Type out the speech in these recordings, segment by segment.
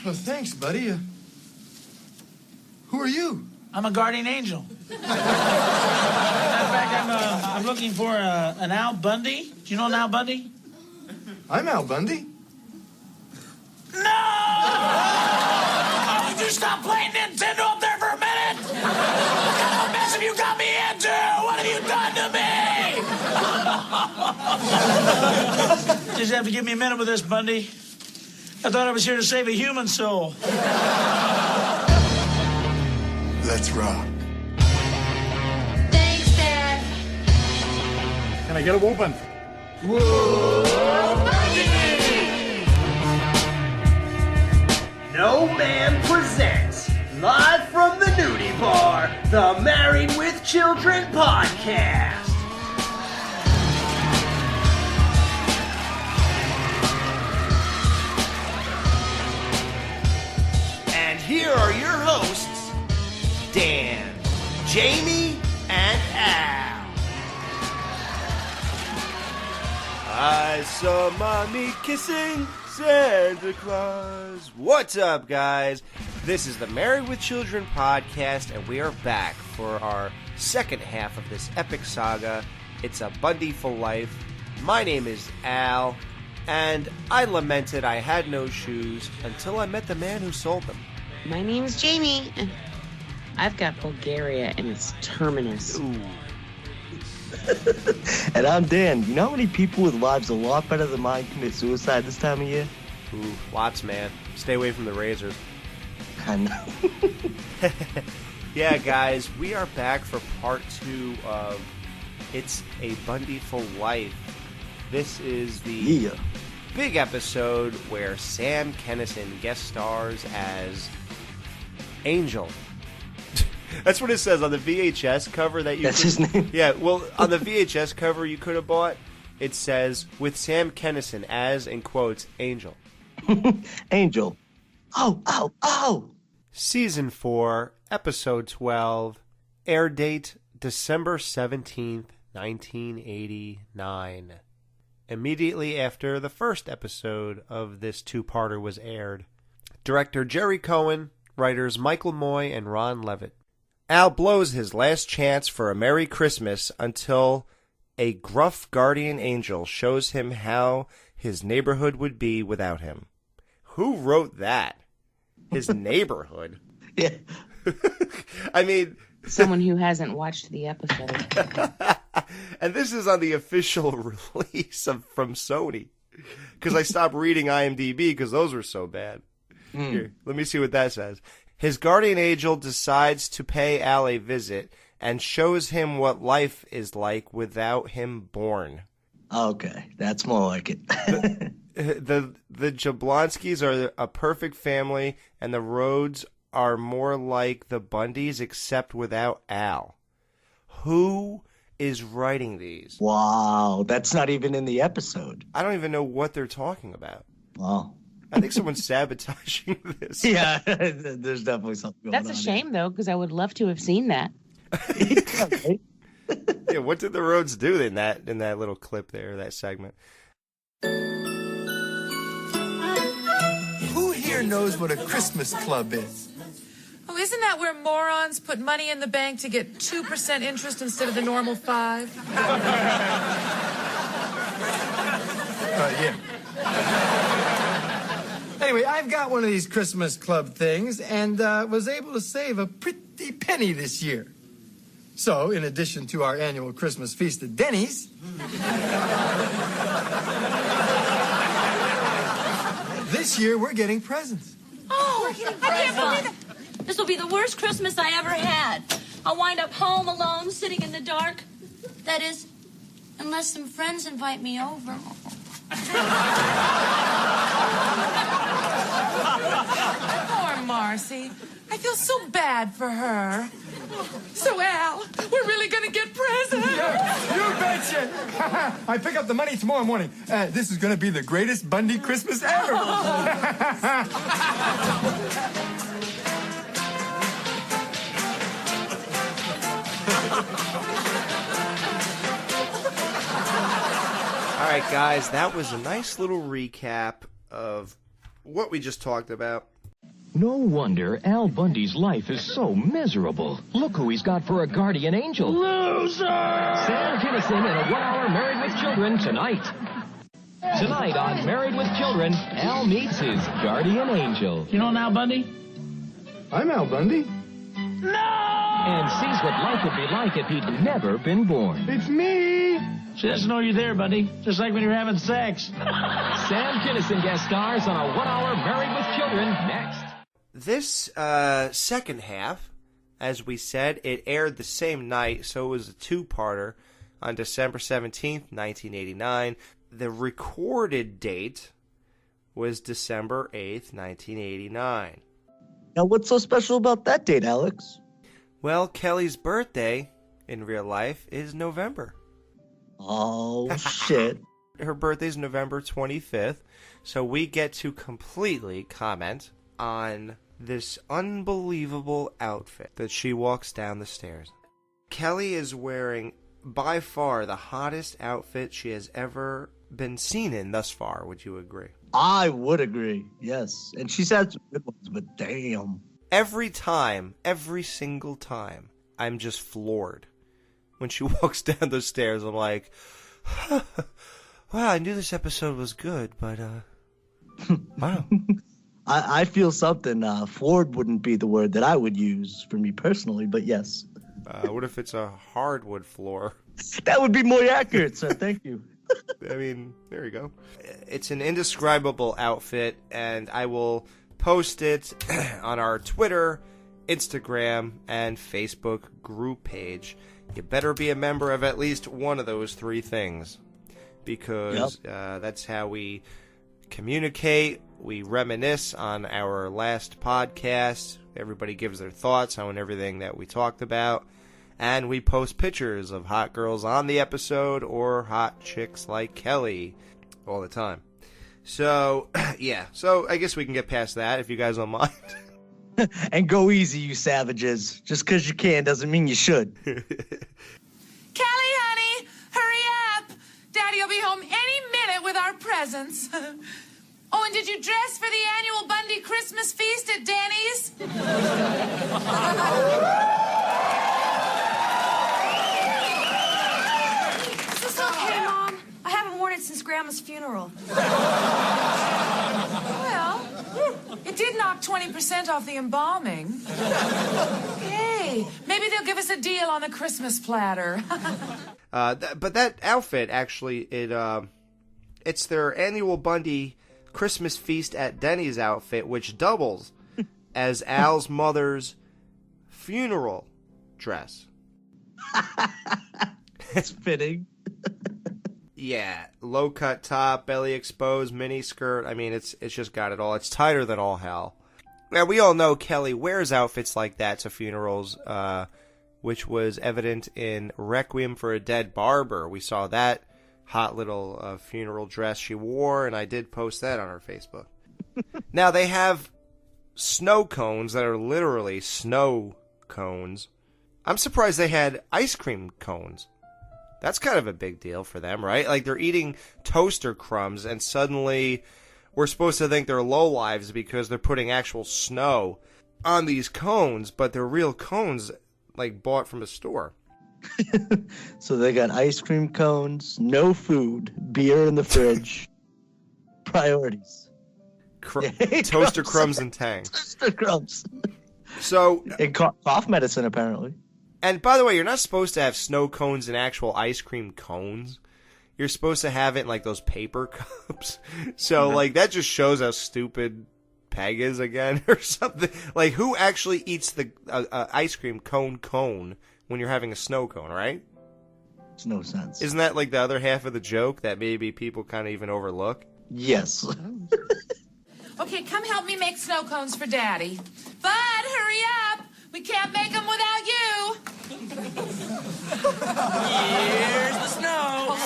Well, thanks, buddy. Who are you? I'm a guardian angel. Matter of fact, I'm looking for an Al Bundy. Do you know an Al Bundy? I'm Al Bundy. No! Would you stop playing Nintendo up there for a minute? What kind of mess have you got me into? What have you done to me? Just have to give me a minute with this, Bundy. I thought I was here to save a human soul. Let's rock. Thanks, Dad. Can I get a whooping? Whoa, Bundy! No Man presents, live from the nudie bar, the Married with Children podcast. And here are your hosts, Dan, Jamie, and Al. I saw Mommy kissing Santa Claus. What's up, guys? This is the Married with Children podcast, and we are back for our second half of this epic saga. It's a Bundyful life. My name is Al, and I lamented I had no shoes until I met the man who sold them. My name is Jamie. I've got Bulgaria and its terminus. Ooh. And I'm Dan. You know how many people with lives a lot better than mine commit suicide this time of year? Ooh, lots, man. Stay away from the razors. I know. Yeah, guys, we are back for part 2 of It's a Bundyful Life. This is the big episode where Sam Kinison guest stars as Angel. That's what it says on the VHS cover that you. That's his name. Yeah, well, on the VHS cover you could have bought, it says with Sam Kinison as, in quotes, Angel. Angel. Oh. Season 4, Episode 12, air date December 17th, 1989. Immediately after the first episode of this two-parter was aired. Director Jerry Cohen, writers Michael Moy and Ron Levitt. Al blows his last chance for a Merry Christmas until a gruff guardian angel shows him how his neighborhood would be without him. Who wrote that? His neighborhood? Yeah. I mean... Someone who hasn't watched the episode. And this is on the official release from Sony. Because I stopped reading IMDb because those were so bad. Here, let me see what that says. His guardian angel decides to pay Al a visit and shows him what life is like without him born. Okay, that's more like it. The Jablonskis are a perfect family, and the Rhodes are more like the Bundys except without Al. Who is writing these? Wow, that's not even in the episode. I don't even know what they're talking about. Wow. I think someone's sabotaging this. Yeah, there's definitely something going on. That's a shame, though, because I would love to have seen that. Yeah, what did the Rhodes do in that little clip there, that segment? Who here knows what a Christmas club is? Oh, isn't that where morons put money in the bank to get 2% interest instead of the normal 5? Yeah. Anyway, I've got one of these Christmas club things and was able to save a pretty penny this year. So, in addition to our annual Christmas feast at Dennys, this year we're getting presents. Oh, I can't believe it. This will be the worst Christmas I ever had. I'll wind up home alone, sitting in the dark. That is, unless some friends invite me over. Poor Marcy. I feel so bad for her. So, Al, we're really going to get presents? Yeah, you betcha. I pick up the money tomorrow morning. This is going to be the greatest Bundy Christmas ever. All right, guys, that was a nice little recap of what we just talked about. No wonder Al Bundy's life is so miserable. Look who he's got for a guardian angel. Loser! Sam Kinison in a 1-hour Married with Children tonight. Tonight on Married with Children, Al meets his guardian angel. You know Al Bundy? I'm Al Bundy. No! And sees what life would be like if he'd never been born. It's me. She doesn't know you're there, Bundy. Just like when you're having sex. Sam Kinison guest stars on a 1-hour Married with Children next. This second half, as we said, it aired the same night, so it was a two-parter on December 17th, 1989. The recorded date was December 8th, 1989. Now, what's so special about that date, Alex? Well, Kelly's birthday in real life is November. Oh, shit. Her birthday's November 25th, so we get to completely comment on this unbelievable outfit that she walks down the stairs. Kelly is wearing by far the hottest outfit she has ever been seen in thus far. Would you agree? I would agree, yes. And she's had some good ones, but damn. Every single time, I'm just floored. When she walks down the stairs, I'm like, wow, I knew this episode was good, but, wow. I feel something. Floored wouldn't be the word that I would use for me personally, but yes. What if it's a hardwood floor? That would be more accurate, sir. Thank you. I mean, there you go. It's an indescribable outfit, and I will post it on our Twitter, Instagram, and Facebook group page. You better be a member of at least one of those three things, because that's how we communicate. We reminisce on our last podcast. Everybody gives their thoughts on everything that we talked about. And we post pictures of hot girls on the episode or hot chicks like Kelly all the time. So, yeah. So I guess we can get past that if you guys don't mind. And go easy, you savages. Just because you can doesn't mean you should. Kelly, honey, hurry up. Daddy will be home any minute with our presents. Oh, and did you dress for the annual Bundy Christmas feast at Dennys? Is this okay, Mom? I haven't worn it since Grandma's funeral. Well, it did knock 20% off the embalming. Hey, maybe they'll give us a deal on the Christmas platter. But that outfit, actually, it's their annual Bundy Christmas feast at Dennys outfit, which doubles as Al's mother's funeral dress. It's fitting. Yeah, low cut top, belly exposed, mini skirt. I mean, it's just got it all. It's tighter than all hell. Now, we all know Kelly wears outfits like that to funerals, which was evident in Requiem for a Dead Barber. We saw that hot little funeral dress she wore, and I did post that on her Facebook. Now, they have snow cones that are literally snow cones. I'm surprised they had ice cream cones. That's kind of a big deal for them, right? Like, they're eating toaster crumbs, and suddenly we're supposed to think they're lowlives because they're putting actual snow on these cones, but they're real cones, like, bought from a store. So they got ice cream cones, no food, beer in the fridge. Priorities. Toaster crumbs and Tang. Toaster crumbs. So, and cough medicine, apparently. And by the way, you're not supposed to have snow cones in actual ice cream cones. You're supposed to have it in, like, those paper cups. So, like, that just shows how stupid Peg is again, or something. Like, who actually eats the ice cream cone when you're having a snow cone, right? Makes no sense. Isn't that, like, the other half of the joke that maybe people kind of even overlook? Yes. Okay, come help me make snow cones for Daddy. Bud, hurry up. We can't make them without you. Here's the snow.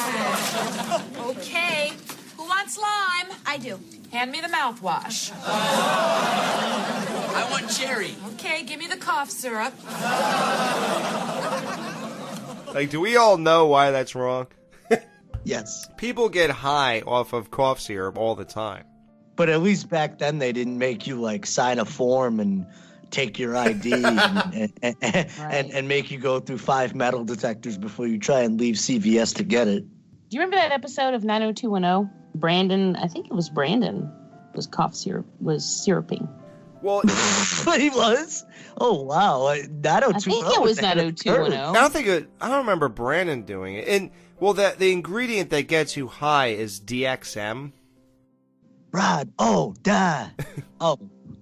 Okay. Who wants lime? I do. Hand me the mouthwash. I want cherry. Okay, give me the cough syrup. Like, do we all know why that's wrong? Yes. People get high off of cough syrup all the time. But at least back then they didn't make you like sign a form and take your ID and make you go through 5 metal detectors before you try and leave CVS to get it. Do you remember that episode of 90210? Brandon, I think it was Brandon, was syruping. Well, he was? Oh, wow. 90210. I think it was 90210. I don't remember Brandon doing it. And, well, the ingredient that gets you high is DXM. Rod,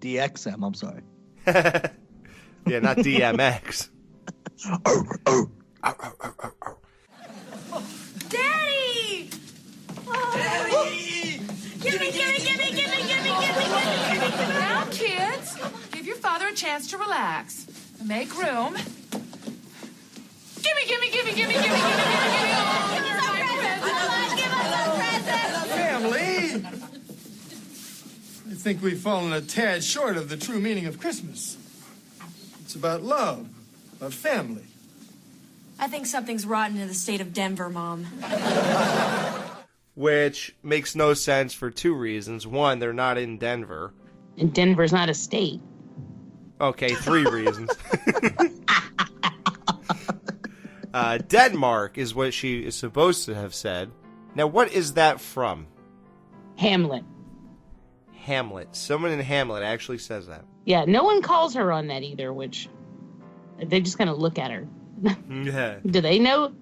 DXM, I'm sorry. Yeah, not DMX. Daddy! Oh. Daddy! Give me. Now, kids, give your father a chance to relax. Make room. Give me. Family! I think we've fallen a tad short of the true meaning of Christmas. It's about love, about family. I think something's rotten in the state of Denver, Mom. Which makes no sense for 2 reasons. One, they're not in Denver. And Denver's not a state. Okay, 3 reasons. Denmark is what she is supposed to have said. Now, what is that from? Hamlet. Someone in Hamlet actually says that. Yeah, no one calls her on that either, which they just kind of look at her. Yeah. Do they know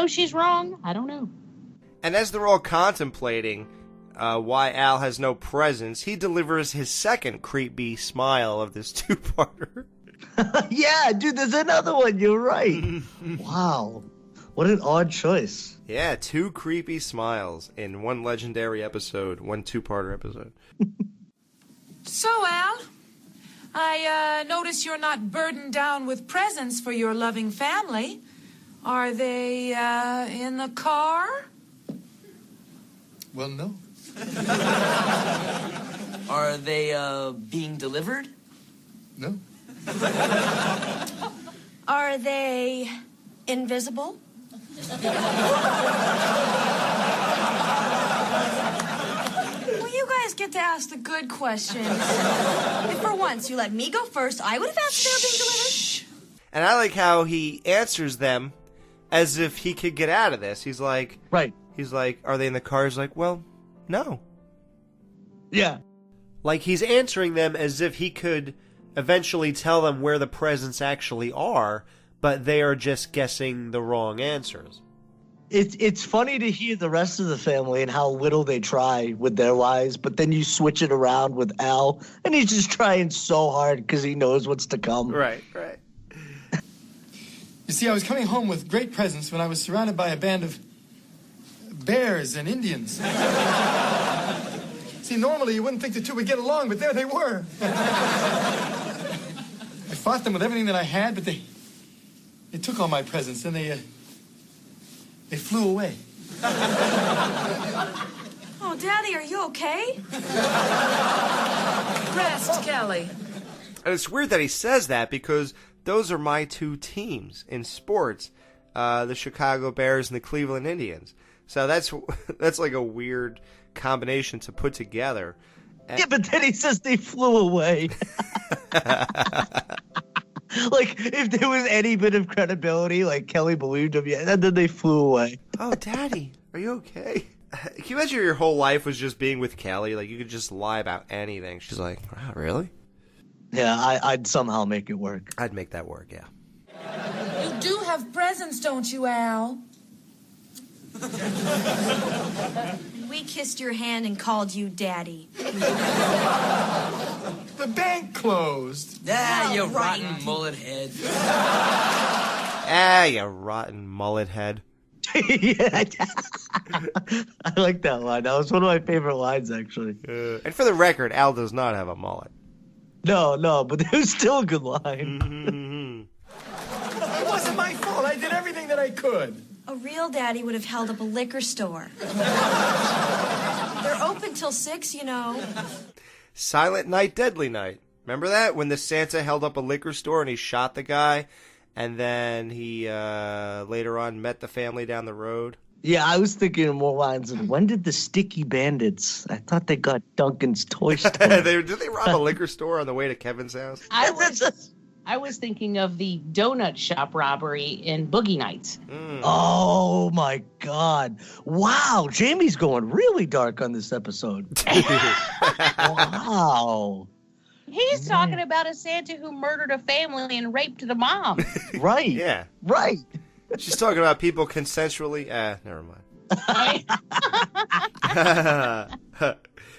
she's wrong? I don't know. And as they're all contemplating why Al has no presents, he delivers his second creepy smile of this 2-parter. Yeah, dude, there's another one. You're right. Wow. What an odd choice. Yeah, 2 creepy smiles in one legendary episode, one 2-parter episode. So, Al, I notice you're not burdened down with presents for your loving family. Are they in the car? Well, no. Are they being delivered? No. Are they invisible? Well, you guys get to ask the good questions. If for once you let me go first, I would have asked if they were being delivered. And I like how he answers them as if he could get out of this. He's like, right. He's like, are they in the car? He's like, well, no. Yeah. Like, he's answering them as if he could eventually tell them where the presents actually are, but they are just guessing the wrong answers. It's funny to hear the rest of the family and how little they try with their lives, but then you switch it around with Al, and he's just trying so hard because he knows what's to come. Right. You see, I was coming home with great presents when I was surrounded by a band of bears and Indians. See, normally you wouldn't think the two would get along, but there they were. I fought them with everything that I had, but they took all my presents, and they flew away. Oh, Daddy, are you okay? Rest, Kelly. And it's weird that he says that because those are my 2 teams in sports, the Chicago Bears and the Cleveland Indians. So that's like a weird combination to put together. Yeah, but then he says they flew away. Like, if there was any bit of credibility, like Kelly believed him, yeah, and then they flew away. Oh, Daddy, are you okay? Can you imagine your whole life was just being with Kelly? Like, you could just lie about anything. She's like, wow, really? Yeah, I'd somehow make it work. I'd make that work, yeah. You do have presents, don't you, Al? We kissed your hand and called you Daddy. The bank closed. You rotten mullet head. You rotten mullet head. Yeah, I like that line. That was one of my favorite lines, actually. And for the record, Al does not have a mullet. No, but it was still a good line. It wasn't my fault. I did everything that I could. A real daddy would have held up a liquor store. They're open till 6, you know. Silent Night, Deadly Night. Remember that? When the Santa held up a liquor store and he shot the guy, and then he later on met the family down the road? Yeah, I was thinking more lines of when did the Sticky Bandits? I thought they got Duncan's toy store. Did they rob a liquor store on the way to Kevin's house? I was thinking of the donut shop robbery in Boogie Nights. Oh my God! Wow, Jamie's going really dark on this episode. Wow. He's talking about a Santa who murdered a family and raped the mom. Right. Yeah. Right. She's talking about people consensually. Never mind.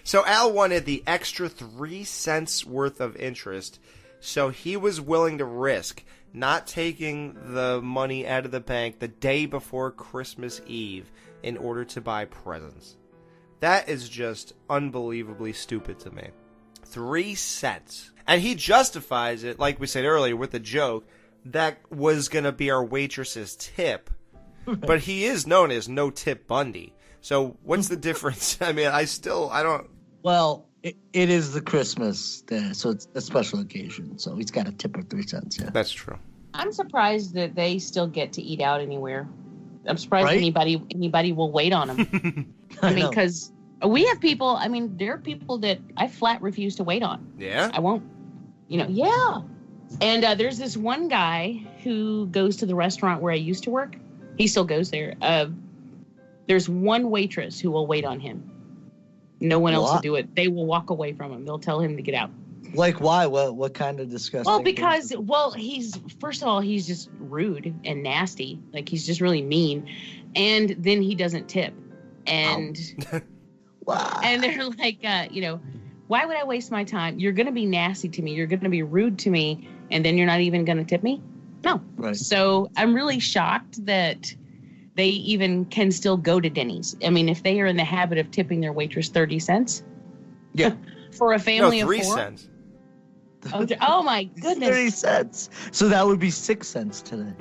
So Al wanted the extra 3 cents worth of interest, so he was willing to risk not taking the money out of the bank the day before Christmas Eve in order to buy presents. That is just unbelievably stupid to me. 3 cents. And he justifies it, like we said earlier, with a joke that was going to be our waitress's tip. But he is known as No Tip Bundy. So what's the difference? I mean, I don't... Well, it is the Christmas day, so it's a special occasion. So he's got a tip of 3 cents, yeah. That's true. I'm surprised that they still get to eat out anywhere. I'm surprised Right? anybody will wait on them. I mean, because we have people, there are people that I flat refuse to wait on. Yeah? I won't, yeah. And there's this one guy who goes to the restaurant where I used to work. He still goes there. There's one waitress who will wait on him. No one else will do it. They will walk away from him. They'll tell him to get out. Like why? What kind of disgusting? Well, because he's first of all he's just rude and nasty. Like he's just really mean, and then he doesn't tip, and wow. And they're like, why would I waste my time? You're going to be nasty to me. You're going to be rude to me, and then you're not even going to tip me? No. Right. So I'm really shocked that they even can still go to Dennys. I mean, if they are in the habit of tipping their waitress 30 cents. Yeah. For a family of 3 4. cents. Oh my goodness. 30 cents. So that would be 6 cents today.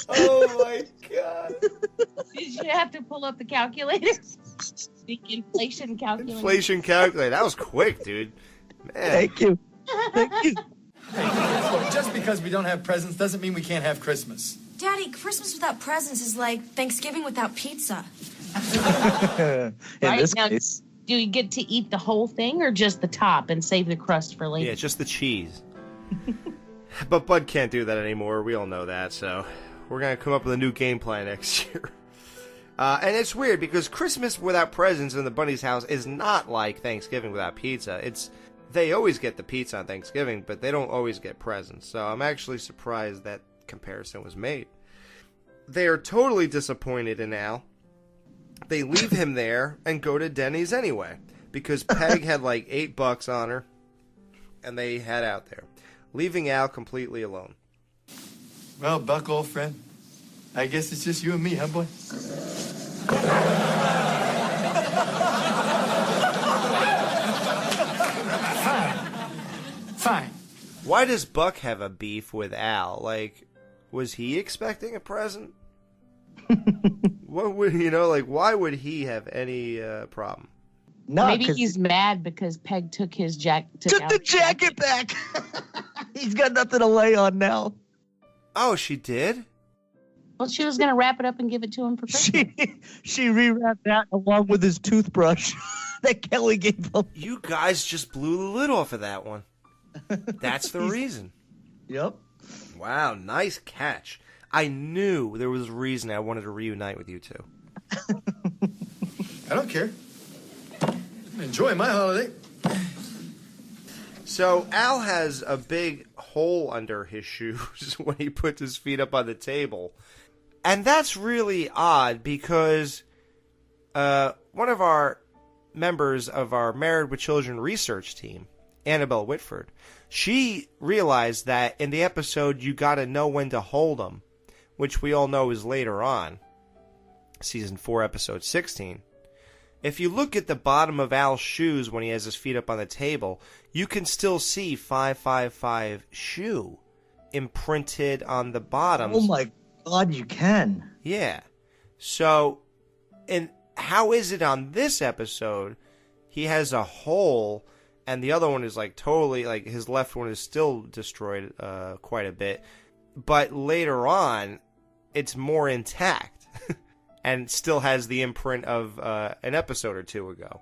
Oh my God. Did you have to pull up the calculator? The inflation calculator. Inflation calculator. That was quick, dude. Man. Thank you. Thank you. Hey, just because we don't have presents doesn't mean we can't have Christmas. Daddy, Christmas without presents is like Thanksgiving without pizza. In this now, case. do you get to eat the whole thing or just the top and save the crust for later? Yeah, just the cheese. But Bud can't do that anymore. We all know that, so we're going to come up with a new game plan next year. And it's weird because Christmas without presents in the Bundy's house is not like Thanksgiving without pizza. They always get the pizza on Thanksgiving, but they don't always get presents. So I'm actually surprised that comparison was made. They are totally disappointed in Al. They leave him there and go to Dennys anyway because Peg had like $8 on her, and they head out there, leaving Al completely alone. Well, Buck, old friend, I guess it's just you and me, huh, boy? Fine. Why does Buck have a beef with Al? Like, was he expecting a present? What would why would he have any problem? No, maybe he's mad because Peg took his took the jacket back. He's got nothing to lay on now. Oh, she did? Well, she was going to wrap it up and give it to him for Christmas. She rewrapped that along with his toothbrush that Kelly gave him. You guys just blew the lid off of that one. That's the reason. Yep. Wow, nice catch. I knew there was a reason I wanted to reunite with you two. I don't care. Enjoy my holiday. So Al has a big hole under his shoes when he puts his feet up on the table. And that's really odd because one of our members of our Married with Children research team, Annabelle Whitford, she realized that in the episode You Gotta Know When to Hold 'Em, which we all know is later on, season 4, episode 16. If you look at the bottom of Al's shoes when he has his feet up on the table, you can still see 555 shoe imprinted on the bottoms. Oh my God, you can. Yeah. So, and how is it on this episode, he has a hole, and the other one is like totally, like his left one is still destroyed quite a bit. but later on, it's more intact and still has the imprint of an episode or two ago.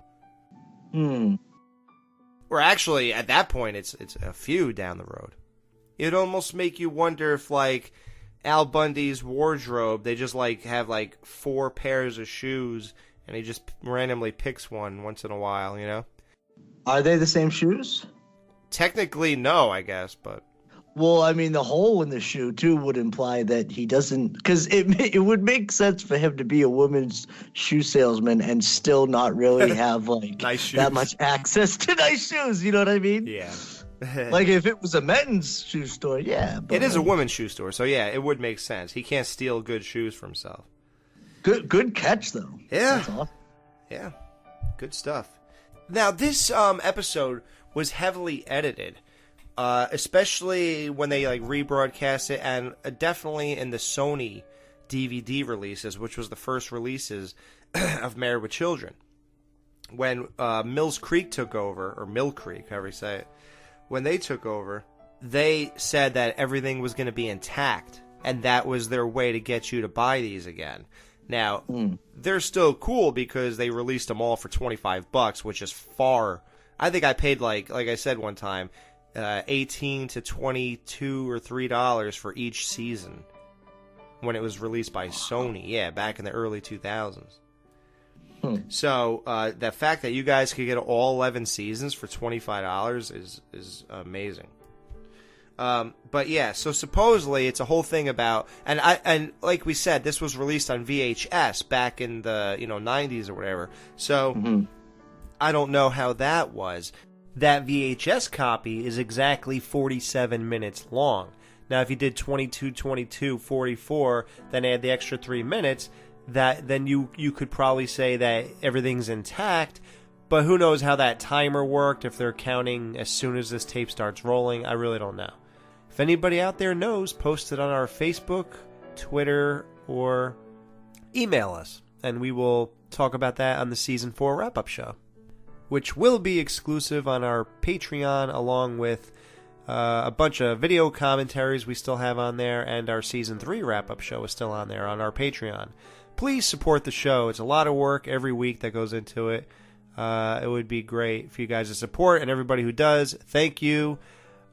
Or actually, at that point, it's a few down the road. It'd almost make you wonder if, like, Al Bundy's wardrobe, they just, like, have, like, 4 pairs of shoes, and he just randomly picks one once in a while, you know? Are they the same shoes? Technically, no, I guess, but... Well, I mean, the hole in the shoe, too, would imply that he doesn't... Because it would make sense for him to be a woman's shoe salesman and still not really have, like, nice shoes. That much access to nice shoes, you know what I mean? Yeah. Like, if it was a men's shoe store, yeah. But it is a women's shoe store, so yeah, it would make sense. He can't steal good shoes for himself. Good catch, though. Yeah. That's awesome. Yeah. Good stuff. Now, this episode was heavily edited. Especially when they like rebroadcast it, and definitely in the Sony DVD releases, which was the first releases of Married with Children. When Mills Creek took over, or Mill Creek, however you say it, when they took over, they said that everything was going to be intact, and that was their way to get you to buy these again. Now, they're still cool because they released them all for $25, which is far. I think I paid like I said one time, $18 to $22 or $3 for each season when it was released by Sony. Yeah, back in the early 2000s. So the fact that you guys could get all 11 seasons for $25 is amazing. But yeah, so supposedly it's a whole thing about, and like we said, this was released on VHS back in the 90s or whatever. So I don't know how that was. That VHS copy is exactly 47 minutes long. Now, if you did 22, 22, 44, then add the extra 3 minutes, then you could probably say that everything's intact. But who knows how that timer worked, if they're counting as soon as this tape starts rolling. I really don't know. If anybody out there knows, post it on our Facebook, Twitter, or email us, and we will talk about that on the Season 4 wrap-up show, which will be exclusive on our Patreon, along with a bunch of video commentaries we still have on there, and our Season 3 wrap-up show is still on there on our Patreon. Please support the show. It's a lot of work every week that goes into it. It would be great for you guys to support, and everybody who does, thank you.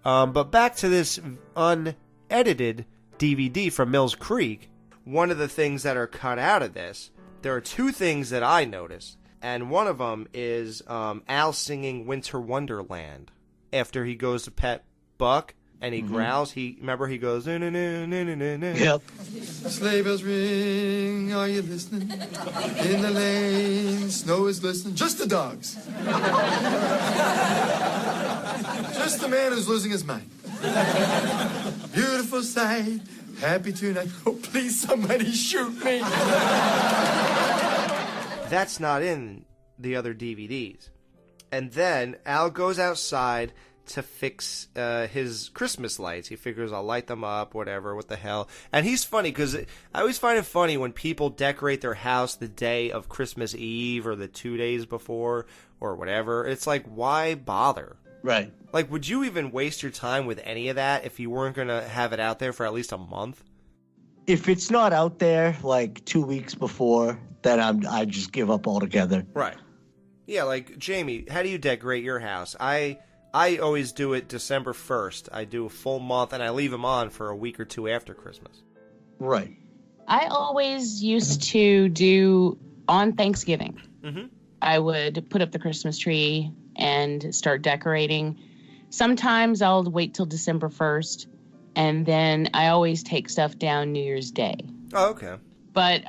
But back to this unedited DVD from Mills Creek. One of the things that are cut out of this, there are 2 things that I noticed. And one of them is Al singing Winter Wonderland after he goes to pet Buck and he growls. He goes, no, no, no, no, no, no, no. Yep. Sleigh bells ring, are you listening? In the lane, snow is glistening. Just the dogs. Just the man who's losing his mind. Beautiful sight, happy tonight. Oh, please, somebody shoot me. That's not in the other DVDs. And then Al goes outside to fix his Christmas lights. He figures I'll light them up, whatever, what the hell. And he's funny because I always find it funny when people decorate their house the day of Christmas Eve or the 2 days before or whatever. It's like, why bother? Right. Like, would you even waste your time with any of that if you weren't going to have it out there for at least a month? If it's not out there like 2 weeks before, then I just give up altogether. Right. Yeah, like, Jamie, how do you decorate your house? I always do it December 1st. I do a full month, and I leave them on for a week or 2 after Christmas. Right. I always used to do on Thanksgiving. I would put up the Christmas tree and start decorating. Sometimes I'll wait till December 1st, and then I always take stuff down New Year's Day. Oh, okay. But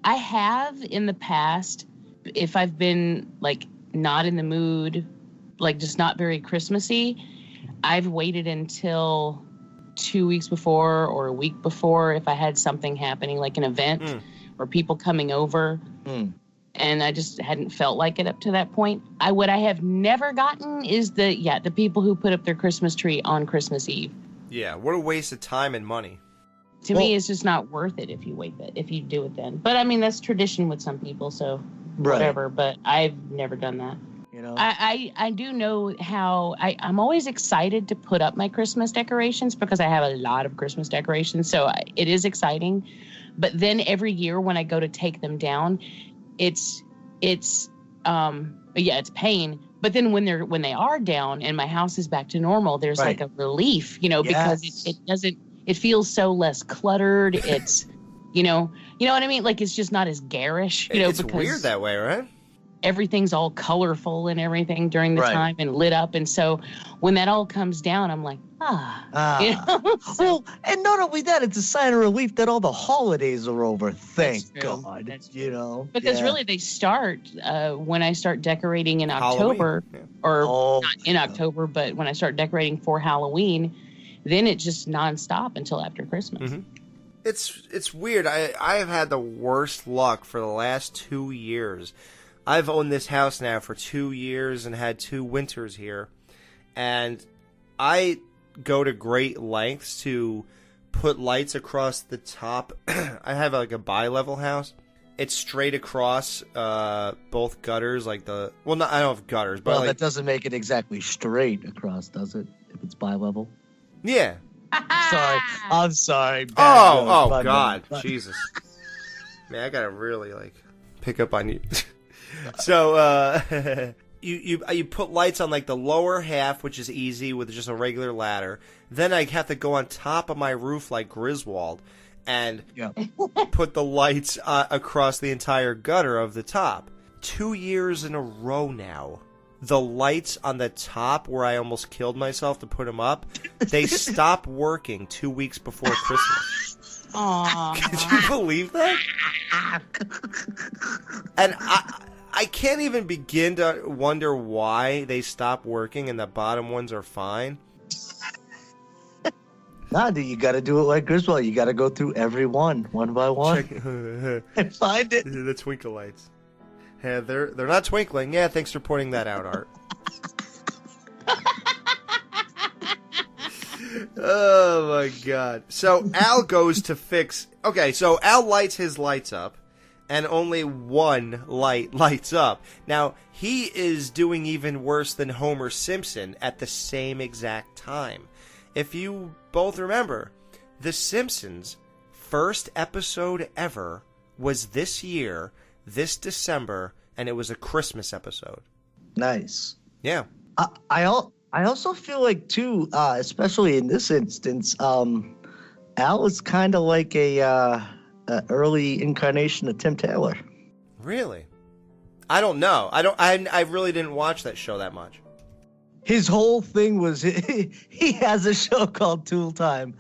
I have in the past, if I've been like not in the mood, like just not very Christmassy, I've waited until 2 weeks before or a week before if I had something happening, like an event or people coming over, and I just hadn't felt like it up to that point. What I have never gotten is the people who put up their Christmas tree on Christmas Eve. Yeah, what a waste of time and money. To me, it's just not worth it if you do it then. But I mean, that's tradition with some people, so whatever. But I've never done that. You know, I do know how I'm always excited to put up my Christmas decorations because I have a lot of Christmas decorations. So it is exciting. But then every year when I go to take them down, it's pain. But then when they are down and my house is back to normal, there's like a relief, because it feels so less cluttered. It's, you know what I mean? Like it's just not as garish, It's because weird that way, right? everything's all colorful and everything during the time and lit up. And so when that all comes down, I'm like, Well, and not only that, it's a sign of relief that all the holidays are over. Thank God. Because really they start when I start decorating in October, or not in October, but when I start decorating for Halloween, then it's just nonstop until after Christmas. Mm-hmm. It's weird. I have had the worst luck for the last 2 years. I've owned this house now for 2 years and had 2 winters here. And I go to great lengths to put lights across the top. I have like a bi-level house. It's straight across both gutters, like I don't have gutters, but that doesn't make it exactly straight across, does it? If it's bi-level. Yeah. I'm sorry. Oh God, Jesus. Man, I gotta really pick up on you. So you put lights on like the lower half, which is easy with just a regular ladder. Then I have to go on top of my roof like Griswold and put the lights across the entire gutter of the top. 2 years in a row now. The lights on the top where I almost killed myself to put them up, they stopped working 2 weeks before Christmas. Aww. Could you believe that? And I can't even begin to wonder why they stopped working and the bottom ones are fine. Nah, dude, you got to do it like Griswold. You got to go through every one by one, and find it. The twinkle lights. Yeah, they're not twinkling. Yeah, thanks for pointing that out, Art. Oh my God! So Al goes to fix. Okay, so Al lights his lights up, and only one light lights up. Now he is doing even worse than Homer Simpson at the same exact time. If you both remember, The Simpsons' first episode ever was this year. This December, and it was a Christmas episode. Nice. Yeah. I also feel like too, especially in this instance, Al is kind of like a early incarnation of Tim Taylor. Really? I don't know. I really didn't watch that show that much. His whole thing was he has a show called Tool Time.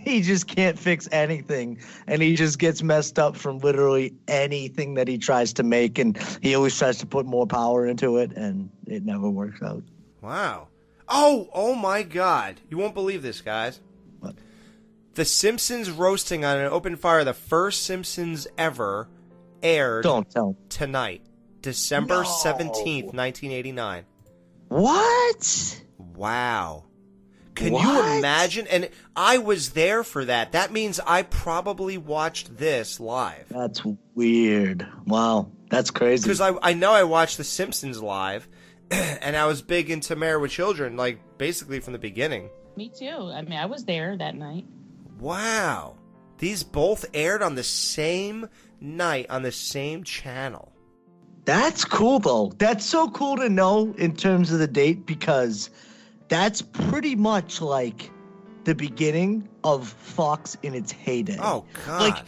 He just can't fix anything, and he just gets messed up from literally anything that he tries to make, and he always tries to put more power into it, and it never works out. Wow. Oh my God. You won't believe this, guys. What? The Simpsons roasting on an open fire, the first Simpsons ever, aired tonight, December 17th, 1989. What? Wow. Can you imagine? And I was there for that. That means I probably watched this live. That's weird. Wow. That's crazy. Because I know I watched The Simpsons live, and I was big into Married with Children, basically from the beginning. Me too. I mean, I was there that night. Wow. These both aired on the same night on the same channel. That's cool, though. That's so cool to know in terms of the date, because that's pretty much like the beginning of Fox in its heyday. Oh, God.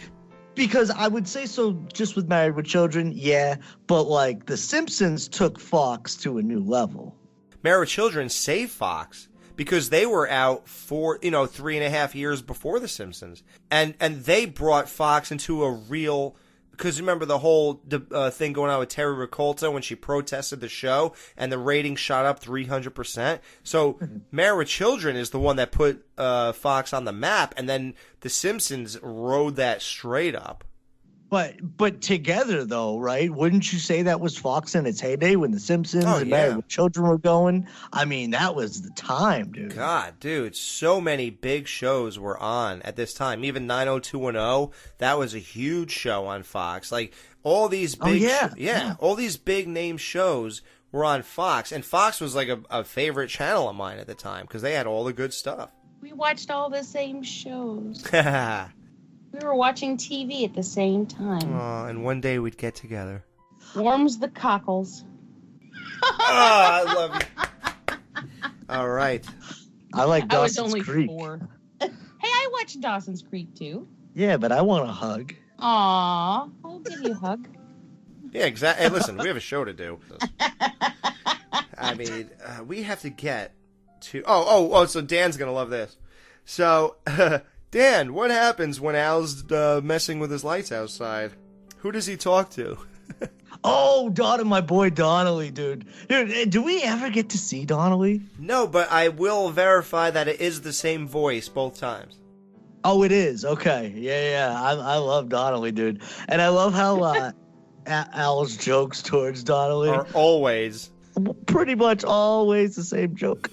Because I would say so just with Married with Children, yeah, but The Simpsons took Fox to a new level. Married with Children saved Fox because they were out for, 3.5 years before The Simpsons. And they brought Fox into a real... Because remember the whole thing going on with Terry Ricolta when she protested the show and the ratings shot up 300%. So Married with Children is the one that put Fox on the map, and then The Simpsons rode that straight up. But together, though, right? Wouldn't you say that was Fox in its heyday when The Simpsons and Married with Children were going? I mean, that was the time, dude. God, dude, so many big shows were on at this time. Even 90210, that was a huge show on Fox. Like, all these big, all these big name shows were on Fox. And Fox was like a favorite channel of mine at the time because they had all the good stuff. We watched all the same shows. We were watching TV at the same time. Oh, and one day we'd get together. Warms the cockles. I love you. All right. I like Dawson's I was only Creek. 4. Hey, I watched Dawson's Creek too. Yeah, but I want a hug. Aw, I'll give you a hug. Yeah, exactly. Hey, listen, we have a show to do. I mean, we have to get to... Oh, so Dan's going to love this. So... Dan, what happens when Al's messing with his lights outside? Who does he talk to? My boy Donnelly, dude. Dude, do we ever get to see Donnelly? No, but I will verify that it is the same voice both times. Oh, it is? Okay. Yeah. I love Donnelly, dude. And I love how Al's jokes towards Donnelly are always... pretty much always the same joke.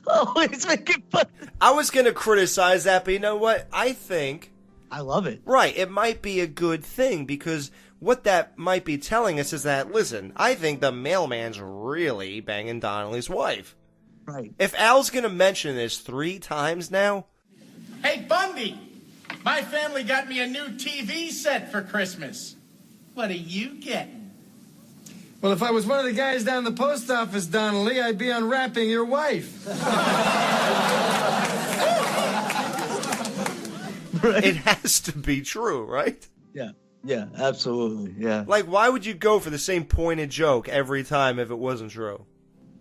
Always making fun. I was going to criticize that, but you know what? I love it. Right. It might be a good thing because what that might be telling us is that, listen, I think the mailman's really banging Donnellys wife. Right. If Al's going to mention this 3 times now. Hey, Bundy, my family got me a new TV set for Christmas. What are you getting? Well, if I was one of the guys down the post office, Donnelly, I'd be unwrapping your wife. Right. It has to be true, right? Yeah, absolutely, yeah. Like, why would you go for the same pointed joke every time if it wasn't true?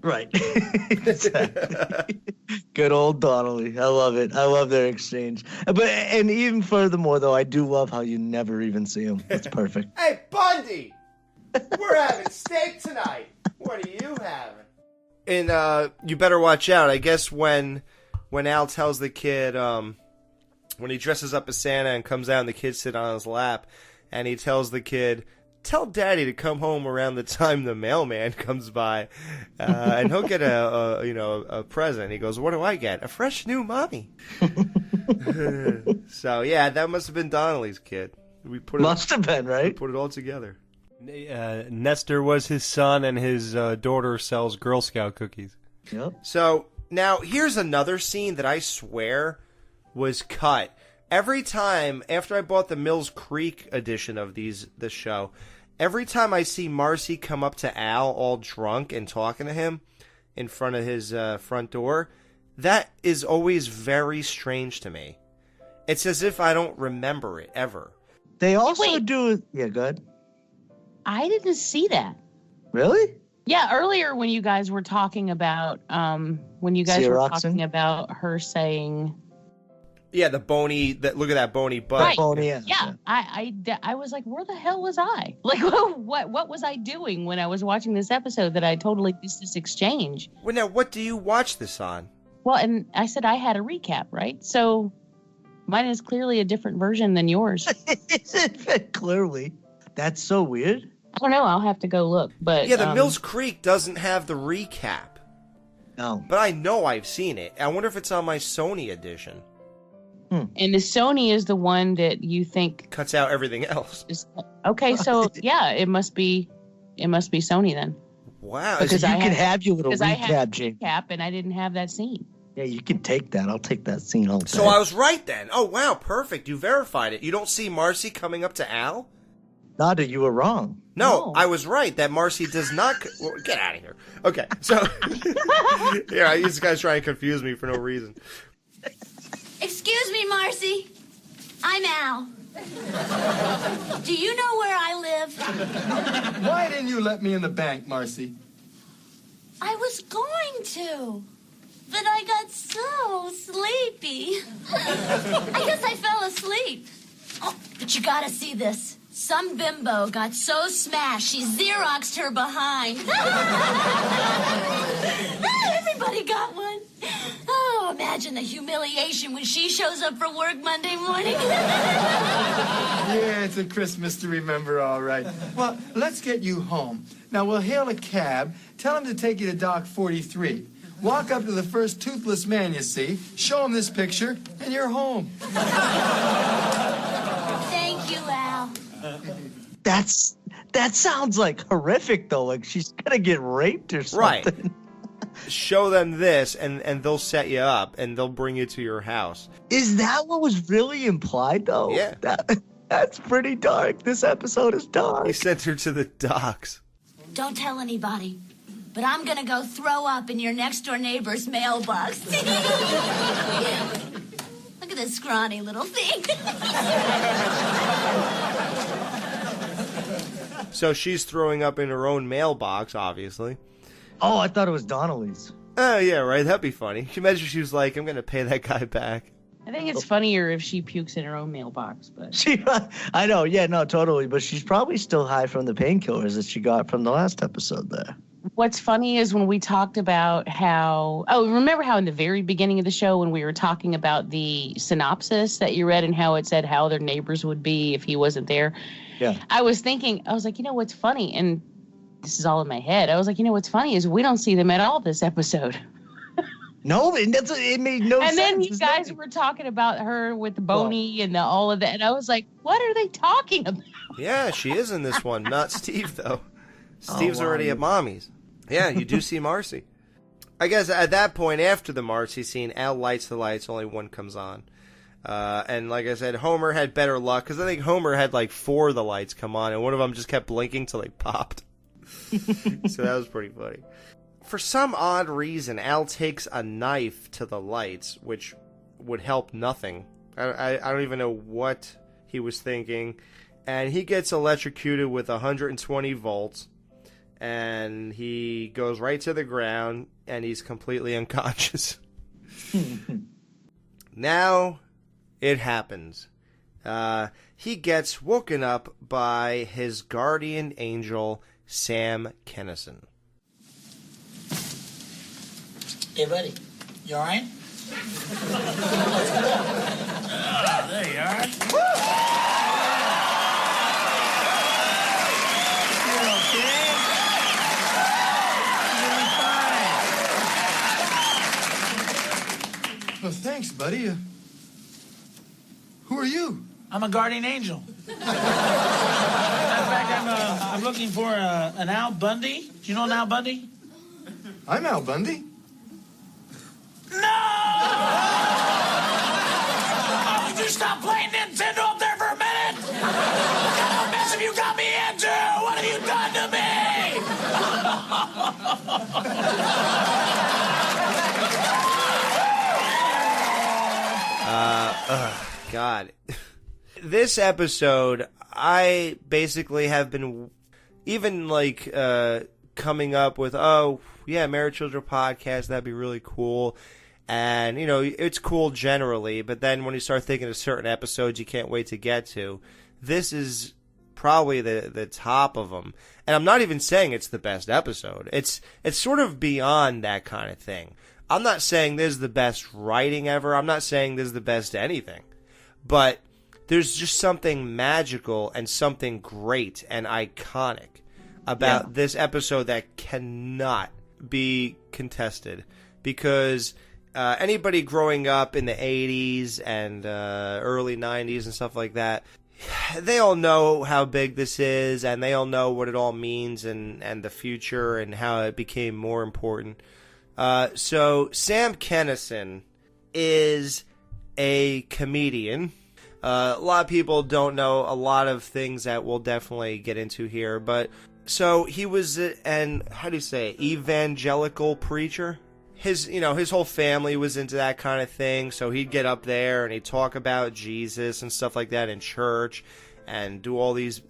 Right. Exactly. Good old Donnelly. I love it. I love their exchange. And even furthermore, though, I do love how you never even see him. It's perfect. Hey, Bundy! We're having steak tonight. What are you having? And you better watch out. I guess when Al tells the kid, when he dresses up as Santa and comes out and the kids sit on his lap, and he tells the kid, tell Daddy to come home around the time the mailman comes by, and he'll get a present. He goes, what do I get? A fresh new mommy. So yeah, that must have been Donnelly's kid. Must have been, right? We put it all together. Nestor was his son, and his daughter sells Girl Scout cookies. Yep. So now here's another scene that I swear was cut. Every time after I bought the Mills Creek edition of this show, every time I see Marcy come up to Al all drunk and talking to him in front of his front door, that is always very strange to me. It's as if I don't remember it ever. They also do... Yeah, go ahead. I didn't see that. Really? Yeah, earlier when you guys were talking about her saying, yeah, the bony. Look at that bony butt. Right. Bony, yeah. I was like, where the hell was I? Like, what was I doing when I was watching this episode that I totally missed this exchange? Well, now what do you watch this on? Well, and I said I had a recap, right? So mine is clearly a different version than yours. Clearly, that's so weird. I don't know. I'll have to go look. But yeah, the Mills Creek doesn't have the recap. No. But I know I've seen it. I wonder if it's on my Sony edition. And the Sony is the one that you think cuts out everything else. Okay, so yeah, it must be Sony then. Wow. Because you can have your little recap, Jake. Recap, and I didn't have that scene. Yeah, you can take that. I'll take that scene all day. So I was right then. Oh, wow, perfect. You verified it. You don't see Marcy coming up to Al? Nada, you were wrong. No, I was right that Marcy does not... Well, get out of here. Okay, so... yeah, these guys trying to confuse me for no reason. Excuse me, Marcy. I'm Al. Do you know where I live? Why didn't you let me in the bank, Marcy? I was going to, but I got so sleepy. I guess I fell asleep. Oh, but you gotta see this. Some bimbo got so smashed she Xeroxed her behind. Everybody got one. Oh, imagine imagine the humiliation when she shows up for work Monday morning. Yeah, it's a Christmas to remember, all right. Well, let's get you home. Now, we'll hail a cab, tell him to take you to Dock 43. Walk up to the first toothless man you see, show him this picture, and you're home. Thank you, Al. That sounds like horrific, though. Like she's gonna get raped or something. Right. Show them this, and they'll set you up, and they'll bring you to your house. Is that what was really implied, though? Yeah. That's pretty dark. This episode is dark. He sent her to the docks. Don't tell anybody, but I'm gonna go throw up in your next-door neighbor's mailbox. Look at this scrawny little thing. So she's throwing up in her own mailbox, obviously. Oh, I thought it was Donnellys. Oh, yeah, right. That'd be funny. Can you imagine if she was like, I'm going to pay that guy back? I think it's funnier if she pukes in her own mailbox, but I know, yeah, no, totally. But she's probably still high from the painkillers that she got from the last episode there. what's funny is when we talked about how, remember how in the very beginning of the show when we were talking about the synopsis that you read and how it said how their neighbors would be if he wasn't there? Yeah. I was thinking, I was like, you know what's funny? And this is all in my head. I was like, you know what's funny is we don't see them at all this episode. No, it made no sense. And then you guys were talking about her with the bony and all of that. And I was like, what are they talking about? Yeah, she is in this one. Not Steve, though. Steve's already at Mommy's. Yeah, you do see Marcy. I guess at that point, after the Marcy scene, Al lights the lights, only one comes on. And like I said, Homer had better luck, because I think Homer had like 4 of the lights come on, and one of them just kept blinking till they popped. So that was pretty funny. For some odd reason, Al takes a knife to the lights, which would help nothing. I don't even know what he was thinking. And he gets electrocuted with 120 volts. And he goes right to the ground, and he's completely unconscious. Now, it happens. He gets woken up by his guardian angel, Sam Kinison. Hey, buddy. You all right? There you are. You're okay? You're fine. Well, thanks, buddy. Who are you? I'm a guardian angel. Matter of fact, I'm looking for an Al Bundy. Do you know an Al Bundy? I'm Al Bundy. No! Would you stop playing Nintendo up there for a minute? What kind of mess have you got me into? What have you done to me? God. This episode, I basically have been even like coming up with, Married Children podcast, that'd be really cool. And, you know, it's cool generally, but then when you start thinking of certain episodes you can't wait to get to, this is probably the top of them. And I'm not even saying it's the best episode. It's sort of beyond that kind of thing. I'm not saying this is the best writing ever. I'm not saying this is the best anything. But there's just something magical and something great and iconic about this episode that cannot be contested, because anybody growing up in the 80s and early 90s and stuff like that, they all know how big this is, and they all know what it all means and the future and how it became more important. So Sam Kinison is a comedian. A lot of people don't know a lot of things that we'll definitely get into here, but so he was evangelical preacher. His whole family was into that kind of thing, so he'd get up there and he'd talk about Jesus and stuff like that in church and do all these,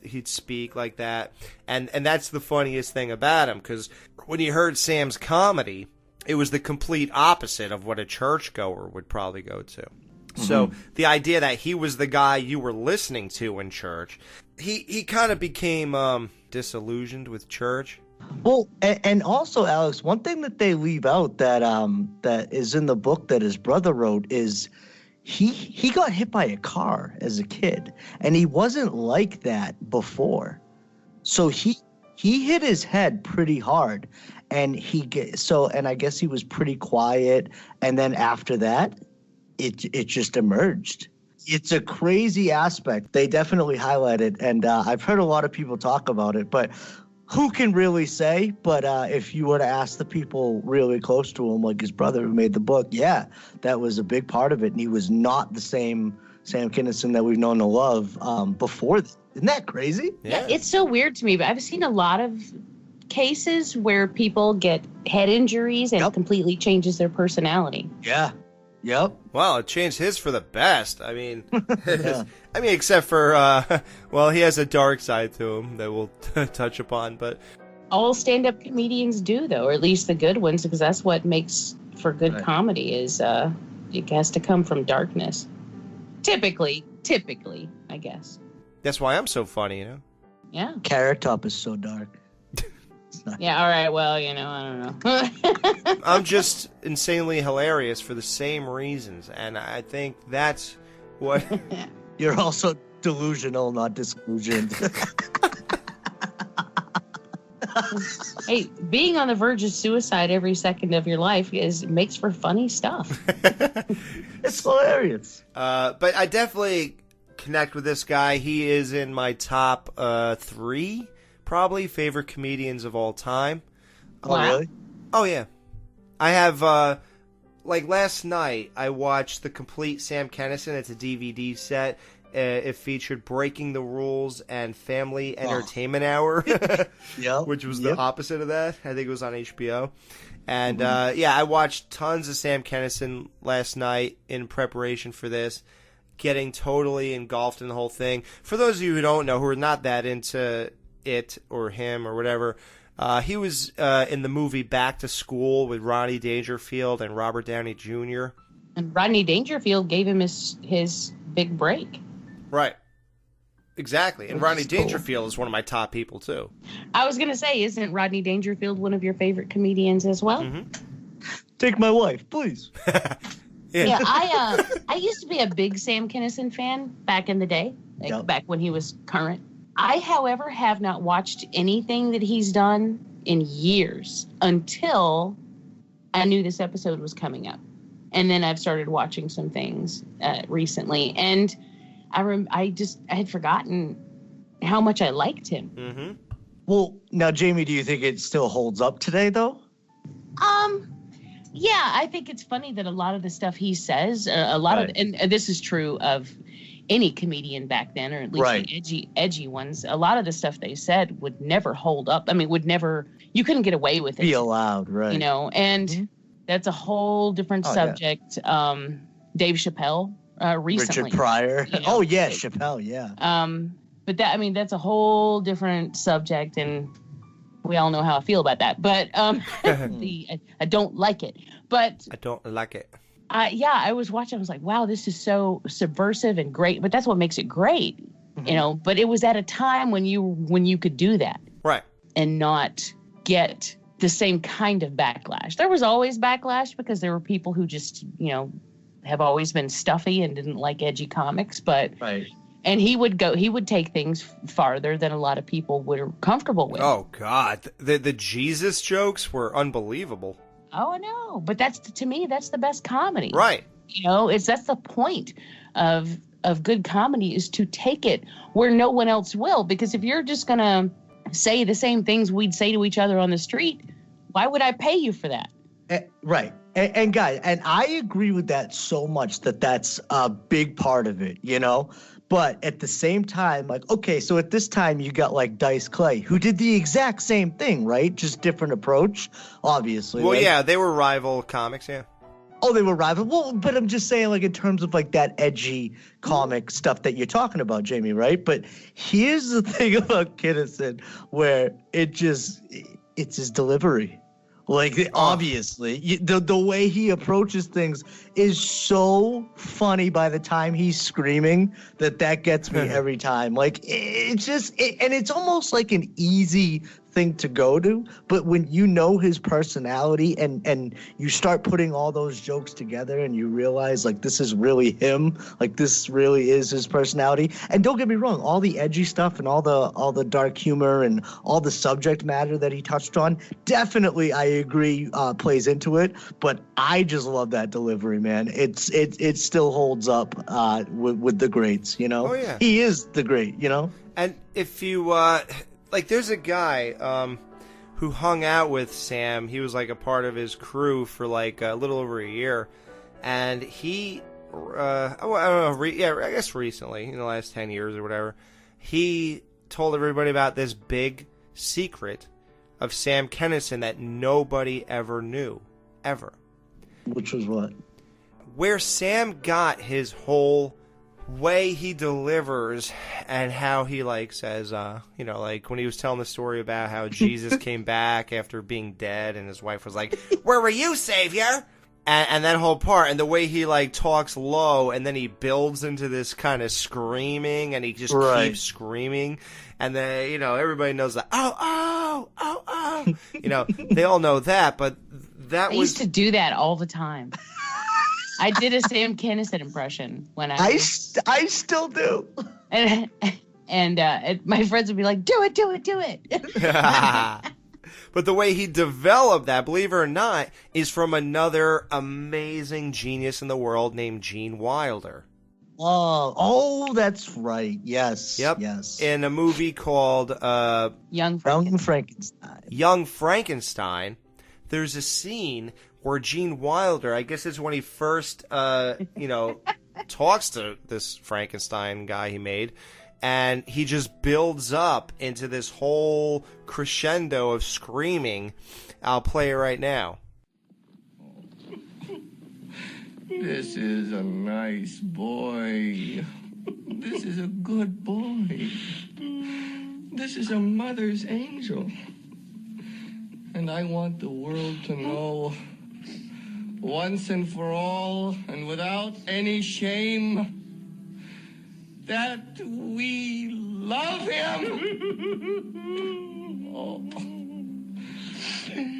he'd speak like that. And that's the funniest thing about him, because when you heard Sam's comedy, it was the complete opposite of what a churchgoer would probably go to. Mm-hmm. So the idea that he was the guy you were listening to in church, he kind of became disillusioned with church Well, and also, Alex, one thing that they leave out that that is in the book that his brother wrote is he got hit by a car as a kid, and he wasn't like that before. So he hit his head pretty hard, and I guess he was pretty quiet, and then after that, it just emerged. It's a crazy aspect. They definitely highlight it, and I've heard a lot of people talk about it, but who can really say? But if you were to ask the people really close to him, like his brother who made the book, yeah, that was a big part of it. And he was not the same Sam Kinison that we've known to love before. Isn't that crazy? Yeah, it's so weird to me, but I've seen a lot of cases where people get head injuries and it completely changes their personality. Yeah. Yep. Well, it changed his for the best. I mean, except for, he has a dark side to him that we'll touch upon. But all stand-up comedians do, though, or at least the good ones, because that's what makes for good comedy is it has to come from darkness. Typically, I guess. That's why I'm so funny, you know? Yeah. Carrot Top is so dark. Yeah, all right, well, I don't know. I'm just insanely hilarious for the same reasons, and I think that's what... You're also delusional, not disillusioned. Hey, being on the verge of suicide every second of your life makes for funny stuff. It's hilarious. But I definitely connect with this guy. He is in my top 3... probably favorite comedians of all time. Oh, really? Oh, yeah. I have, last night, I watched the complete Sam Kinison. It's a DVD set. It featured Breaking the Rules and Family Entertainment Hour, which was the opposite of that. I think it was on HBO. And, I watched tons of Sam Kinison last night in preparation for this, getting totally engulfed in the whole thing. For those of you who don't know, who are not that into it or him or whatever, he was in the movie Back to School with Rodney Dangerfield and Robert Downey Jr. And Rodney Dangerfield gave him his big break. Right. Exactly. And Rodney Dangerfield is one of my top people, too. I was going to say, isn't Rodney Dangerfield one of your favorite comedians as well? Mm-hmm. Take my wife, please. Yeah, I used to be a big Sam Kinison fan back in the day, back when he was current. I, however, have not watched anything that he's done in years until I knew this episode was coming up. And then I've started watching some things recently. And I had forgotten how much I liked him. Mm-hmm. Well, now, Jamie, do you think it still holds up today, though? Yeah, I think it's funny that a lot of the stuff he says, and this is true of any comedian back then, or at least the edgy ones, a lot of the stuff they said would never hold up. I mean, you couldn't get away with it. Be allowed, right. You know, and that's a whole different subject. Yeah. Dave Chappelle recently. Richard Pryor. You know, oh, yeah, Chappelle, yeah. But that's a whole different subject, and we all know how I feel about that. But I don't like it. But I don't like it. I was watching. I was like, wow, this is so subversive and great. But that's what makes it great, you know. But it was at a time when you could do that, right, and not get the same kind of backlash. There was always backlash because there were people who just, have always been stuffy and didn't like edgy comics. But and he would take things farther than a lot of people were comfortable with. Oh God, the Jesus jokes were unbelievable. Oh, I know, but to me, that's the best comedy. Right. That's the point of good comedy, is to take it where no one else will. Because if you're just going to say the same things we'd say to each other on the street, why would I pay you for that? Right. And guys, and I agree with that so much that's a big part of it, But at the same time, okay, so at this time you got Dice Clay, who did the exact same thing, right? Just different approach, obviously. Well, yeah, they were rival comics, yeah. Oh, they were rival. Well, but I'm just saying, in terms of that edgy comic stuff that you're talking about, Jamie, right? But here's the thing about Kinison, where it's his delivery. Obviously, the way he approaches things is so funny. By the time he's screaming, that gets me every time. It's just, and it's almost like an easy thing to go to, but when you know his personality and you start putting all those jokes together and you realize like this is really him, like this really is his personality. And don't get me wrong, all the edgy stuff and all the dark humor and all the subject matter that he touched on, definitely I agree plays into it. But I just love that delivery, man. It still holds up with the greats, you know. Oh yeah, he is the great, you know. And if you like, there's a guy who hung out with Sam. He was like a part of his crew for like a little over a year, and he, I don't know, I guess recently, in the last 10 years or whatever, he told everybody about this big secret of Sam Kinison that nobody ever knew, ever. Which was what? Where Sam got his whole way he delivers and how he like says, you know, like when he was telling the story about how Jesus came back after being dead and his wife was like, "Where were you, Savior?" And that whole part, and the way he like talks low and then he builds into this kind of screaming and he just keeps screaming. And then, you know, everybody knows that, oh, you know, they all know that, but that I used to do that all the time. I did a Sam Kinison impression when I still do. And my friends would be like, do it. But the way he developed that, believe it or not, is from another amazing genius in the world named Gene Wilder. Oh, that's right. Yes. Yep. Yes. In a movie called Young Frankenstein. Young Frankenstein, there's a scene where Gene Wilder, I guess it's when he first, you know, talks to this Frankenstein guy he made, and he just builds up into this whole crescendo of screaming. I'll play it right now. This is a nice boy. This is a good boy. This is a mother's angel. And I want the world to know, once and for all, and without any shame, that we love him. Oh.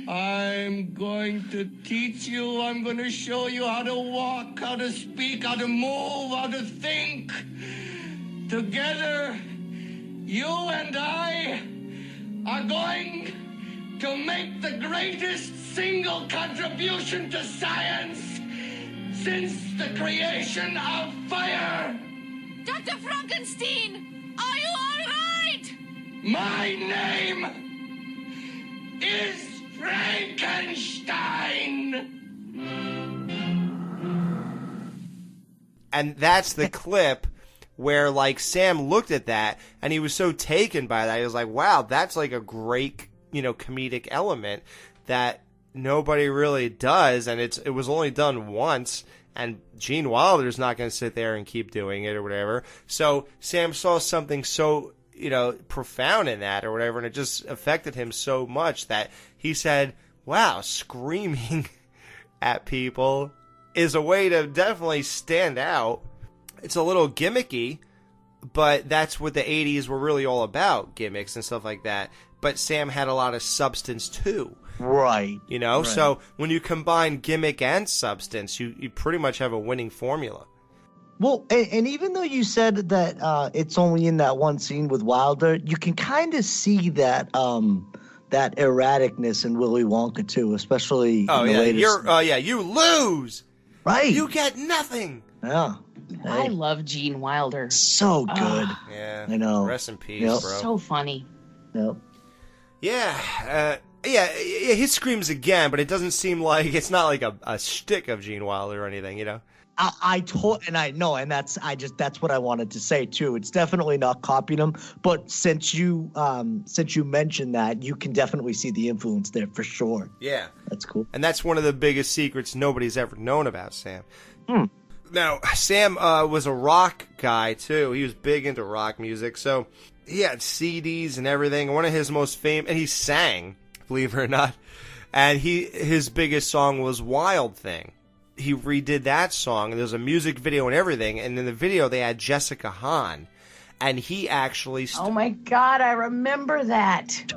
I'm going to teach you. I'm going to show you how to walk, how to speak, how to move, how to think. Together, you and I are going to make the greatest single contribution to science since the creation of fire. Dr. Frankenstein, are you all right? My name is Frankenstein. And that's the clip where, like, Sam looked at that and he was so taken by that. He was like, wow, that's like a great, you know, comedic element that nobody really does. And it was only done once. And Gene Wilder's not going to sit there and keep doing it or whatever. So Sam saw something so, you know, profound in that or whatever, and it just affected him so much that he said, wow, screaming at people is a way to definitely stand out. It's a little gimmicky, but that's what the 80s were really all about, gimmicks and stuff like that. But Sam had a lot of substance too. Right. You know, right. So when you combine gimmick and substance, you pretty much have a winning formula. Well, and even though you said that it's only in that one scene with Wilder, you can kind of see that that erraticness in Willy Wonka too, especially. Oh in the yeah, latest... you lose. Right. You get nothing. Yeah. Hey. I love Gene Wilder. So good. Yeah. I know. Rest in peace, Yep. bro. So funny. Yep. Yeah. Yeah, he screams again, but it doesn't seem like it's not like a shtick of Gene Wilder or anything, you know. That's what I wanted to say too. It's definitely not copying him, but since you mentioned that, you can definitely see the influence there for sure. Yeah, that's cool. And that's one of the biggest secrets nobody's ever known about Sam. Now, Sam was a rock guy too. He was big into rock music, so he had CDs and everything. One of his most famous, and he sang, believe it or not. And his biggest song was Wild Thing. He redid that song. There's a music video and everything. And in the video, they had Jessica Hahn. And he actually... Oh, my God. I remember that.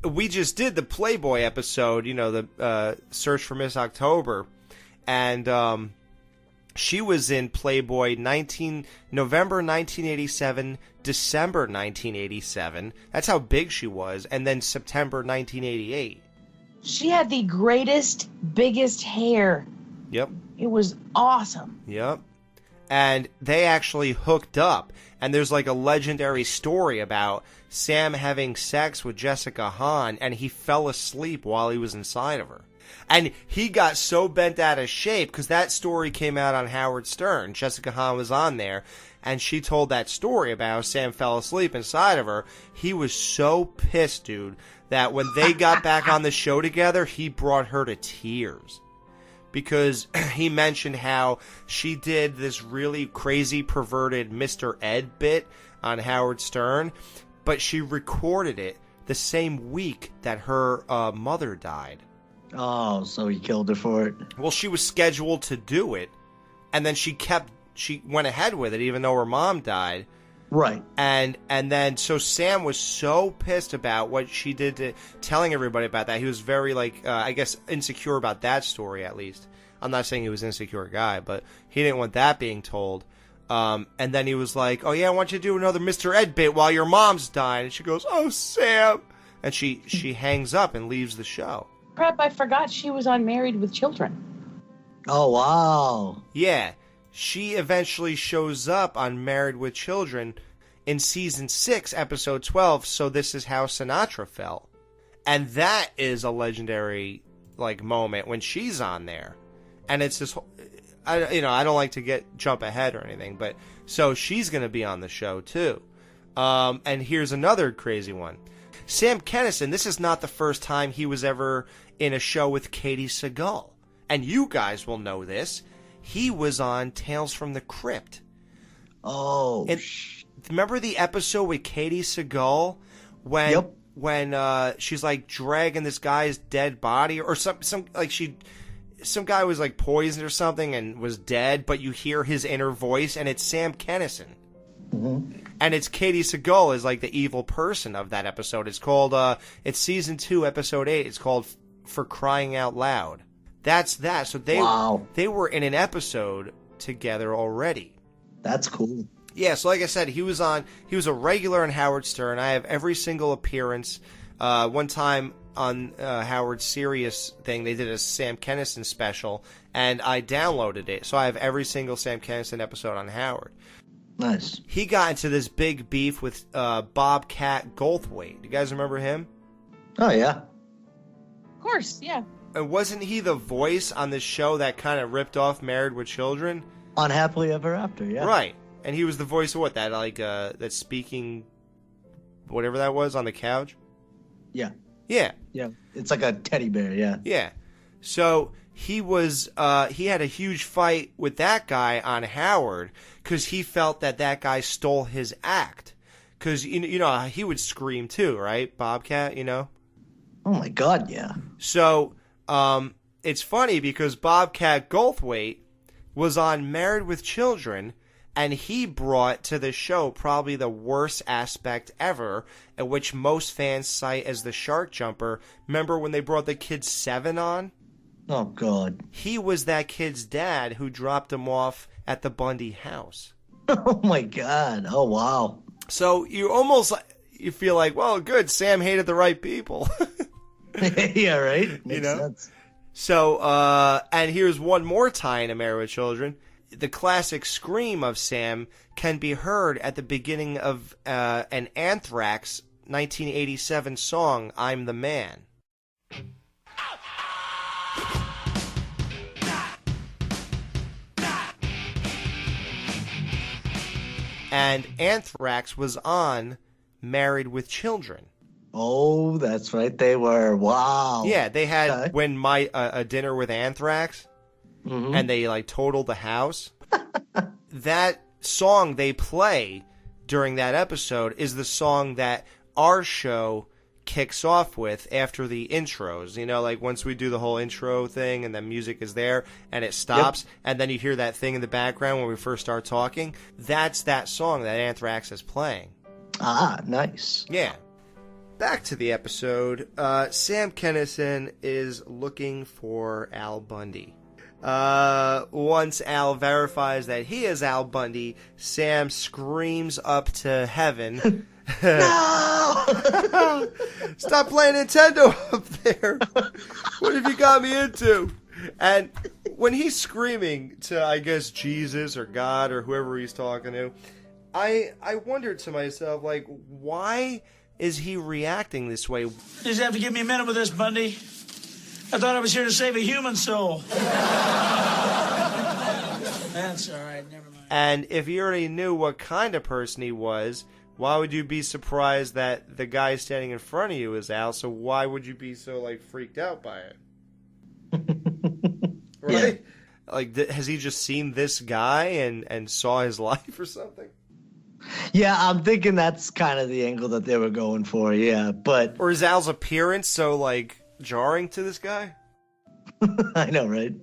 we just did the Playboy episode, the Search for Miss October, and she was in Playboy November 1987, December 1987. That's how big she was, and then September 1988. She had the greatest, biggest hair. Yep. It was awesome. Yep. And they actually hooked up. And there's like a legendary story about Sam having sex with Jessica Hahn, and he fell asleep while he was inside of her. And he got so bent out of shape, because that story came out on Howard Stern. Jessica Hahn was on there, and she told that story about how Sam fell asleep inside of her. He was so pissed, dude, that when they got back on the show together, he brought her to tears. Because he mentioned how she did this really crazy, perverted Mr. Ed bit on Howard Stern, but she recorded it the same week that her mother died. Oh, so he killed her for it. Well, she was scheduled to do it, and then she went ahead with it even though her mom died. Right. And then, so Sam was so pissed about what she did to telling everybody about that. He was very, I guess, insecure about that story, at least. I'm not saying he was an insecure guy, but he didn't want that being told. And then he was like, oh, yeah, I want you to do another Mr. Ed bit while your mom's dying. And she goes, oh, Sam. And she hangs up and leaves the show. Crap, I forgot she was on Married with Children. Oh, wow. Yeah. She eventually shows up on Married with Children in season 6, episode 12, So This Is How Sinatra Fell. And that is a legendary moment when she's on there. And it's this, I don't like to jump ahead or anything, but so she's going to be on the show too. And here's another crazy one. Sam Kinison, this is not the first time he was ever in a show with Katie Sagal. And you guys will know this. He was on Tales from the Crypt. Oh, and remember the episode with Katie Sagal when she's dragging this guy's dead body, or some guy was poisoned or something and was dead, but you hear his inner voice, and it's Sam Kinison. Mm-hmm. And it's Katie Sagal is the evil person of that episode. It's called it's season 2, episode 8. It's called For Crying Out Loud. That's that. So they were in an episode together already. That's cool. Yeah, so like I said, he was a regular on Howard Stern. I have every single appearance. One time on Howard's Sirius thing, they did a Sam Kinison special, and I downloaded it. So I have every single Sam Kinison episode on Howard. Nice. He got into this big beef with Bobcat Goldthwait. Do you guys remember him? Oh, yeah. Of course, yeah. And wasn't he the voice on this show that kind of ripped off Married with Children? On Happily Ever After, yeah. Right. And he was the voice of what? That that speaking, whatever that was, on the couch? Yeah. Yeah. Yeah. It's like a teddy bear, yeah. Yeah. So he had a huge fight with that guy on Howard because he felt that guy stole his act. Because, he would scream too, right? Bobcat, Oh my God, yeah. So, it's funny because Bobcat Goldthwait was on Married with Children, and he brought to the show probably the worst aspect ever, at which most fans cite as the shark jumper. Remember when they brought the kid 7 on? Oh, God. He was that kid's dad who dropped him off at the Bundy house. Oh, my God. Oh, wow. So you feel like, well, good, Sam hated the right people. Yeah, right? Makes sense. So, and here's one more tie in Married with Children. The classic scream of Sam can be heard at the beginning of an Anthrax 1987 song, I'm the Man. And Anthrax was on Married with Children. Oh, that's right, they were. Wow. Yeah, they had a dinner with Anthrax, and they totaled the house. That song they play during that episode is the song that our show kicks off with after the intros. Once we do the whole intro thing and the music is there and it stops, and then you hear that thing in the background when we first start talking, that's that song that Anthrax is playing. Ah, nice. Yeah. Back to the episode. Sam Kinison is looking for Al Bundy. Once Al verifies that he is Al Bundy, Sam screams up to heaven. No! Stop playing Nintendo up there. What have you got me into? And when he's screaming to, I guess, Jesus or God or whoever he's talking to, I wondered to myself, like, why is he reacting this way? You just have to give me a minute with this, Bundy. I thought I was here to save a human soul. That's all right, never mind. And if you already knew what kind of person he was, why would you be surprised that the guy standing in front of you is Al? So why would you be so, like, freaked out by it? Right? Yeah. Like, has he just seen this guy and saw his life or something? Yeah, I'm thinking that's kind of the angle that they were going for, yeah, but... Or is Al's appearance so, like, jarring to this guy? I know, right?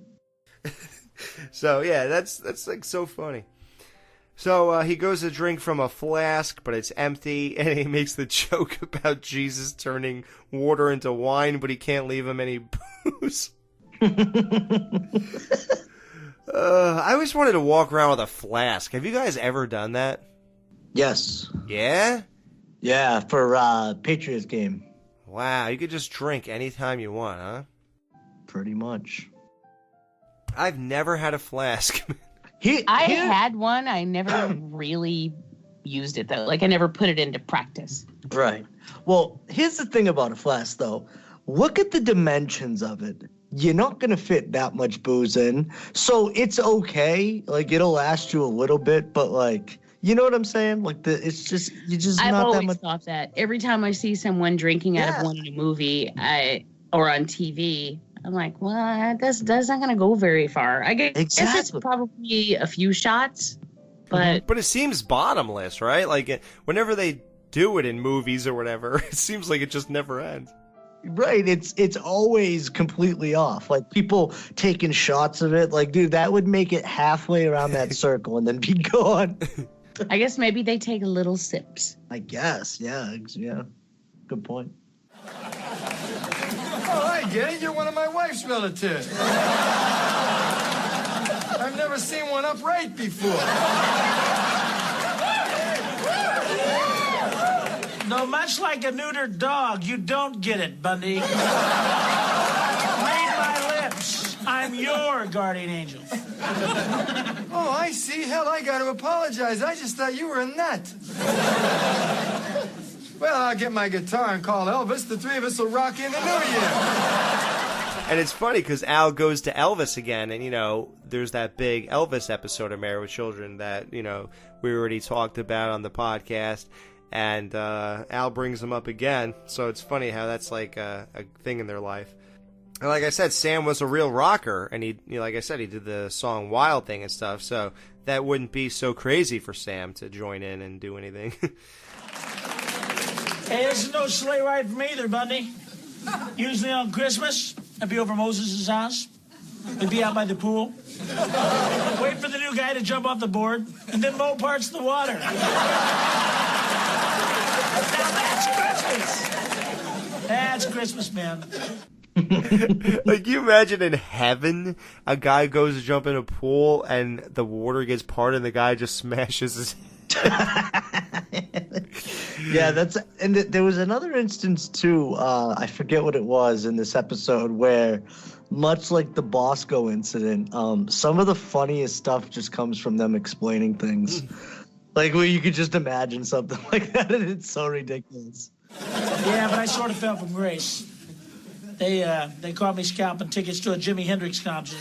So, yeah, that's like, so funny. So, he goes to drink from a flask, but it's empty, and he makes the joke about Jesus turning water into wine, but he can't leave him any booze. I always wanted to walk around with a flask. Have you guys ever done that? Yes. Yeah? Yeah, for Patriots game. Wow, you could just drink anytime you want, huh? Pretty much. I've never had a flask. I had one. I never really used it, though. Like, I never put it into practice. Right. Well, here's the thing about a flask, though. Look at the dimensions of it. You're not going to fit that much booze in. So it's okay. Like, it'll last you a little bit, but, like... You know what I'm saying? Like, it's just, you just I've not always that much. thought that. Every time I see someone drinking out of one in a movie or on TV, I'm like, well, that's not going to go very far. I guess it's probably a few shots, but... But it seems bottomless, right? Like, whenever they do it in movies or whatever, it seems like it just never ends. Right, it's always completely off. Like, people taking shots of it. Like, dude, that would make it halfway around that circle and then be gone. I guess maybe they take little sips. I guess, yeah. Good point. Oh, I get it. You're one of my wife's relatives. I've never seen one upright before. No, much like a neutered dog, you don't get it, Bundy. Read my lips. I'm your guardian angel. Oh, I see. Hell, I got to apologize. I just thought you were a nut. Well, I'll get my guitar and call Elvis. The three of us will rock in the new year. And it's funny because Al goes to Elvis again, and, you know, there's that big Elvis episode of Married with Children that, you know, we already talked about on the podcast. And Al brings him up again, so it's funny how that's like a thing in their life. And like I said, Sam was a real rocker, and he like I said, he did the song Wild Thing and stuff, so that wouldn't be so crazy for Sam to join in and do anything. Hey, this is no sleigh ride for me either, Bundy. Usually on Christmas, I'd be over Moses' house. We'd be out by the pool. Wait for the new guy to jump off the board, and then mow parts of the water. Now that's Christmas. That's Christmas, man. Like, you imagine in heaven, a guy goes to jump in a pool and the water gets parted and the guy just smashes his head. Yeah, and there was another instance too, I forget what it was in this episode, where much like the Bosco incident, some of the funniest stuff just comes from them explaining things. Like, where you could just imagine something like that, and it's so ridiculous. Yeah, but I sort of fell from grace. They caught me scalping tickets to a Jimi Hendrix concert.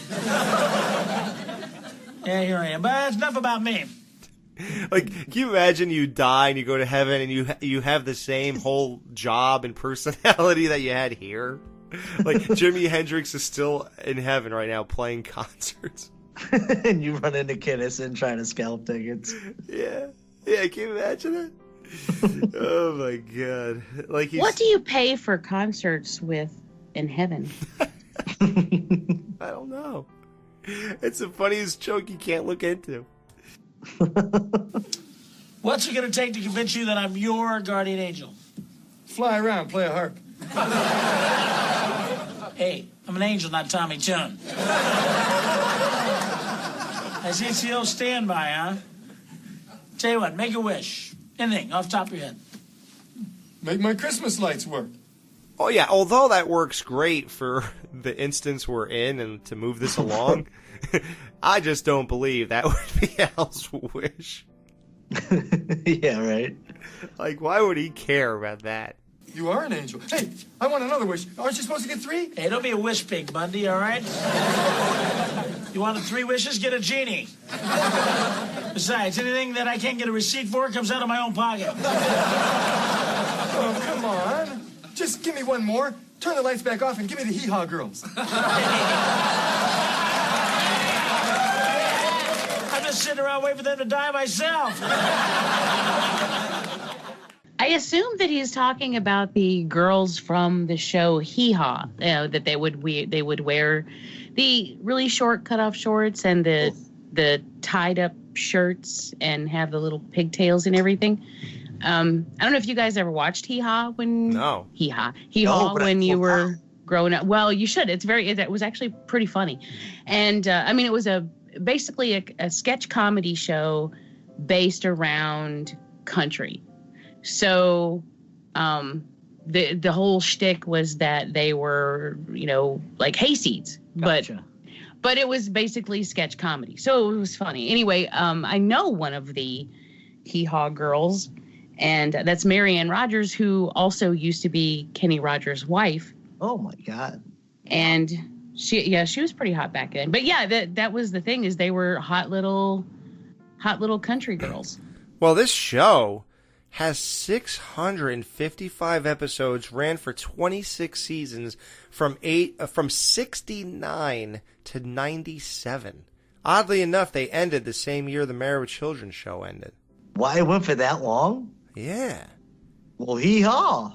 Yeah, here I am. But it's enough about me. Like, can you imagine you die and you go to heaven and you have the same whole job and personality that you had here? Like, Jimi Hendrix is still in heaven right now playing concerts. And you run into Kinison trying to scalp tickets. Yeah, can you imagine that? Oh my god! Like, what do you pay for concerts with in heaven? I don't know. It's the funniest joke you can't look into. What's it going to take to convince you that I'm your guardian angel? Fly around, play a harp. Hey, I'm an angel, not Tommy Tune. I see it's the old standby, huh? Tell you what, make a wish. Anything, off the top of your head. Make my Christmas lights work. Oh, yeah, although that works great for the instance we're in and to move this along, I just don't believe that would be Al's wish. Yeah, right. Like, why would he care about that? You are an angel. Hey, I want another wish. Aren't you supposed to get 3? Hey, don't be a wish pig, Bundy, all right? You wanted 3 wishes? Get a genie. Besides, anything that I can't get a receipt for comes out of my own pocket. Oh, come on. Just give me one more. Turn the lights back off and give me the hee-haw girls. I'm just sitting around waiting for them to die myself. I assume that he's talking about the girls from the show Hee Haw, that they would wear the really short cutoff shorts and the tied up shirts and have the little pigtails and everything. I don't know if you guys ever watched Hee Haw when Hee Haw when you were growing up. Well, you should. It was actually pretty funny, and I mean it was basically a sketch comedy show based around country. So, the whole shtick was that they were, like hayseeds, Gotcha. but it was basically sketch comedy. So it was funny. Anyway, I know one of the Hee Haw girls, and that's Marianne Rogers, who also used to be Kenny Rogers' wife. Oh my God. And she was pretty hot back then. But yeah, that was the thing, is they were hot little country girls. Well, this show has 655 episodes, ran for 26 seasons from 69 to 97. Oddly enough, they ended the same year the Married with Children show ended. Why, it went for that long? Yeah. Well, hee-haw.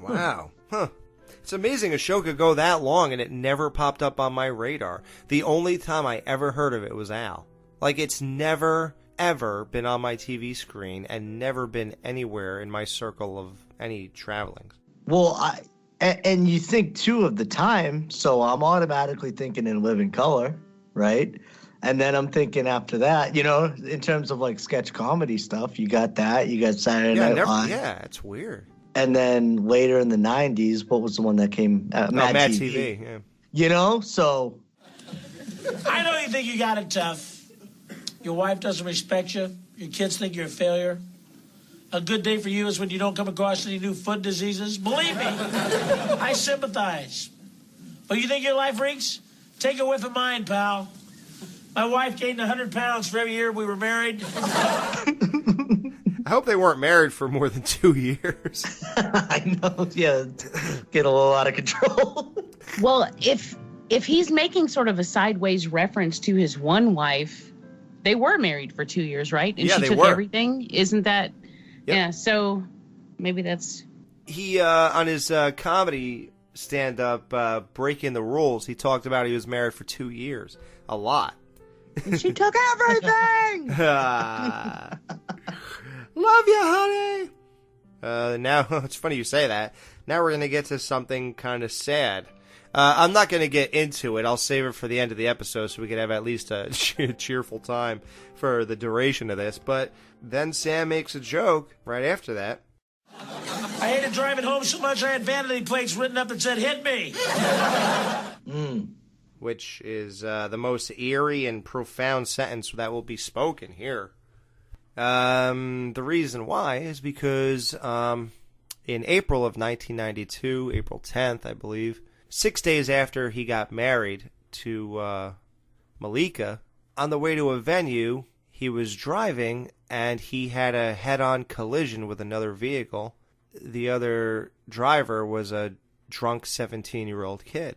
Wow. Huh. It's amazing a show could go that long and it never popped up on my radar. The only time I ever heard of it was Al. Like, it's never ever been on my TV screen and never been anywhere in my circle of any traveling. Well, and you think too of the time, so I'm automatically thinking in living color, right? And then I'm thinking after that, in terms of like sketch comedy stuff, you got that, you got Saturday Night Live. Yeah, it's weird. And then later in the 90s, what was the one that came? Mad TV. Yeah. So. I know you think you got it tough. Your wife doesn't respect you. Your kids think you're a failure. A good day for you is when you don't come across any new foot diseases. Believe me, I sympathize. But you think your life reeks? Take a whiff of mine, pal. My wife gained 100 pounds for every year we were married. I hope they weren't married for more than 2 years. I know, yeah, get a little out of control. Well, if he's making sort of a sideways reference to his one wife, they were married for 2 years, right? And yeah, she took were. Everything. Isn't that? Yep. Yeah. So maybe that's. He on his comedy stand-up, Breaking the Rules, he talked about he was married for 2 years. A lot. And she took everything. Love you, honey. Now it's funny you say that. Now we're gonna get to something kind of sad. I'm not going to get into it. I'll save it for the end of the episode so we can have at least a cheerful time for the duration of this. But then Sam makes a joke right after that. I hated driving home so much I had vanity plates written up that said, "Hit me." Which is the most eerie and profound sentence that will be spoken here. The reason why is because in April of 1992, April 10th, I believe, 6 days after he got married to Malika, on the way to a venue, he was driving and he had a head-on collision with another vehicle. The other driver was a drunk 17-year-old kid.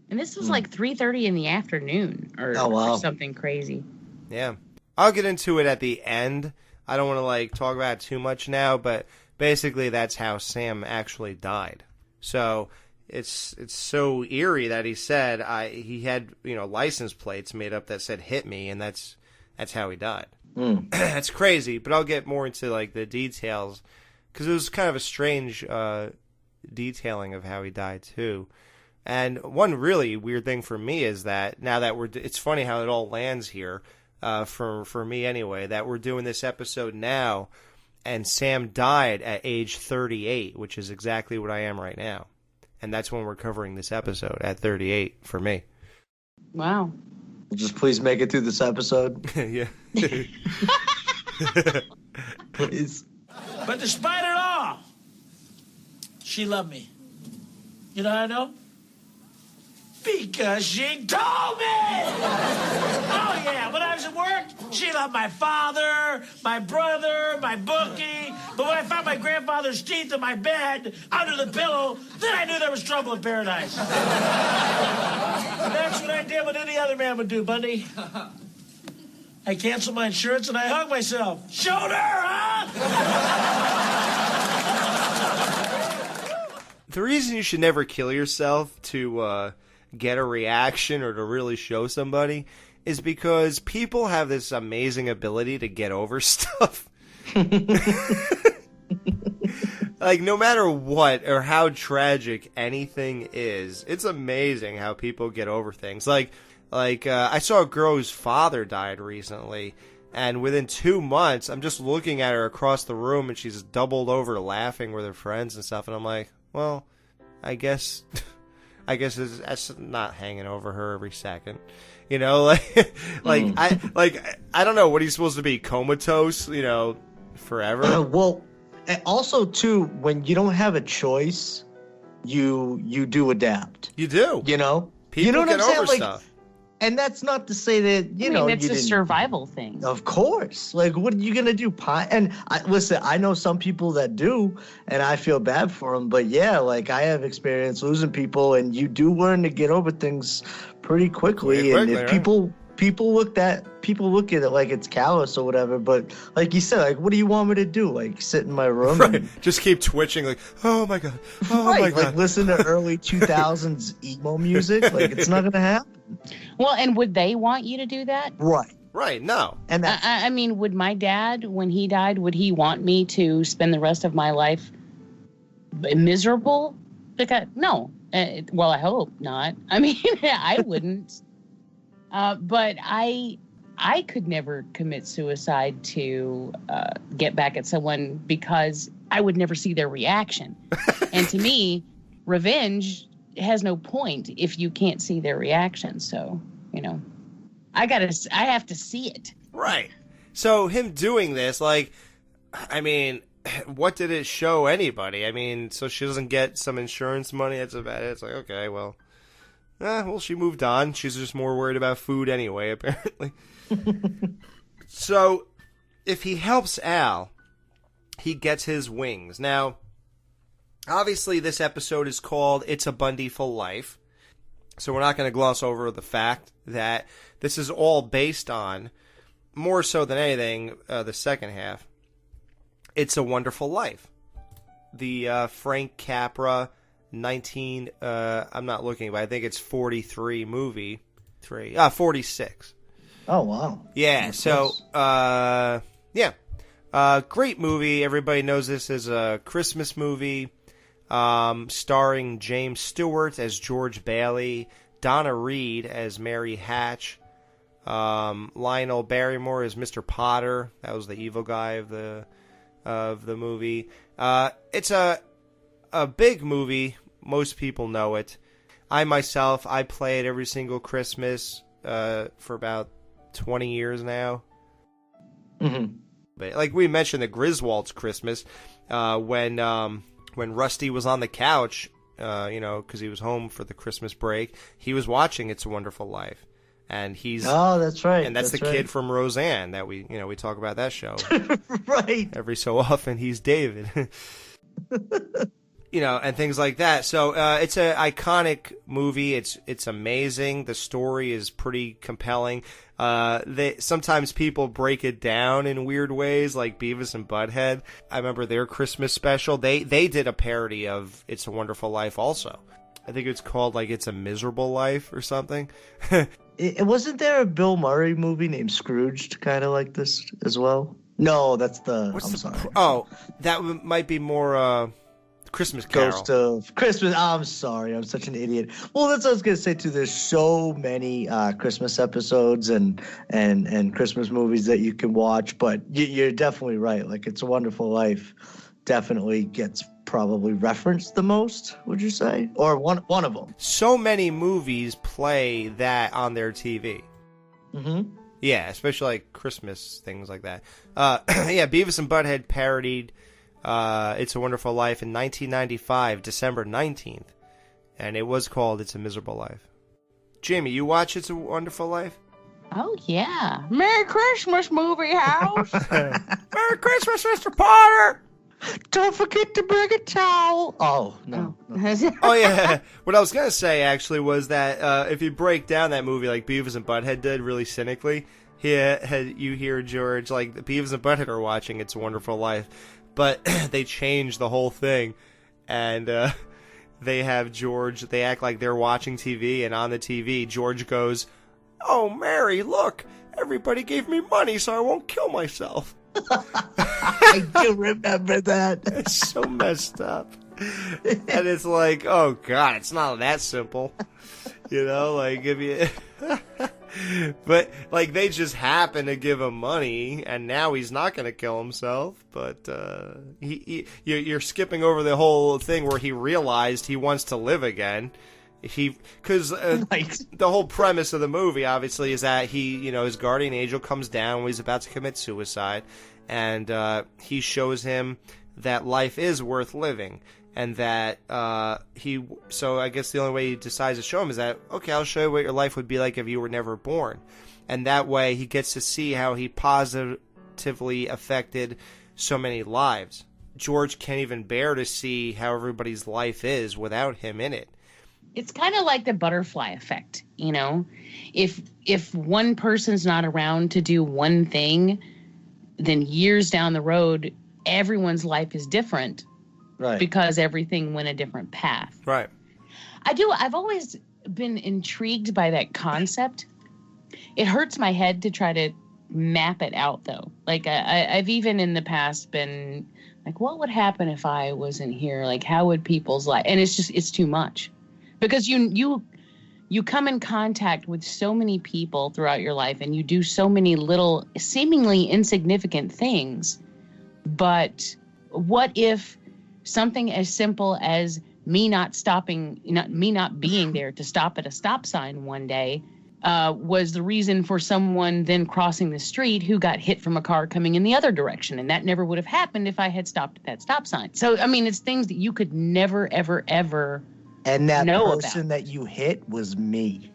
And this was like 3:30 in the afternoon or something crazy. Yeah. I'll get into it at the end. I don't want to talk about it too much now, but basically that's how Sam actually died. So it's so eerie that he said he had license plates made up that said "hit me," and that's how he died. That's crazy, but I'll get more into the details because it was kind of a strange detailing of how he died too. And one really weird thing for me is that now that it's funny how it all lands here, for me anyway, that we're doing this episode now, and Sam died at age 38, which is exactly what I am right now. And that's when we're covering this episode, at 38 for me. Wow. Just please make it through this episode. Yeah. Please. But despite it all, she loved me. You know how I know? Because she told me! Oh, yeah, when I was at work, she loved my father, my brother, my bookie. But when I found my grandfather's teeth in my bed, under the pillow, then I knew there was trouble in paradise. That's what I did what any other man would do, Bundy. I canceled my insurance and I hung myself. Shoulder, huh? The reason you should never kill yourself to get a reaction or to really show somebody is because people have this amazing ability to get over stuff. Like, no matter what or how tragic anything is, it's amazing how people get over things. Like I saw a girl whose father died recently, and within 2 months, I'm just looking at her across the room, and she's doubled over laughing with her friends and stuff, and I'm like, well, I guess that's not hanging over her every second, you know. I don't know what he's supposed to be, comatose, you know, forever. Well, also too, when you don't have a choice, you do adapt. You do, you know. People you know what get I'm saying? over Like, stuff. and that's not to say that it's a survival thing. Of course. Like, what are you gonna do? And listen, I know some people that do, and I feel bad for them. But yeah, like, I have experience losing people, and you do learn to get over things pretty quickly. And if people look at it like it's callous or whatever, but like you said, like, what do you want me to do? Like, sit in my room and just keep twitching, like, oh my god, like listen to early 2000s emo music? Like, it's not gonna happen. Well, and would they want you to do that? Right, no. And I mean, would my dad, when he died, would he want me to spend the rest of my life miserable? Because no. Well, I hope not. I mean, I wouldn't. But I could never commit suicide to get back at someone because I would never see their reaction. And to me, revenge has no point if you can't see their reaction. So, you know, I have to see it. Right. So him doing this, like, I mean, what did it show anybody? I mean, so she doesn't get some insurance money. That's about it. It's like, okay, well, she moved on. She's just more worried about food anyway, apparently. So, if he helps Al, he gets his wings. Now, obviously, this episode is called It's a Bundyful Life. So, we're not going to gloss over the fact that this is all based on, more so than anything, the second half, It's a Wonderful Life. The Frank Capra 19, I'm not looking, but I think it's 43 movie. 46. Oh, wow. Yeah, so, great movie. Everybody knows this as a Christmas movie, starring James Stewart as George Bailey, Donna Reed as Mary Hatch, Lionel Barrymore as Mr. Potter. That was the evil guy of the movie. It's a big movie. Most people know it. I myself, I play it every single Christmas for about 20 years now. Mm-hmm. But like we mentioned, the Griswold's Christmas, when Rusty was on the couch, because he was home for the Christmas break, he was watching It's a Wonderful Life. And he's that's right. And that's the kid from Roseanne that we talk about that show. Right. Every so often he's David. And things like that. So it's an iconic movie. It's amazing. The story is pretty compelling. Sometimes people break it down in weird ways, like Beavis and Butthead. I remember their Christmas special. They did a parody of It's a Wonderful Life also. I think it's called like It's a Miserable Life or something. Wasn't there a Bill Murray movie named Scrooged, kind of like this as well? No, that's the. What's I'm the sorry. That might be more Christmas Carol. Ghost of Christmas. I'm sorry, I'm such an idiot. Well, that's what I was gonna say too. There's so many Christmas episodes and Christmas movies that you can watch, but you're definitely right. Like, It's a Wonderful Life definitely gets probably referenced the most. Would you say, or one of them? So many movies play that on their TV. Mm-hmm. Yeah, especially like Christmas things like that. Yeah, Beavis and Butthead parodied It's a Wonderful Life in 1995, December 19th. And it was called It's a Miserable Life. Jamie, you watch It's a Wonderful Life? Oh, yeah. Merry Christmas, movie house. Merry Christmas, Mr. Potter! Don't forget to bring a towel. Oh, no. Oh, yeah. What I was going to say, actually, was that if you break down that movie like Beavis and Butthead did really cynically, you hear George, like, the Beavis and Butthead are watching It's a Wonderful Life, but they change the whole thing, and they have George, they act like they're watching TV, and on the TV, George goes, "Oh, Mary, look, everybody gave me money so I won't kill myself." I do remember that. It's so messed up. And it's like, oh God, it's not that simple. You know, like if you but like they just happen to give him money and now he's not going to kill himself, but you're skipping over the whole thing where he realized he wants to live again. Because the whole premise of the movie, obviously, is that his guardian angel comes down when he's about to commit suicide, and he shows him that life is worth living, and that so I guess the only way he decides to show him is that, okay, I'll show you what your life would be like if you were never born, and that way he gets to see how he positively affected so many lives. George can't even bear to see how everybody's life is without him in it. It's kind of like the butterfly effect, you know? If one person's not around to do one thing, then years down the road, everyone's life is different. Right. Because everything went a different path. Right. I've always been intrigued by that concept. It hurts my head to try to map it out, though. Like, I've even in the past been like, what would happen if I wasn't here? Like, how would people's life? And it's too much. Because you come in contact with so many people throughout your life, and you do so many little, seemingly insignificant things. But what if something as simple as me not being there to stop at a stop sign one day was the reason for someone then crossing the street who got hit from a car coming in the other direction, and that never would have happened if I had stopped at that stop sign. So, I mean, it's things that you could never, ever, ever. And that know person about. that you hit was me.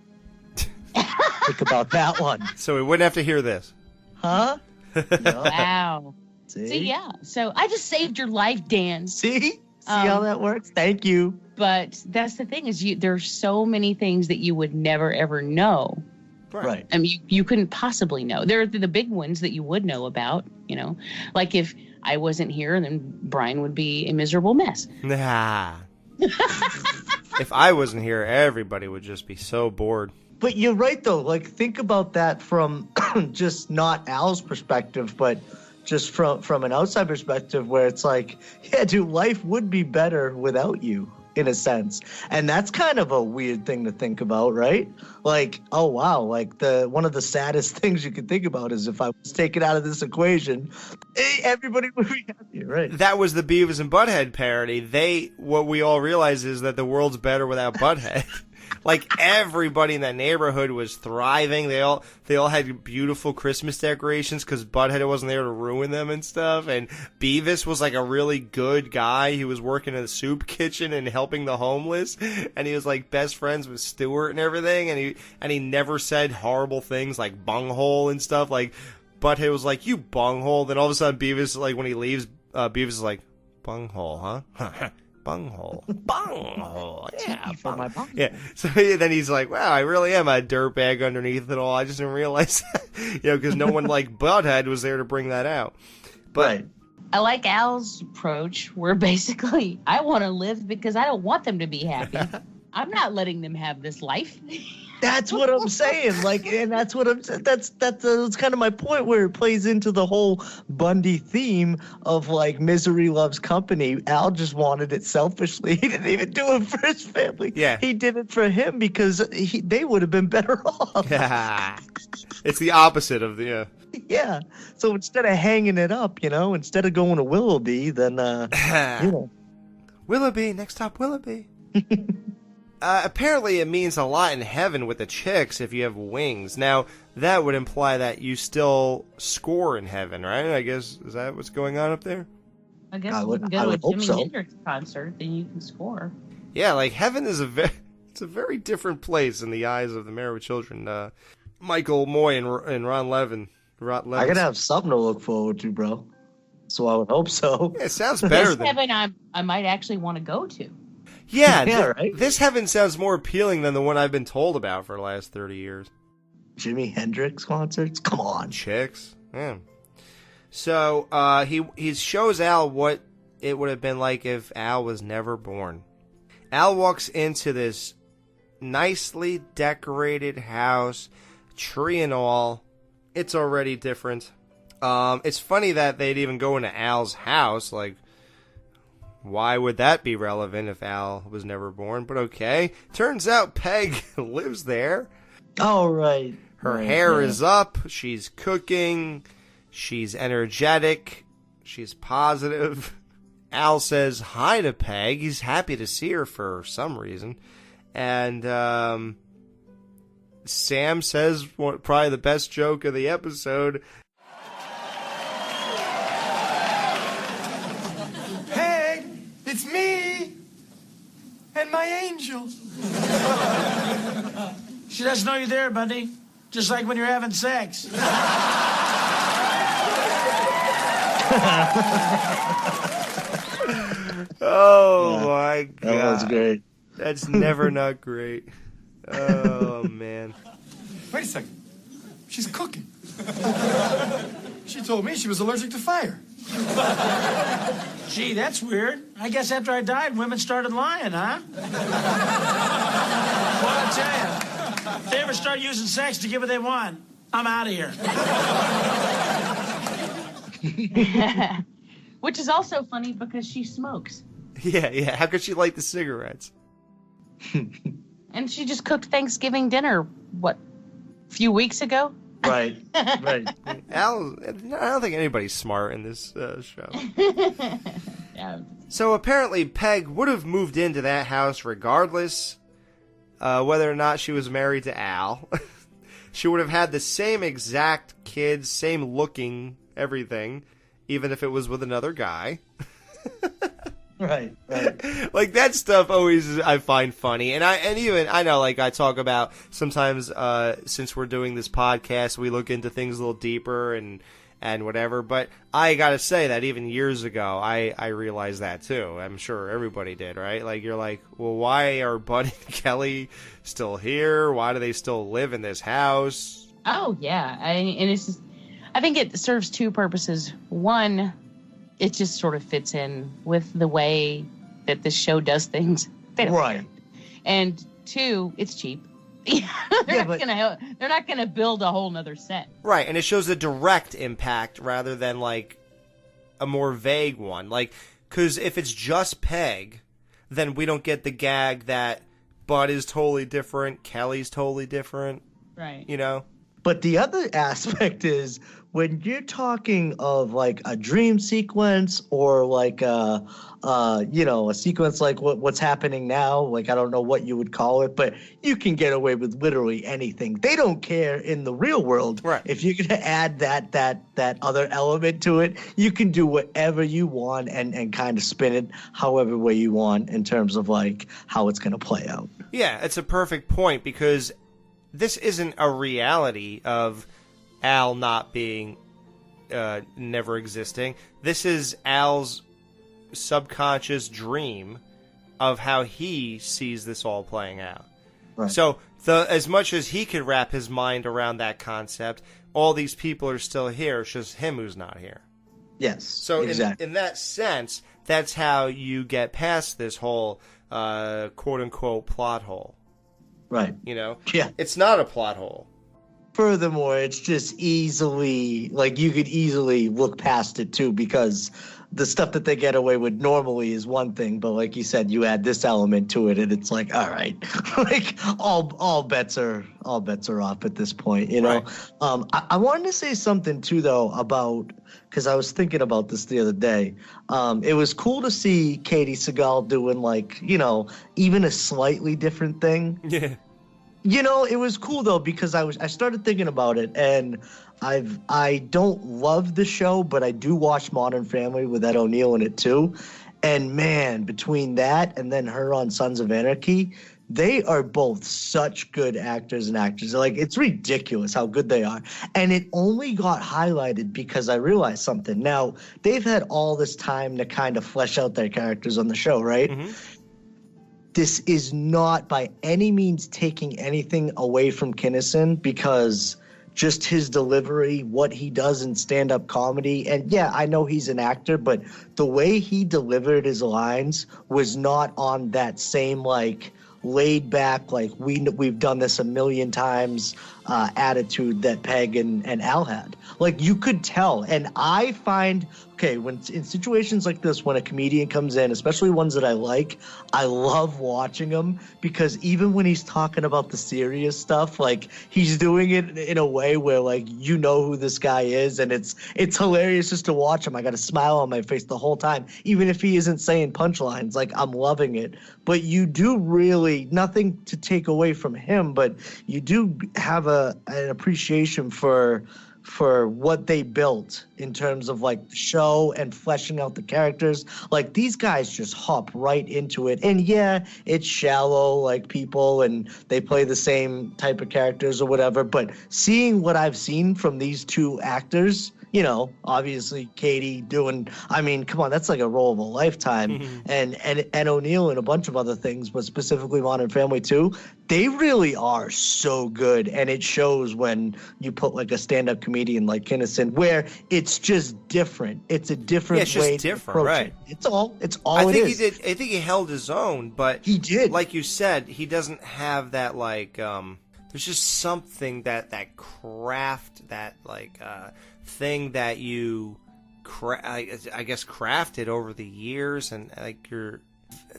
Think about that one. So we wouldn't have to hear this. Huh? No. Wow. See, yeah. So I just saved your life, Dan. See how that works? Thank you. But that's the thing is there's so many things that you would never, ever know. Right. I mean, you couldn't possibly know. There are the big ones that you would know about, you know. Like if I wasn't here, then Brian would be a miserable mess. Nah. If I wasn't here, everybody would just be so bored. But you're right, though. Like, think about that from just not Al's perspective, but just from an outside perspective where it's like, yeah, dude, life would be better without you, in a sense. And that's kind of a weird thing to think about, right? Like, oh, wow, like one of the saddest things you could think about is if I was taken out of this equation, everybody would be happy, right? That was the Beavis and Butthead parody. What we all realize is that the world's better without Butthead. Like, everybody in that neighborhood was thriving. They all had beautiful Christmas decorations because Butthead wasn't there to ruin them and stuff. And Beavis was like a really good guy. He was working in a soup kitchen and helping the homeless. And he was like best friends with Stuart and everything. And he never said horrible things like bunghole and stuff. Like, Butthead was like, "You bunghole." Then all of a sudden Beavis, like when he leaves, Beavis is like, "Bunghole, huh?" Bunghole. Bunghole. Yeah. Bunghole. Yeah. So then he's like, wow, I really am a dirtbag underneath it all. I just didn't realize that. Because no one like Butthead was there to bring that out. But right. I like Al's approach where basically I want to live because I don't want them to be happy. I'm not letting them have this life. That's what I'm saying. Like, and that's what I'm saying. That's kind of my point, where it plays into the whole Bundy theme of like misery loves company. Al just wanted it selfishly. He didn't even do it for his family. Yeah. He did it for him because they would have been better off. Yeah. It's the opposite of the. Yeah. So instead of hanging it up, instead of going to Willoughby, then Willoughby, next stop Willoughby. Apparently it means a lot in heaven with the chicks if you have wings. Now, that would imply that you still score in heaven, right? I guess, is that what's going on up there? I guess you can go to a Jimi Hendrix concert, then you can score. Yeah, like heaven is it's a very different place in the eyes of the Married with Children. Michael Moy and Ron Levin. I gotta have something to look forward to, bro. So I would hope so. Yeah, it sounds better than heaven I might actually want to go to. Yeah, right? This heaven sounds more appealing than the one I've been told about for the last 30 years. Jimi Hendrix concerts? Come on. Chicks. Yeah. So he shows Al what it would have been like if Al was never born. Al walks into this nicely decorated house, tree and all. It's already different. It's funny that they'd even go into Al's house. Like, why would that be relevant if Al was never born? But okay. Turns out Peg lives there. Oh, right. Her hair is up. She's cooking. She's energetic. She's positive. Al says hi to Peg. He's happy to see her for some reason. And Sam says probably the best joke of the episode. Peg, it's me and my angel. She doesn't know you're there, Bundy. Just like when you're having sex. Oh, my God. That was great. That's never not great. Oh, man. Wait a second. She's cooking. She told me she was allergic to fire. Gee, that's weird. I guess after I died, women started lying, huh? Well, I'll tell you, if they ever start using sex to get what they want, I'm out of here. Which is also funny because she smokes. Yeah. How could she light the cigarettes? And she just cooked Thanksgiving dinner, a few weeks ago? Right. Al, I don't think anybody's smart in this show. Yeah. So apparently Peg would have moved into that house regardless whether or not she was married to Al. She would have had the same exact kids, same looking everything, even if it was with another guy. Right. Like, that stuff always I find funny. And I know, like, I talk about sometimes, since we're doing this podcast, we look into things a little deeper and whatever. But I gotta say that even years ago, I realized that too. I'm sure everybody did, right? Like, you're like, well, why are Buddy and Kelly still here? Why do they still live in this house? Oh, yeah. And it's just, I think it serves two purposes. One, it just sort of fits in with the way that this show does things. Right. And two, it's cheap. They're not gonna build a whole nother set. Right, and it shows a direct impact rather than like a more vague one. Like, because if it's just Peg, then we don't get the gag that Bud is totally different, Kelly's totally different. Right. You know? But the other aspect is when you're talking of like a dream sequence or like a sequence like what's happening now, like I don't know what you would call it, but you can get away with literally anything. They don't care in the real world. Right. If you're gonna add that other element to it, you can do whatever you want and kind of spin it however way you want in terms of like how it's gonna play out. Yeah, it's a perfect point because this isn't a reality of Al not being, never existing. This is Al's subconscious dream of how he sees this all playing out. Right. So, as much as he could wrap his mind around that concept, all these people are still here. It's just him who's not here. Yes. So, exactly. in that sense, that's how you get past this whole quote-unquote plot hole. Right. You know? Yeah. It's not a plot hole. Furthermore, it's just easily, like, you could easily look past it, too, because the stuff that they get away with normally is one thing, but like you said, you add this element to it, and it's like, all right, like, all bets are off at this point, you know? Right. I wanted to say something, too, though, about, because I was thinking about this the other day. It was cool to see Katie Seagal doing, like, you know, even a slightly different thing. Yeah. You know, it was cool though, because I started thinking about it, and I don't love the show, but I do watch Modern Family with Ed O'Neill in it too. And man, between that and then her on Sons of Anarchy, they are both such good actors and actresses. Like, it's ridiculous how good they are. And it only got highlighted because I realized something. Now, they've had all this time to kind of flesh out their characters on the show, right? Mm-hmm. This is not by any means taking anything away from Kinison, because just his delivery, what he does in stand-up comedy, and yeah, I know he's an actor, but the way he delivered his lines was not on that same, like, laid back, like, we've done this a million times attitude that Peg and Al had. Like, you could tell. And I find, okay, when in situations like this, when a comedian comes in, especially ones that I like, I love watching them, because even when he's talking about the serious stuff, like, he's doing it in a way where, like, you know who this guy is, and it's hilarious just to watch him. I got a smile on my face the whole time, even if he isn't saying punchlines. Like, I'm loving it. But you do really, nothing to take away from him, but you do have an appreciation for what they built in terms of, like, the show and fleshing out the characters. Like, these guys just hop right into it. And yeah, it's shallow, like, people, and they play the same type of characters or whatever. But seeing what I've seen from these two actors, you know, obviously Katie doing, I mean, come on, that's like a role of a lifetime. Mm-hmm. And O'Neill and a bunch of other things, but specifically Modern Family too, they really are so good. And it shows when you put, like, a stand-up comedian like Kinison, where it's just different. It's a different way to approach it. It's all I think he held his own, but he did. Like you said, he doesn't have that, like, there's just something that craft, that, like, thing that you I guess crafted over the years, and, like,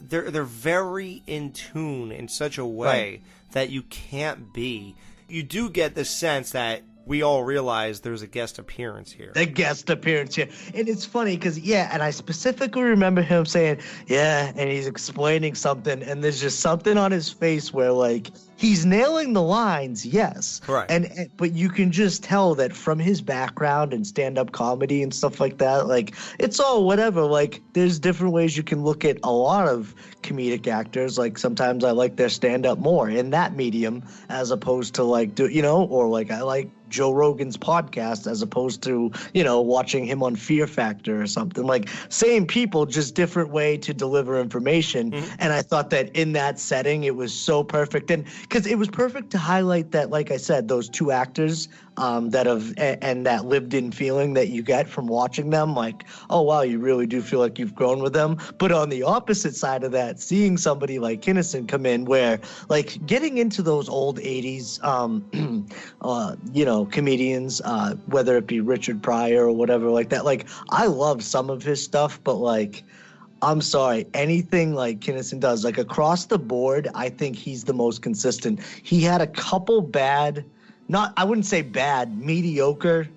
they're very in tune in such a way that you can't be. You do get the sense that we all realize there's a guest appearance here. The guest appearance here. And it's funny because, yeah, and I specifically remember him saying, yeah, and he's explaining something, and there's just something on his face where, like, he's nailing the lines, yes. Right. But you can just tell that from his background and stand-up comedy and stuff like that, like, it's all whatever. Like, there's different ways you can look at a lot of comedic actors. Like, sometimes I like their stand-up more in that medium as opposed to, like, or, like, I like Joe Rogan's podcast as opposed to, you know, watching him on Fear Factor or something. Like, same people, just different way to deliver information. Mm-hmm. And I thought that in that setting, it was so perfect. And because it was perfect to highlight that, like I said, those two actors that lived-in feeling that you get from watching them, like, oh, wow, you really do feel like you've grown with them. But on the opposite side of that, seeing somebody like Kinison come in where, like, getting into those old 80s, comedians, whether it be Richard Pryor or whatever like that, like, I love some of his stuff, but, like, I'm sorry, anything like Kinison does, like, across the board, I think he's the most consistent. He had a couple bad, I wouldn't say bad, mediocre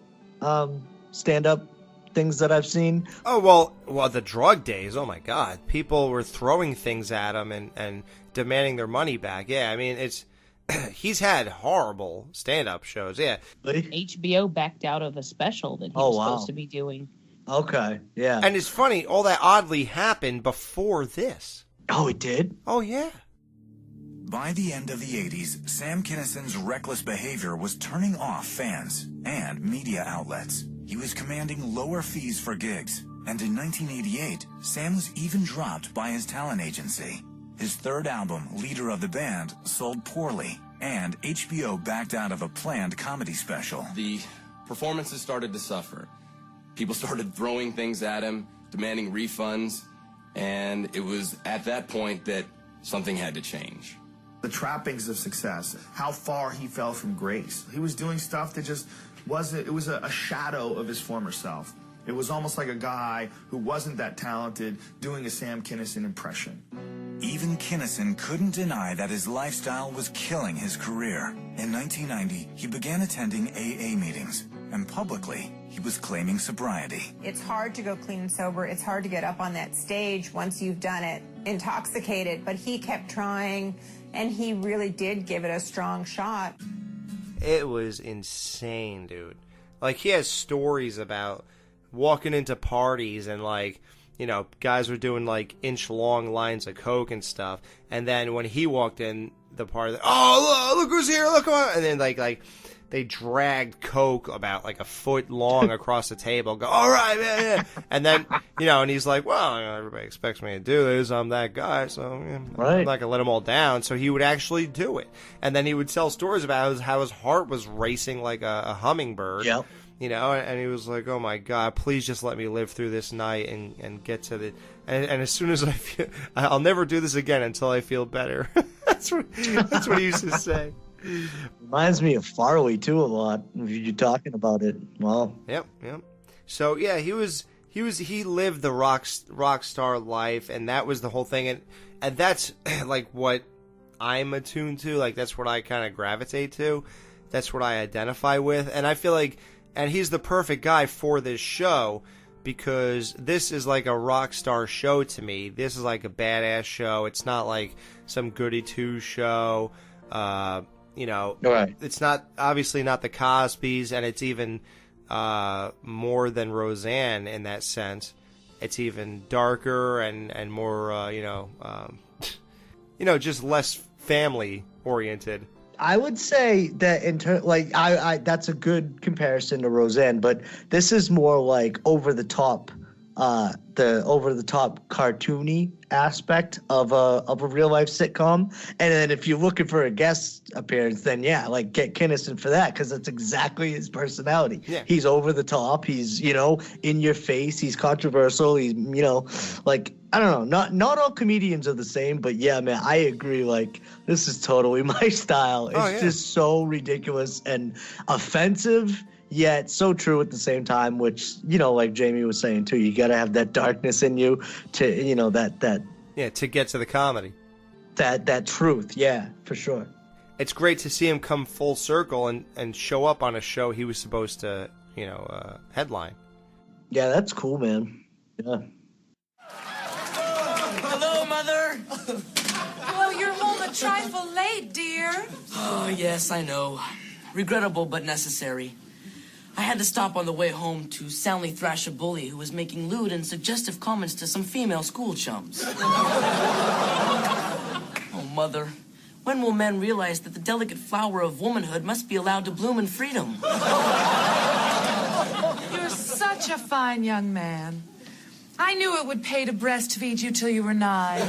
stand-up things that I've seen. Oh, well, the drug days, oh my God. People were throwing things at him and demanding their money back. Yeah, I mean, he's had horrible stand-up shows, yeah. HBO backed out of a special that he was supposed to be doing. Okay, yeah. And it's funny, all that oddly happened before this. Oh, it did? Oh, yeah. By the end of the 80s, Sam Kinison's reckless behavior was turning off fans and media outlets. He was commanding lower fees for gigs, and in 1988, Sam was even dropped by his talent agency. His third album, Leader of the Band, sold poorly, and HBO backed out of a planned comedy special. The performances started to suffer. People started throwing things at him, demanding refunds, and it was at that point that something had to change. The trappings of success, how far he fell from grace. He was doing stuff that just wasn't, it was a shadow of his former self. It was almost like a guy who wasn't that talented doing a Sam Kinison impression. Even Kinison couldn't deny that his lifestyle was killing his career. In 1990, he began attending AA meetings, and publicly, he was claiming sobriety. It's hard to go clean and sober. It's hard to get up on that stage once you've done it intoxicated, but he kept trying, and he really did give it a strong shot. It was insane, dude. Like, he has stories about walking into parties and, like, you know, guys were doing, like, inch-long lines of Coke and stuff, and then when he walked in the party, oh, look who's here, look, and then, like, they dragged Coke about, like, a foot long across the table, go, all right, man, and then, you know, and he's like, well, you know, everybody expects me to do this, I'm that guy, so I'm not going to let them all down, so he would actually do it, and then he would tell stories about how his heart was racing like a hummingbird, you know, and he was like, oh my God, please just let me live through this night and get to the, and as soon as I feel, I'll never do this again until I feel better. That's what he used to say. Reminds me of Farley too a lot. If you're talking about it, well. Yep. So yeah, he lived the rock star life, and that was the whole thing, and that's like what I'm attuned to. Like that's what I kind of gravitate to. That's what I identify with, and I feel like, and he's the perfect guy for this show because this is like a rock star show to me. This is like a badass show. It's not like some goody two show. You know, It's not obviously not the Cosbys, and it's even more than Roseanne in that sense. It's even darker and more, just less family oriented. I would say that I that's a good comparison to Roseanne, but this is more like over the top cartoony aspect of a real life sitcom. And then if you're looking for a guest appearance, then yeah, like get Kinison for that, because that's exactly his personality. Yeah. He's over the top. He's, you know, in your face. He's controversial. He's, you know, like, I don't know. Not all comedians are the same, but yeah, man, I agree. Like, this is totally my style. It's just so ridiculous and offensive, yet so true at the same time, which, you know, like Jamie was saying too, you got to have that darkness in you to, you know, that to get to the comedy. That truth, yeah, for sure. It's great to see him come full circle and show up on a show he was supposed to, you know, headline. Yeah, that's cool, man. Yeah. Hello, Mother. Well, you're home a trifle late, dear. Oh, yes, I know. Regrettable, but necessary. I had to stop on the way home to soundly thrash a bully who was making lewd and suggestive comments to some female school chums. Oh, Mother, when will men realize that the delicate flower of womanhood must be allowed to bloom in freedom? You're such a fine young man. I knew it would pay to breastfeed you till you were 9.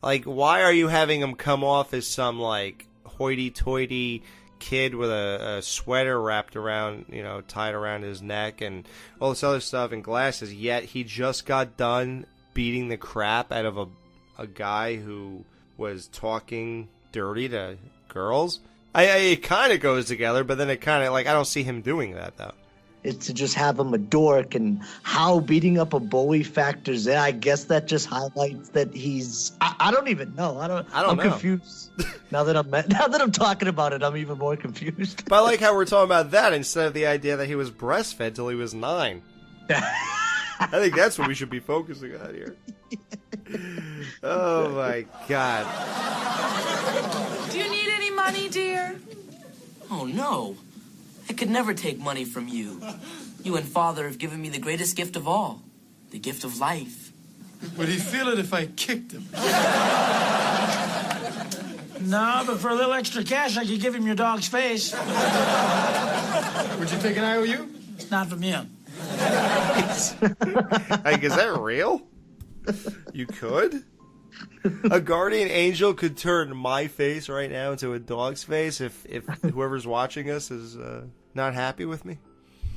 Like, why are you having him come off as some, like, hoity-toity kid with a sweater wrapped around, you know, tied around his neck and all this other stuff and glasses, yet he just got done beating the crap out of a guy who was talking dirty to girls? It kind of goes together, but then it kind of, like, I don't see him doing that, though. It's to just have him a dork, and how beating up a bully factors in. I guess that just highlights that he's. I don't even know. I'm confused. now that I'm talking about it, I'm even more confused. But I like how we're talking about that instead of the idea that he was breastfed till he was 9. I think that's what we should be focusing on here. Oh my God. Do you need any money, dear? Oh no. I could never take money from you. You and Father have given me the greatest gift of all, the gift of life. Would he feel it if I kicked him? No, but for a little extra cash, I could give him your dog's face. Would you take an IOU? Not from you. Like, is that real? You could? A guardian angel could turn my face right now into a dog's face if whoever's watching us is not happy with me.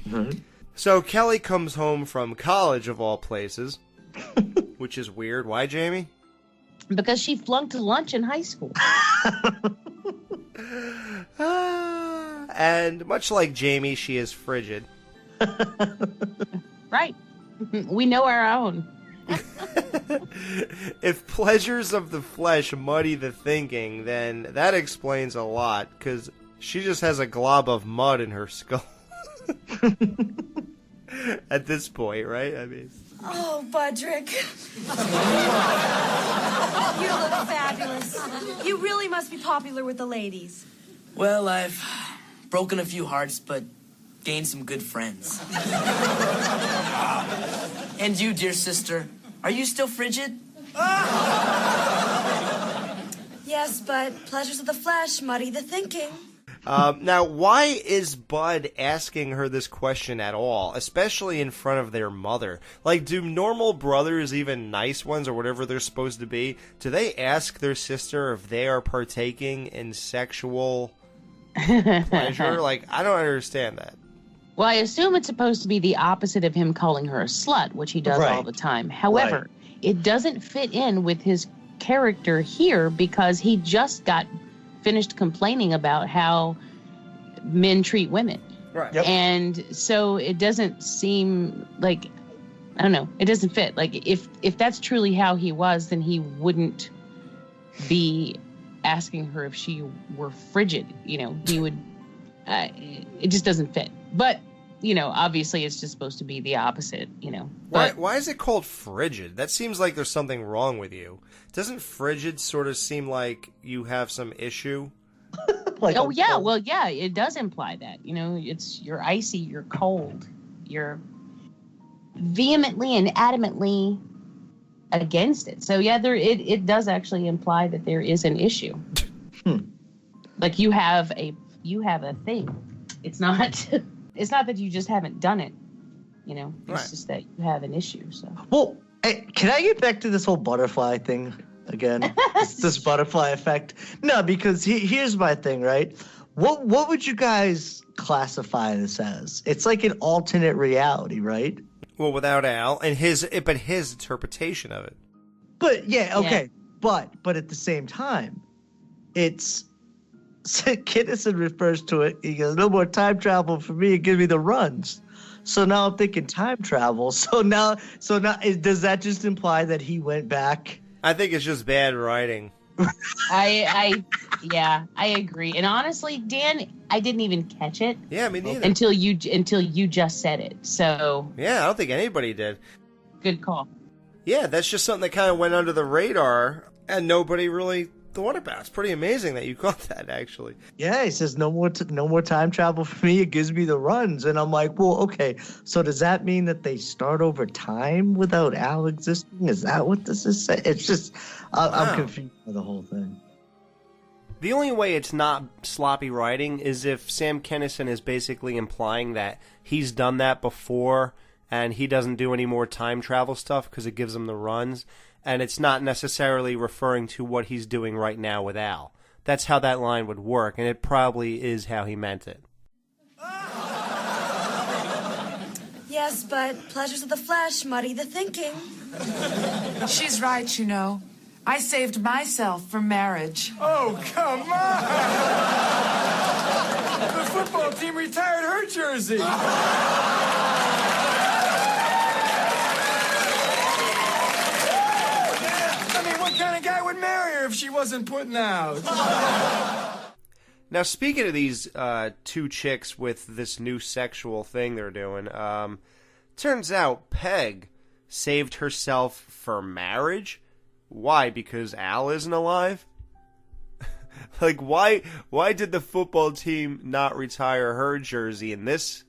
Mm-hmm. So Kelly comes home from college, of all places, which is weird. Why, Jamie? Because she flunked lunch in high school. And much like Jamie, she is frigid. Right. We know our own. If pleasures of the flesh muddy the thinking, then that explains a lot, because she just has a glob of mud in her skull. At this point, right? I mean... Oh, Budrick. You look fabulous. You really must be popular with the ladies. Well, I've broken a few hearts, but gained some good friends. And you, dear sister, are you still frigid? Yes, but pleasures of the flesh muddy the thinking. Now, why is Bud asking her this question at all, especially in front of their mother? Like, do normal brothers, even nice ones or whatever they're supposed to be, do they ask their sister if they are partaking in sexual pleasure? Like, I don't understand that. Well, I assume it's supposed to be the opposite of him calling her a slut, which he does all the time. However, it doesn't fit in with his character here because he just got finished complaining about how men treat women. Right. Yep. And so it doesn't seem like, I don't know, it doesn't fit. Like, if that's truly how he was, then he wouldn't be asking her if she were frigid. You know, he would, it just doesn't fit. But, you know, obviously it's just supposed to be the opposite, you know. But Why is it called frigid? That seems like there's something wrong with you. Doesn't frigid sort of seem like you have some issue? oh yeah, well yeah, it does imply that. You know, you're icy, you're cold, you're vehemently and adamantly against it. So yeah, it does actually imply that there is an issue. Like you have a thing. It's not it's not that you just haven't done it. You know, it's just that you have an issue. So Well, hey, can I get back to this whole butterfly thing again? this butterfly effect? No, because here's my thing, right? What would you guys classify this as? It's like an alternate reality, right? Well, without Al and his interpretation of it. But yeah, okay. But at the same time, it's Kinison refers to it. He goes, "No more time travel for me. Give me the runs." So now I'm thinking time travel. So now, does that just imply that he went back? I think it's just bad writing. I agree. And honestly, Dan, I didn't even catch it. Yeah, me neither. Until you just said it. So yeah, I don't think anybody did. Good call. Yeah, that's just something that kind of went under the radar and nobody really thought about. It's pretty amazing that you caught that, actually. Yeah, he says no more time travel for me. It gives me the runs, and I'm like, well, okay. So does that mean that they start over time without Al existing? Is that what this is saying? It's just I'm confused by the whole thing. The only way it's not sloppy writing is if Sam Kinison is basically implying that he's done that before and he doesn't do any more time travel stuff because it gives him the runs. And it's not necessarily referring to what he's doing right now with Al. That's how that line would work, and it probably is how he meant it. Yes, but pleasures of the flesh muddy the thinking. She's right, you know. I saved myself for marriage. Oh, come on! The football team retired her jersey. What kind of guy would marry her if she wasn't putting out? Now, speaking of these two chicks with this new sexual thing they're doing, turns out Peg saved herself for marriage? Why? Because Al isn't alive? Like, why did the football team not retire her jersey in this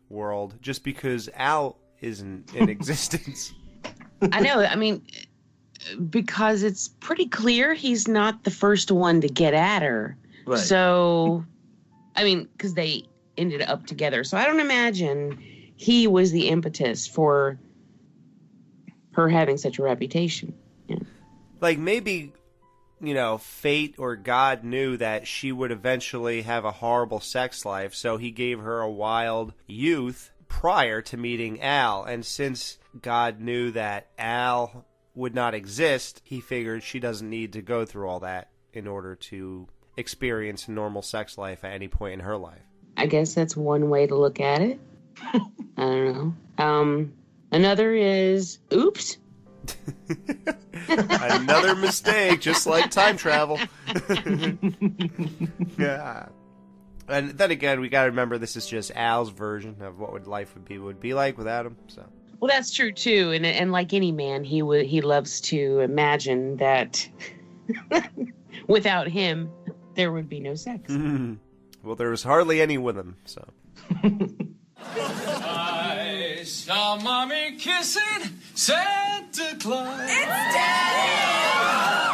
world just because Al isn't in existence? I know. I mean, because it's pretty clear he's not the first one to get at her. Right. So, I mean, because they ended up together. So I don't imagine he was the impetus for her having such a reputation. Yeah. Like, maybe, you know, fate or God knew that she would eventually have a horrible sex life, so he gave her a wild youth prior to meeting Al. And since God knew that Al would not exist, he figured she doesn't need to go through all that in order to experience a normal sex life at any point in her life. I guess that's one way to look at it. I don't know. Another is, oops. Another mistake, just like time travel. Yeah. And then again, we got to remember this is just Al's version of what life would be like without him. So. Well, that's true too, and like any man, he loves to imagine that without him, there would be no sex. Well, there was hardly any with him, so. I saw Mommy kissing Santa Claus. It's Daddy!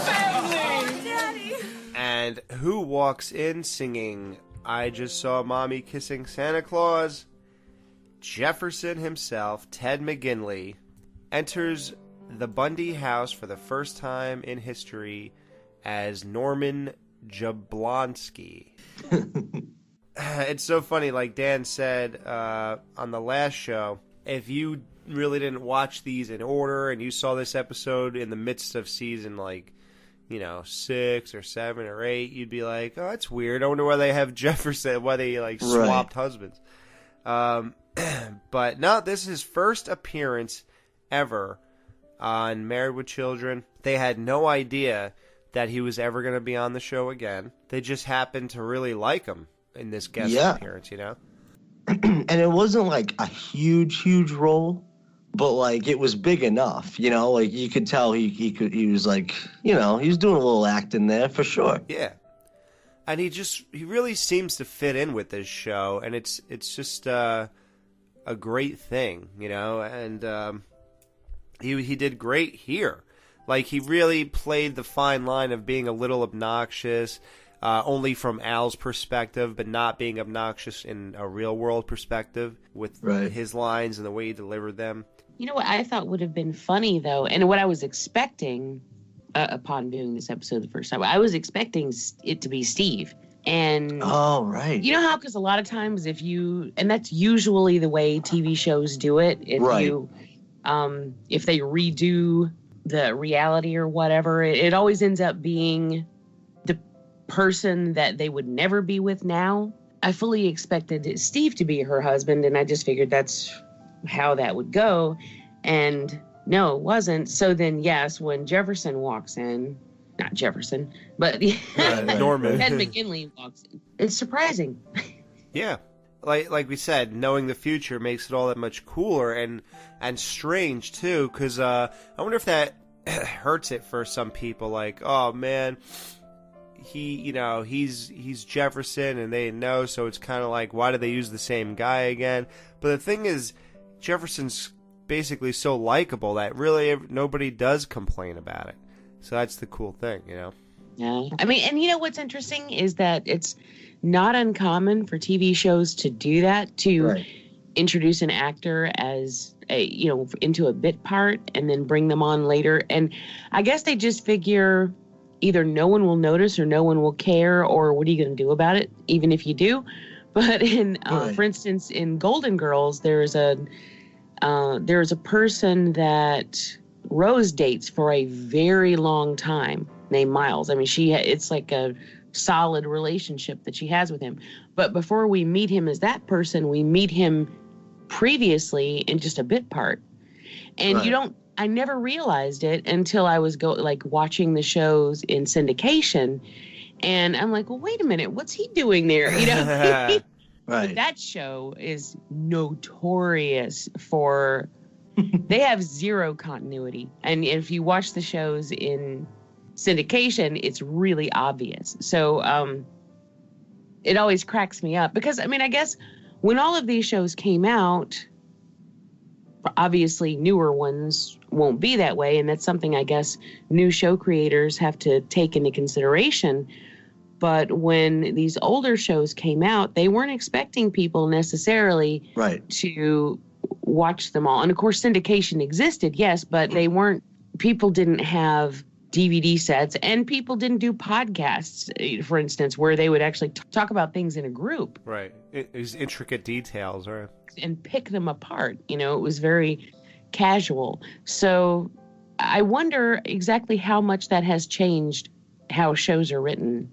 Family! Daddy! And who walks in singing, I just saw Mommy kissing Santa Claus? Jefferson himself, Ted McGinley, enters the Bundy house for the first time in history as Norman Jablonski. It's so funny, like Dan said on the last show, if you really didn't watch these in order and you saw this episode in the midst of season, like, 6 or 7 or 8, you'd be like, oh, that's weird. I wonder why they have Jefferson, why they, swapped husbands. But no, this is his first appearance ever on Married with Children. They had no idea that he was ever going to be on the show again. They just happened to really like him in this guest appearance, And it wasn't like a huge role, but it was big enough, you could tell he was he was doing a little acting there for sure. Yeah. And he really seems to fit in with this show, and it's just a great thing, and he did great here. He really played the fine line of being a little obnoxious, only from Al's perspective, but not being obnoxious in a real-world perspective with his lines and the way he delivered them. You know what I thought would have been funny, though, and what I was expecting upon viewing this episode the first time, I was expecting it to be Steve. And oh, right. You know how, because a lot of times and that's usually the way TV shows do it. If they redo the reality or whatever, it always ends up being the person that they would never be with now. I fully expected Steve to be her husband, and I just figured that's how that would go. And no, it wasn't. So then, yes, when Jefferson walks in, not Jefferson, but Norman. Ted McGinley walks in, it's surprising. Yeah. Like we said, knowing the future makes it all that much cooler and strange too, because I wonder if that hurts it for some people. Like, oh man, he's Jefferson, and they know, so it's kind of like, why do they use the same guy again? But the thing is, Jefferson's basically so likable that really nobody does complain about it. So that's the cool thing, Yeah. I mean, and what's interesting is that it's not uncommon for TV shows to do that, to introduce an actor as into a bit part and then bring them on later. And I guess they just figure either no one will notice or no one will care, or what are you going to do about it, even if you do? But for instance, in Golden Girls, there's a person that Rose dates for a very long time named Miles. I mean, it's like a solid relationship that she has with him. But before we meet him as that person, we meet him previously in just a bit part. And I never realized it until I was watching the shows in syndication. And I'm like, well, wait a minute, what's he doing there? But that show is notorious for, they have zero continuity. And if you watch the shows in syndication, it's really obvious. So it always cracks me up because, I mean, I guess when all of these shows came out, obviously newer ones won't be that way. And that's something I guess new show creators have to take into consideration. But when these older shows came out, they weren't expecting people necessarily to watch them all. And of course, syndication existed, yes, but people didn't have DVD sets, and people didn't do podcasts, for instance, where they would actually talk about things in a group. Right. It was intricate details, right? And pick them apart. It was very casual. So I wonder exactly how much that has changed how shows are written.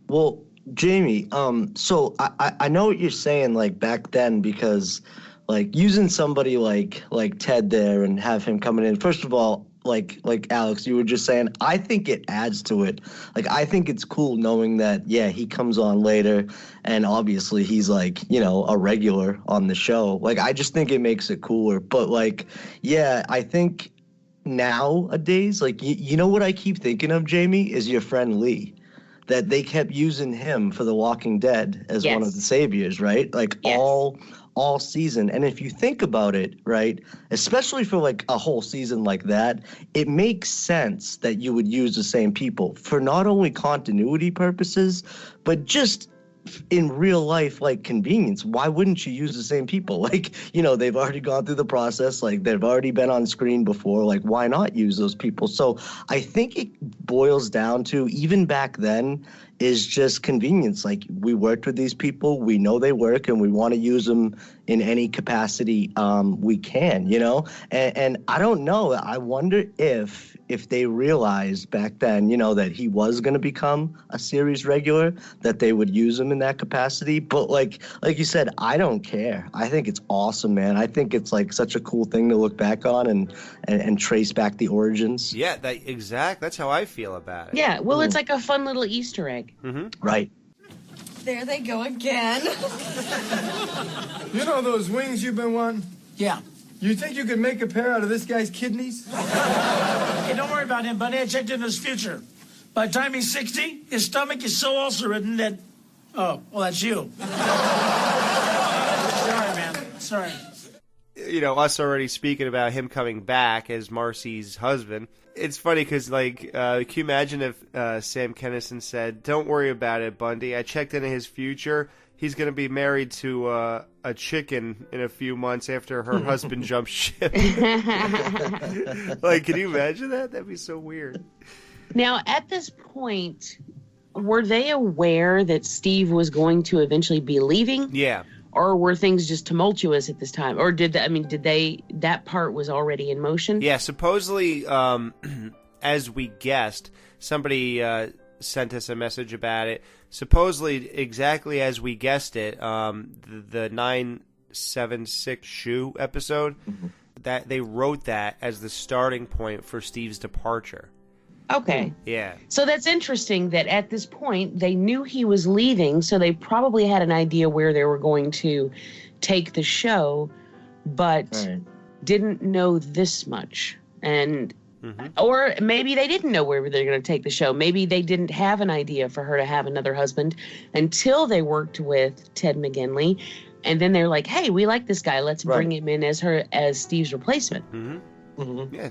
Well, Jamie, so I know what you're saying, like, back then, because, like, using somebody like Ted there and have him coming in, first of all, like Alex, you were just saying, I think it adds to it. Like, I think it's cool knowing that, yeah, he comes on later, and obviously he's, like, you know, a regular on the show. Like, I just think it makes it cooler. But, like, yeah, I think nowadays, like, you know what I keep thinking of, Jamie, is your friend Lee. That they kept using him for The Walking Dead as one of the saviors, right? Like, all season. And if you think about it, right, especially for like a whole season like that, it makes sense that you would use the same people for not only continuity purposes, but just in real life, like, convenience. Why wouldn't you use the same people? Like, you know, they've already gone through the process, like, they've already been on screen before, like, why not use those people? So I think it boils down to, even back then, is just convenience. Like, we worked with these people, we know they work, and we want to use them in any capacity we can, you know? And I don't know, I wonder if they realized back then, you know, that he was going to become a series regular, that they would use him in that capacity. But like you said, I don't care. I think it's awesome, man. I think it's like such a cool thing to look back on and trace back the origins. Yeah, that's how I feel about it. Yeah, well, it's like a fun little Easter egg. Mm-hmm. Right. There they go again. You know those wings you've been wanting? Yeah. You think you could make a pair out of this guy's kidneys? Hey, don't worry about him, Bundy. I checked into his future. By the time he's 60, his stomach is so ulcer-ridden that... Oh, well, that's you. Sorry, man. Sorry. You know, us already speaking about him coming back as Marcy's husband. It's funny because, like, can you imagine if Sam Kinison said, "Don't worry about it, Bundy. I checked into his future. He's going to be married to a chicken in a few months after her husband jumps ship." Like, can you imagine that? That'd be so weird. Now, at this point, were they aware that Steve was going to eventually be leaving? Yeah. Or were things just tumultuous at this time? Or that part was already in motion? Yeah, supposedly, as we guessed, somebody sent us a message about it. Supposedly, exactly as we guessed it, the 976 shoe episode, that they wrote that as the starting point for Steve's departure. Okay. Yeah. So that's interesting that at this point they knew he was leaving, so they probably had an idea where they were going to take the show, but didn't know this much. And or maybe they didn't know where they were going to take the show. Maybe they didn't have an idea for her to have another husband until they worked with Ted McGinley, and then they're like, "Hey, we like this guy. Let's bring him in as Steve's replacement." Yeah.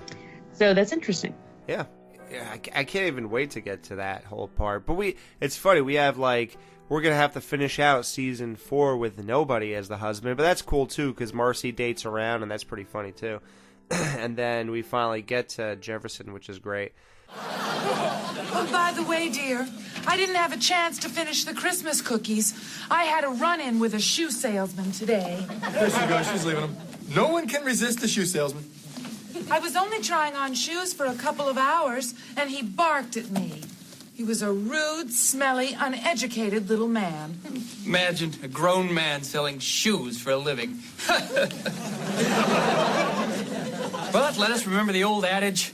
So that's interesting. Yeah. I can't even wait to get to that whole part. But it's funny, we have we're going to have to finish out season 4 with nobody as the husband. But that's cool too, because Marcy dates around, and that's pretty funny too. And then we finally get to Jefferson, which is great. Oh, by the way, dear, I didn't have a chance to finish the Christmas cookies. I had a run-in with a shoe salesman today. There she goes, she's leaving him. No one can resist the shoe salesman. I was only trying on shoes for a couple of hours, and he barked at me. He was a rude, smelly, uneducated little man. Imagine a grown man selling shoes for a living. But let us remember the old adage,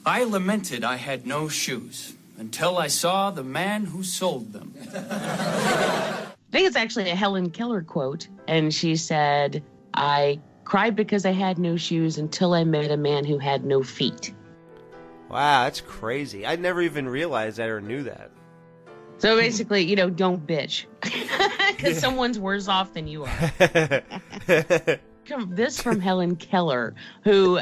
I lamented I had no shoes until I saw the man who sold them. I think it's actually a Helen Keller quote, and she said, "I cried because I had no shoes until I met a man who had no feet." Wow, that's crazy. I never even realized that or knew that. So basically, don't bitch. Because someone's worse off than you are. This from Helen Keller, who,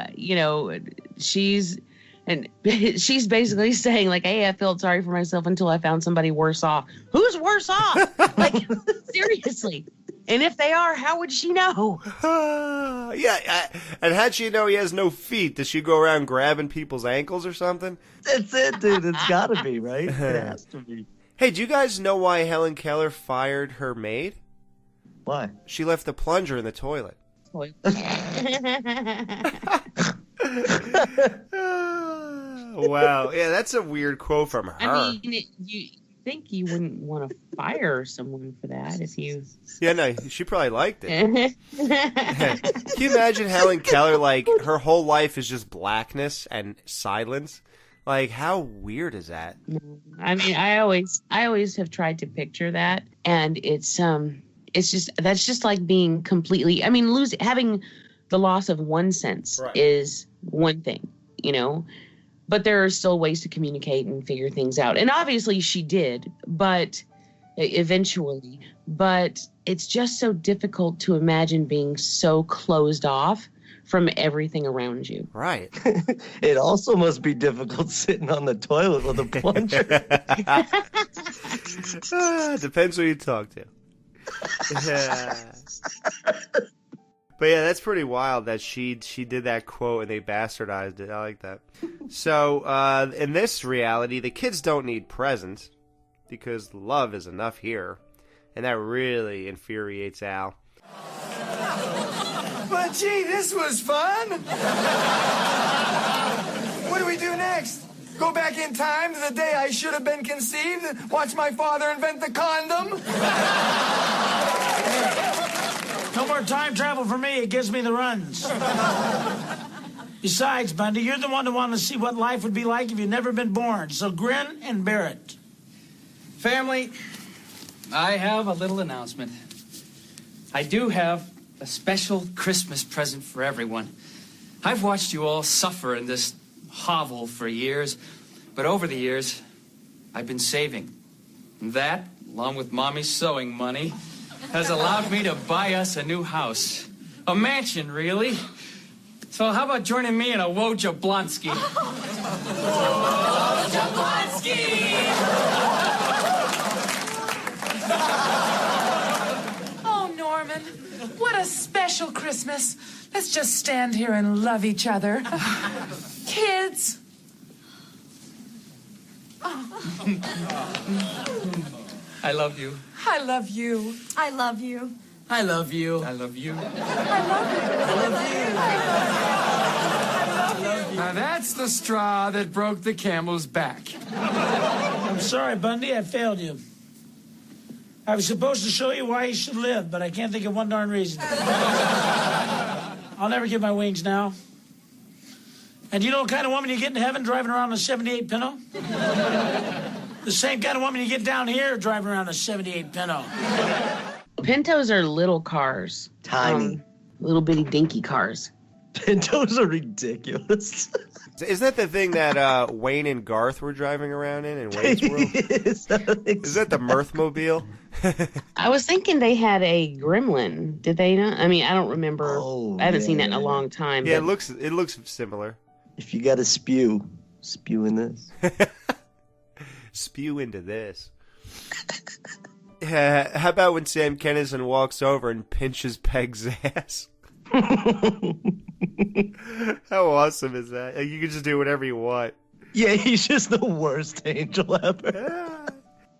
she's basically saying, like, "Hey, I felt sorry for myself until I found somebody worse off." Who's worse off? Like, seriously. And if they are, how would she know? And how'd she know he has no feet? Does she go around grabbing people's ankles or something? That's it, dude. It's gotta be, right? It has to be. Hey, do you guys know why Helen Keller fired her maid? Why? She left the plunger in the toilet. toilet. Wow. Yeah, that's a weird quote from her. I mean, you think you wouldn't want to fire someone for that if you... Yeah, no, she probably liked it. Can you imagine Helen Keller, like, her whole life is just blackness and silence? Like, how weird is that? I mean, I always have tried to picture that, and it's just, that's just like being completely, I mean, having the loss of one sense is one thing, you know, but there are still ways to communicate and figure things out. And obviously she did, but eventually, but it's just so difficult to imagine being so closed off from everything around you. Right. It also must be difficult sitting on the toilet with a plunger. Depends who you talk to. Yeah. But yeah, that's pretty wild that she did that quote and they bastardized it. I like that. So in this reality, the kids don't need presents because love is enough here. And that really infuriates Al. But gee, this was fun. What do we do next? Go back in time to the day I should have been conceived and watch my father invent the condom? No more time travel for me. It gives me the runs. Besides, Bundy, you're the one who wanted to see what life would be like if you'd never been born. So grin and bear it. Family, I have a little announcement. I do have a special Christmas present for everyone. I've watched you all suffer in this hovel for years, but over the years, I've been saving. And that, along with Mommy's sewing money, has allowed me to buy us a new house. A mansion, really. So how about joining me in a Woj-Jablonski? Oh, Norman, what a special Christmas. Let's just stand here and love each other. Kids. I love you. I love you. I love you. I love you. I love you. Now that's the straw that broke the camel's back. I'm sorry, Bundy. I failed you. I was supposed to show you why you should live, but I can't think of one darn reason. I'll never get my wings now. And you know what kind of woman you get in heaven driving around a 78 Pinto? The same kind of woman you get down here driving around a 78 Pinto. Pintos are little cars. Tiny. Little bitty dinky cars. Pintos are ridiculous. Isn't that the thing that Wayne and Garth were driving around in Wayne's World? Is that the Mirthmobile? I was thinking they had a gremlin. Did they not? I mean, I don't remember. I haven't seen that in a long time. Yeah, but... it looks similar. If you got to spew in this. Spew into this. How about when Sam Kinison walks over and pinches Peg's ass? How awesome is that? Like, you can just do whatever you want. Yeah, he's just the worst angel ever.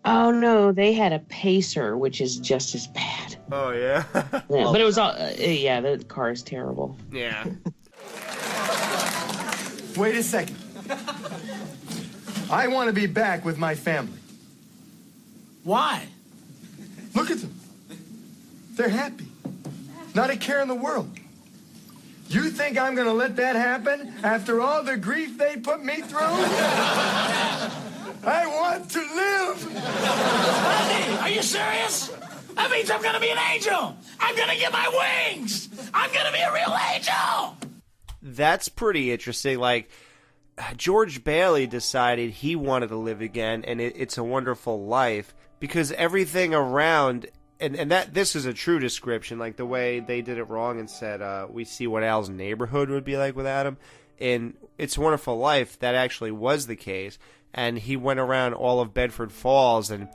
Oh no, they had a pacer, which is just as bad. Oh yeah. Yeah, but it was all the car is terrible. Yeah. Wait a second. I want to be back with my family. Why? Look at them. They're happy. Not a care in the world. You think I'm going to let that happen after all the grief they put me through? I want to live. Bundy, are you serious? That means I'm going to be an angel. I'm going to get my wings. I'm going to be a real angel. That's pretty interesting. Like, George Bailey decided he wanted to live again, and It's a Wonderful Life, because everything around, and that this is a true description, like the way they did it wrong and said, we see what Al's neighborhood would be like without him. In It's a Wonderful Life, that actually was the case, and he went around all of Bedford Falls, and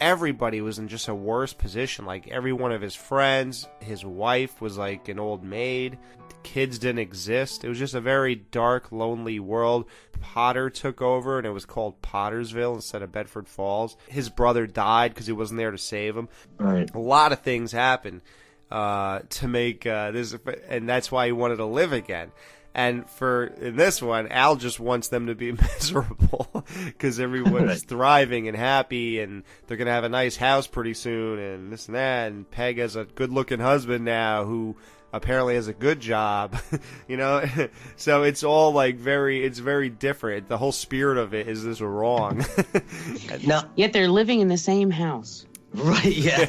everybody was in just a worse position. Like, every one of his friends, his wife was like an old maid. The kids didn't exist. It was just a very dark, lonely world. Potter took over, and it was called Pottersville instead of Bedford Falls. His brother died because he wasn't there to save him. Right. A lot of things happened. to make this, and that's why he wanted to live again. And in this one, Al just wants them to be miserable because everyone's thriving and happy, and they're going to have a nice house pretty soon, and this and that. And Peg has a good-looking husband now who apparently has a good job, So it's all it's very different. The whole spirit of it is wrong. Yet they're living in the same house. Right, yeah.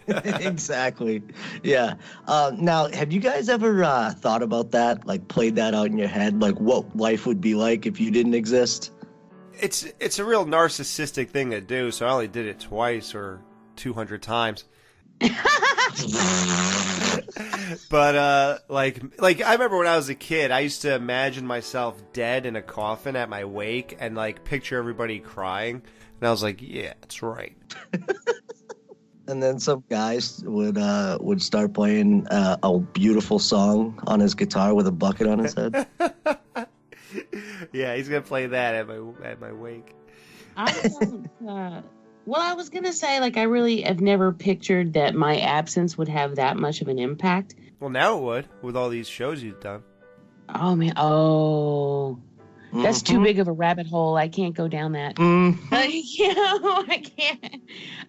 Exactly. Yeah. Now, have you guys ever thought about that? Like, played that out in your head? Like, what life would be like if you didn't exist? It's a real narcissistic thing to do, so I only did it twice or 200 times. But, like I remember when I was a kid, I used to imagine myself dead in a coffin at my wake and, picture everybody crying. And I was like, yeah, that's right. And then some guys would start playing a beautiful song on his guitar with a bucket on his head. Yeah, he's gonna play that at my wake. I was gonna say, I really have never pictured that my absence would have that much of an impact. Well, now it would with all these shows you've done. Oh man! Oh. That's too big of a rabbit hole. I can't go down that.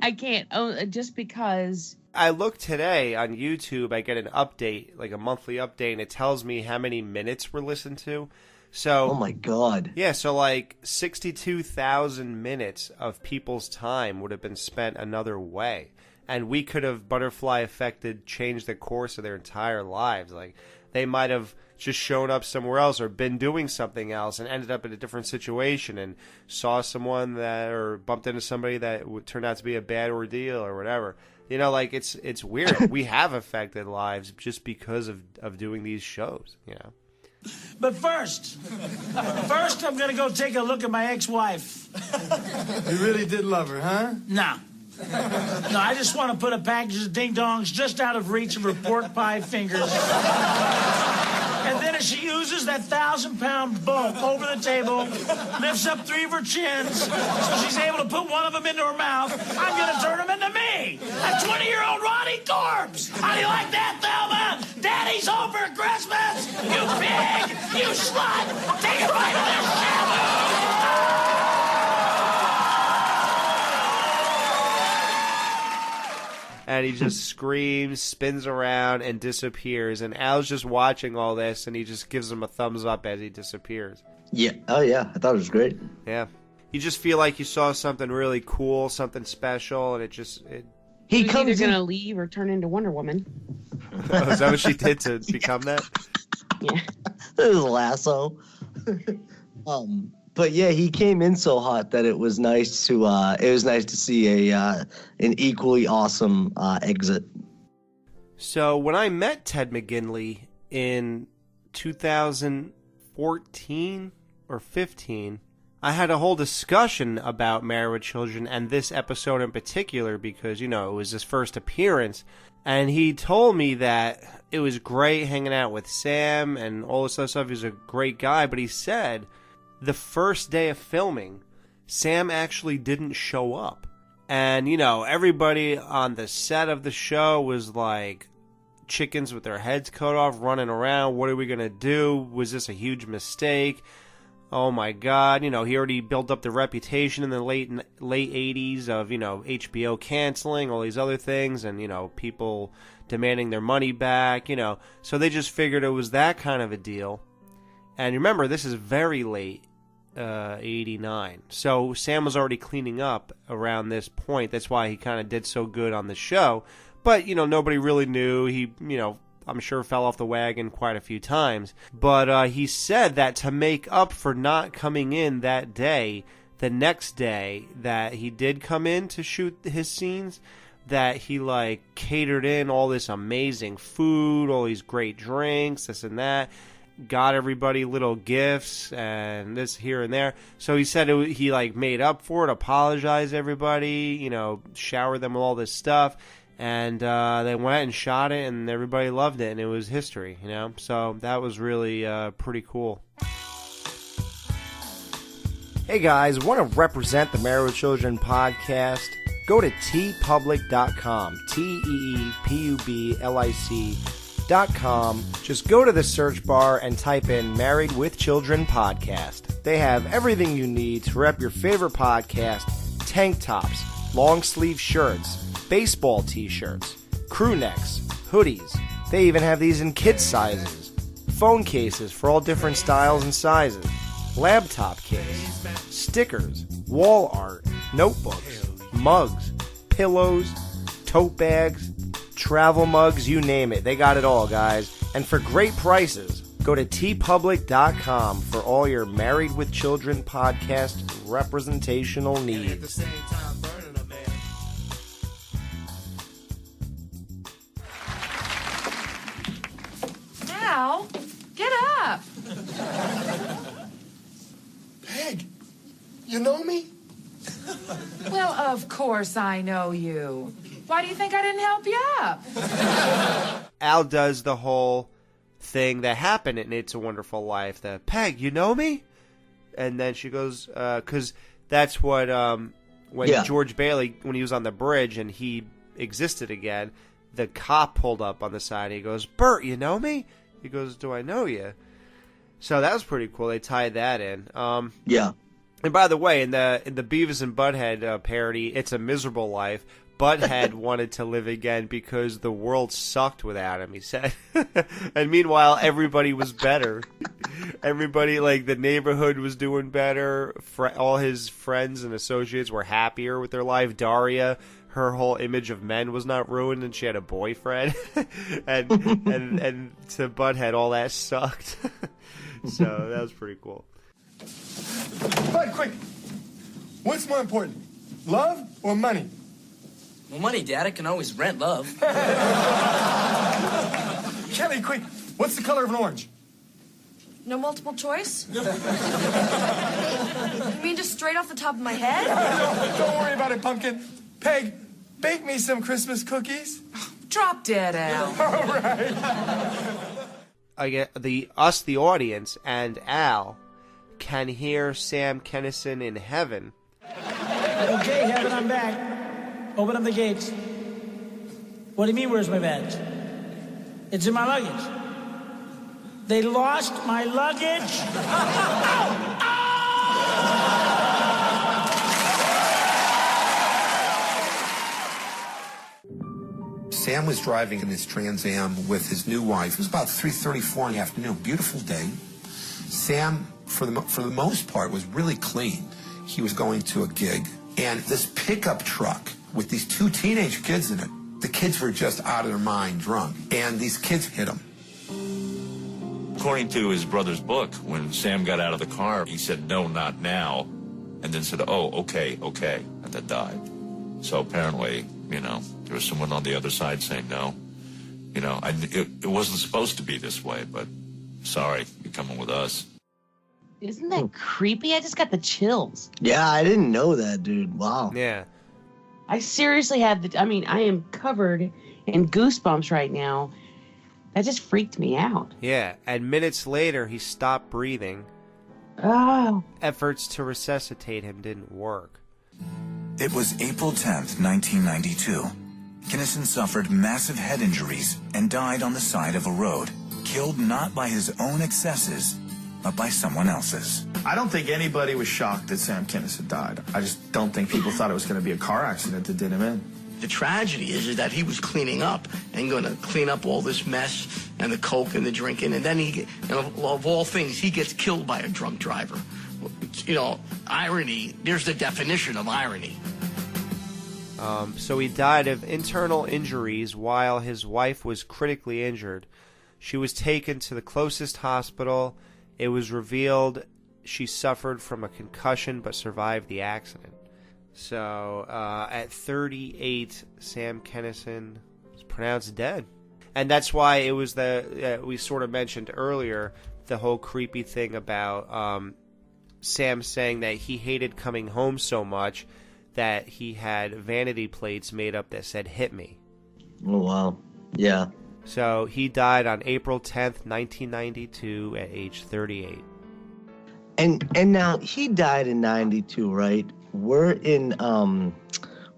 I can't. Oh, just because. I looked today on YouTube. I get an update, like a monthly update, and it tells me how many minutes were listened to. So. Oh my God. Yeah, so 62,000 minutes of people's time would have been spent another way, and we could have butterfly affected, changed the course of their entire lives. They might have just shown up somewhere else or been doing something else and ended up in a different situation and saw someone or bumped into somebody that would turn out to be a bad ordeal or whatever. It's weird. We have affected lives just because of doing these shows, But first I'm going to go take a look at my ex-wife. You really did love her, huh? No, I just want to put a package of ding-dongs just out of reach of her pork pie fingers. And then as she uses that 1,000-pound bulk over the table, lifts up 3 of her chins, so she's able to put one of them into her mouth, I'm going to turn them into me, a 20-year-old Rodney corpse. How do you like that, Thelma? Daddy's home for Christmas. You pig, you slut. Take a bite of this shabu. And he just screams, spins around, and disappears. And Al's just watching all this, and he just gives him a thumbs up as he disappears. Yeah. Oh, yeah. I thought it was great. Yeah. You just feel like you saw something really cool, something special, and He comes either going to leave or turn into Wonder Woman. Oh, is that what she did to become that? Yeah. It was a lasso. But yeah, he came in so hot that it was nice to see an equally awesome exit. So when I met Ted McGinley in 2014 or 15, I had a whole discussion about Married with Children and this episode in particular because, it was his first appearance. And he told me that it was great hanging out with Sam and all this other stuff. He was a great guy, but he said the first day of filming, Sam actually didn't show up. And, everybody on the set of the show was like chickens with their heads cut off, running around. What are we going to do? Was this a huge mistake? Oh my God. He already built up the reputation in the late 80s of, HBO canceling, all these other things, and, people demanding their money back, So they just figured it was that kind of a deal. And remember, this is very late, 89. So Sam was already cleaning up around this point. That's why he kind of did so good on the show. But, nobody really knew. He, I'm sure fell off the wagon quite a few times. But he said that to make up for not coming in that day, the next day that he did come in to shoot his scenes, that he catered in all this amazing food, all these great drinks, this and that. Got everybody little gifts and this here and there. So he said he made up for it, apologized to everybody, showered them with all this stuff. And they went and shot it, and everybody loved it, and it was history, So that was really pretty cool. Hey guys, want to represent the Married with Children podcast? go to tpublic.com, TEEPUBLIC.com. Just go to the search bar and type in Married with Children Podcast. They have everything you need to rep your favorite podcast: tank tops, long sleeve shirts, baseball t-shirts, crew necks, hoodies. They even have these in kid sizes, phone cases for all different styles and sizes, laptop kits, stickers, wall art, notebooks, mugs, pillows, tote bags, travel mugs, you name it. They got it all, guys. And for great prices, go to tpublic.com for all your Married with Children podcast representational needs. Al, get up. Peg, you know me? Well, of course I know you. Why do you think I didn't help you up? Al does the whole thing that happened in It's a Wonderful Life. The Peg, you know me? And then she goes, because that's what, when George Bailey, when he was on the bridge and he existed again, the cop pulled up on the side. He goes, Bert, you know me? He goes, do I know you? So that was pretty cool. They tied that in. Yeah. And by the way, in the Beavis and Butthead parody, It's a Miserable Life, Butthead wanted to live again because the world sucked without him, he said. And meanwhile, everybody was better. Everybody, like, the neighborhood was doing better. All his friends and associates were happier with their life. Daria, her whole image of men was not ruined, and she had a boyfriend. and to Butthead, all that sucked. So that was pretty cool. Bud, quick. What's more important, love or money? Well, money, Dad. I can always rent love. Kelly, quick. What's the color of an orange? No multiple choice? You mean just straight off the top of my head? Don't worry about it, Pumpkin. Peg, bake me some Christmas cookies. Drop dead, Al. All right. I get the audience, and Al can hear Sam Kinison in heaven. Okay, heaven, I'm back. Open up the gates. What do you mean, where's my badge? It's in my luggage. They lost my luggage? Sam was driving in his Trans Am with his new wife. It was about 3:34 in the afternoon. Beautiful day. Sam, for the most part, was really clean. He was going to a gig, and this pickup truck with these two teenage kids in it, the kids were just out of their mind drunk, and these kids hit him. According to his brother's book, when Sam got out of the car, he said, "No, not now," and then said, "Oh, okay," and then died. So apparently, there was someone on the other side saying, "No, it wasn't supposed to be this way, but sorry, you're coming with us." Isn't that creepy? I just got the chills. Yeah, I didn't know that, dude. Wow. Yeah. I seriously have I am covered in goosebumps right now. That just freaked me out. Yeah, and minutes later, he stopped breathing. Oh. Efforts to resuscitate him didn't work. It was April 10th, 1992. Kinison suffered massive head injuries and died on the side of a road, killed not by his own excesses, but by someone else's. I don't think anybody was shocked that Sam Kinison died. I just don't think people thought it was going to be a car accident that did him in. The tragedy is that he was cleaning up and going to clean up all this mess and the coke and the drinking, and then of all things, he gets killed by a drunk driver. Irony, there's the definition of irony. So he died of internal injuries while his wife was critically injured. She was taken to the closest hospital. It was revealed she suffered from a concussion but survived the accident. So at 38, Sam Kinison was pronounced dead. And that's why it was we sort of mentioned earlier, the whole creepy thing about Sam saying that he hated coming home so much that he had vanity plates made up that said, "Hit me." Oh, wow. Yeah. So he died on April 10th, 1992 at age 38. And now he died in 92, right? We're in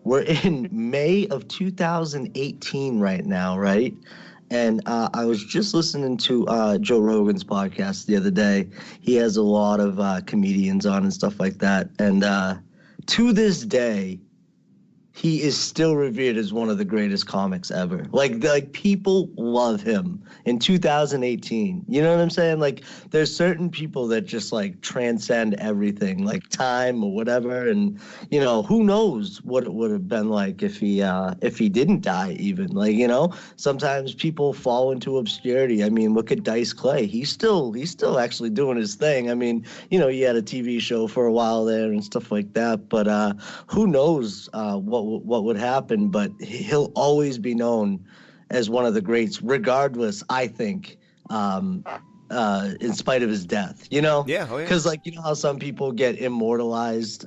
We're in May of 2018 right now, right? And I was just listening to Joe Rogan's podcast the other day. He has a lot of comedians on and stuff like that. And to this day, he is still revered as one of the greatest comics ever. Like people love him in 2018. You know what I'm saying? Like, there's certain people that just like transcend everything, like time or whatever. And you know, who knows what it would have been like if he didn't die even. Like, you know, sometimes people fall into obscurity. I mean, look at Dice Clay. He's still actually doing his thing. I mean, you know, he had a TV show for a while there and stuff like that. But who knows what would happen, but he'll always be known as one of the greats, regardless, I think, in spite of his death, you know? Yeah, because like, you know how some people get immortalized,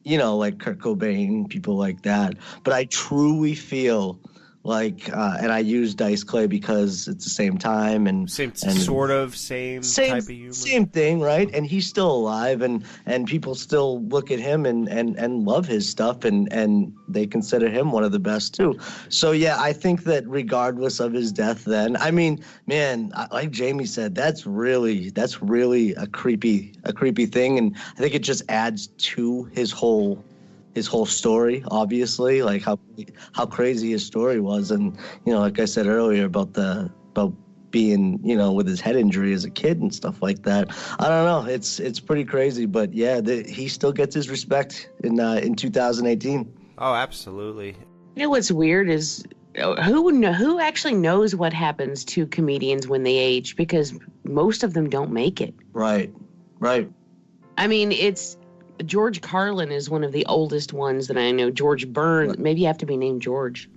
you know, like Kurt Cobain, people like that, but I truly feel like, and I use Dice Clay because it's the same time and same type of humor. Same thing, right? And he's still alive, and people still look at him and love his stuff, and they consider him one of the best too. So yeah, I think that regardless of his death, then I mean, man, like Jamie said, that's really a creepy thing, and I think it just adds to his whole story, obviously, like how crazy his story was. And, you know, like I said earlier about being, you know, with his head injury as a kid and stuff like that. I don't know. It's pretty crazy, but yeah, he still gets his respect in 2018. Oh, absolutely. You know what's weird is who actually knows what happens to comedians when they age, because most of them don't make it. Right. I mean, George Carlin is one of the oldest ones that I know. George Burns, maybe you have to be named George.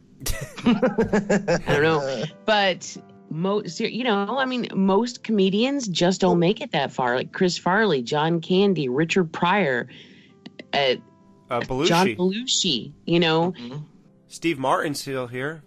I don't know. But most comedians just don't make it that far. Like Chris Farley, John Candy, Richard Pryor, Belushi. John Belushi, you know. Mm-hmm. Steve Martin's still here.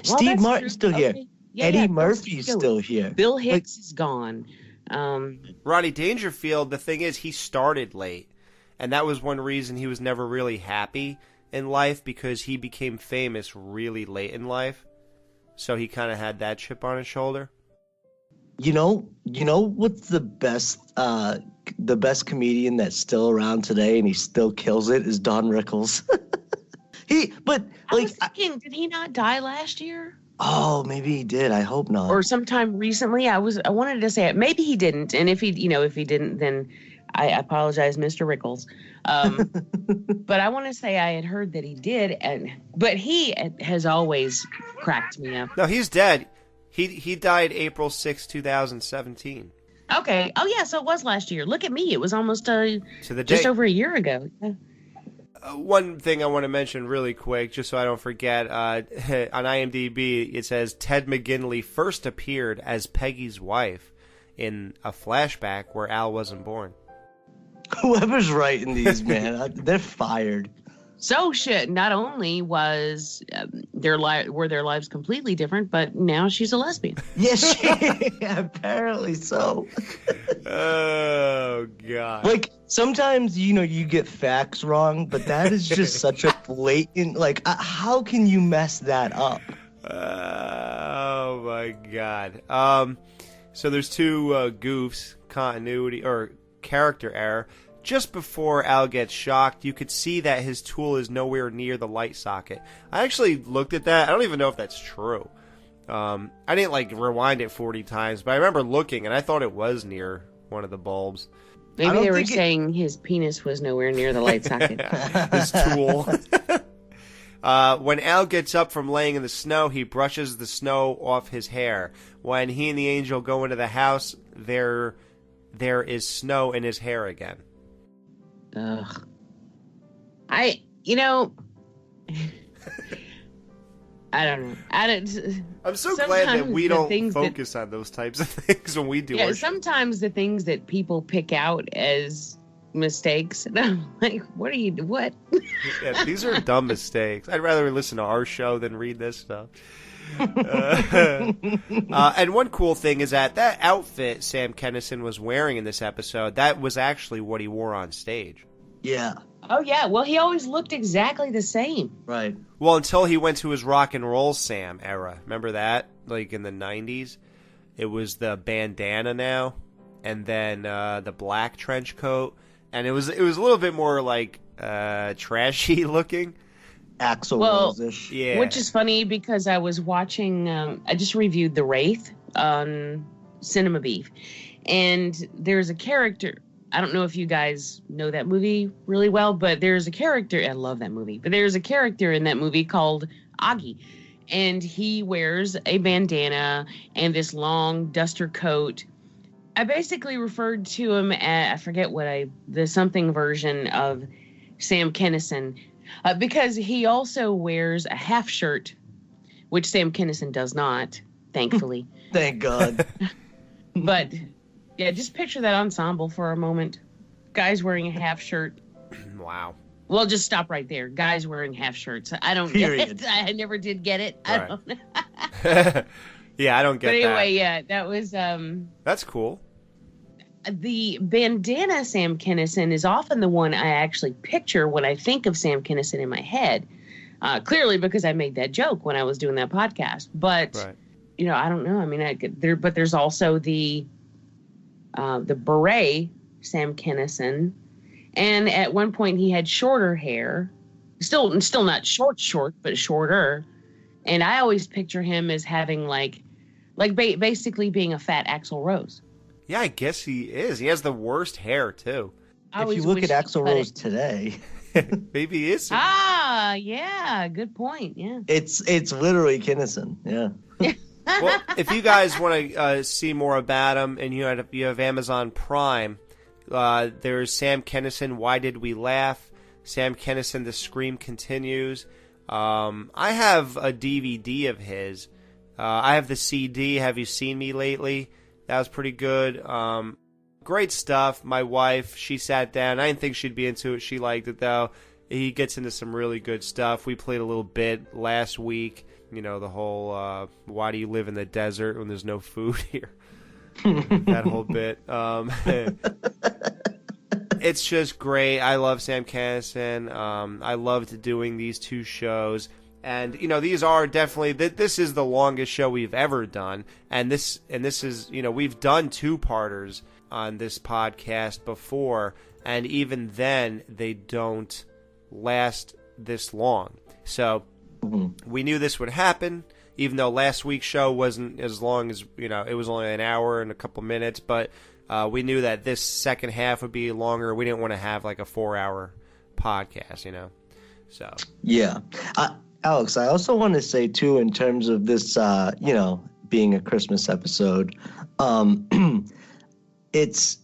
Steve Martin's still here. Okay. Yeah, Eddie Murphy's still here. Bill Hicks is gone. Rodney Dangerfield, the thing is, he started late, and that was one reason he was never really happy in life, because he became famous really late in life, so he kind of had that chip on his shoulder. You know what's the best comedian that's still around today and he still kills it is Don Rickles. I was thinking, did he not die last year? Oh, maybe he did. I hope not. Or sometime recently. I wanted to say it. Maybe he didn't. And if he didn't, then I apologize, Mr. Rickles. But I want to say I had heard that he did, but he has always cracked me up. No, he's dead. He died April 6, 2017. Okay. Oh yeah, so it was last year. Look at me. It was almost to the just day. Over a year ago. Yeah. One thing I want to mention really quick, just so I don't forget, on IMDb it says Ted McGinley first appeared as Peggy's wife in a flashback where Al wasn't born. Whoever's writing these, man, they're fired. So shit. Not only was were their lives completely different, but now she's a lesbian. Yes, apparently so. Oh God! Like sometimes you get facts wrong, but that is just such a blatant. Like, how can you mess that up? Oh my God! So there's two goofs, continuity or character error. Just before Al gets shocked, you could see that his tool is nowhere near the light socket. I actually looked at that. I don't even know if that's true. I didn't rewind it 40 times, but I remember looking and I thought it was near one of the bulbs. Maybe they were saying his penis was nowhere near the light socket. His tool. When Al gets up from laying in the snow, he brushes the snow off his hair. When he and the angel go into the house, there is snow in his hair again. Ugh. I don't know. I'm so glad that we don't focus on those types of things when we do our show. Sometimes the things that people pick out as mistakes, and I'm like, what? Yeah, these are dumb mistakes. I'd rather listen to our show than read this stuff. And one cool thing is that outfit Sam Kinison was wearing in this episode, that was actually what he wore on stage. Yeah. Oh, yeah. Well, he always looked exactly the same. Right. Well, until he went to his rock and roll Sam era. Remember that? Like in the 90s? It was the bandana now, and then the black trench coat. And it was a little bit more like trashy looking. Axl Well, Rose-ish. Yeah. Which is funny because I was watching, I just reviewed The Wraith on Cinema Beef. And there's a character, I don't know if you guys know that movie really well, but there's a character, I love that movie, but there's a character in that movie called Augie. And he wears a bandana and this long duster coat. I basically referred to him as, I forget the something version of Sam Kinison, because he also wears a half shirt, which Sam Kinison does not, thankfully. Thank God. But, yeah, just picture that ensemble for a moment. Guys wearing a half shirt. Wow. Well, just stop right there. Guys wearing half shirts. I don't get it. I never did get it. I Right. don't know. Yeah, I don't get But anyway, that. yeah, that was... That's cool. The bandana Sam Kinison is often the one I actually picture when I think of Sam Kinison in my head. Clearly because I made that joke when I was doing that podcast. But, you know, I don't know. I mean, but there's also the beret Sam Kinison. And at one point he had shorter hair. Still not short, but shorter. And I always picture him as having basically being a fat Axl Rose. Yeah, I guess he is. He has the worst hair, too. If you look at Axl Rose today... Maybe he is. Ah, yeah, good point, yeah. It's literally Kinison, yeah. Well, if you guys want to see more about him and you have Amazon Prime, there's Sam Kinison, Why Did We Laugh? Sam Kinison, The Scream Continues. I have a DVD of his. I have the CD, Have You Seen Me Lately? That was pretty good. Great stuff. My wife, she sat down. I didn't think she'd be into it. She liked it, though. He gets into some really good stuff. We played a little bit last week. You know, the whole, why do you live in the desert when there's no food here? That whole bit. It's just great. I love Sam Kinison. I loved doing these two shows. And, you know, these are definitely, this is the longest show we've ever done. And this is, you know, we've done two-parters on this podcast before. And even then, they don't last this long. So we knew this would happen, even though last week's show wasn't as long as, you know, it was only an hour and a couple minutes. But we knew that this second half would be longer. We didn't want to have like a 4-hour podcast, you know. So yeah. Alex, I also want to say, too, in terms of this, you know, being a Christmas episode, it's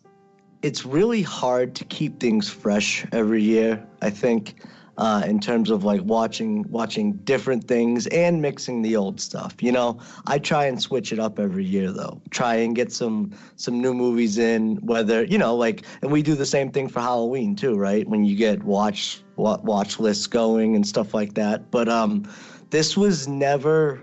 really hard to keep things fresh every year, I think, in terms of, like, watching different things and mixing the old stuff. You know, I try and switch it up every year, though. Try and get some new movies in, whether, you know, like, and we do the same thing for Halloween, too, right? When you get watch lists going and stuff like that. But this was never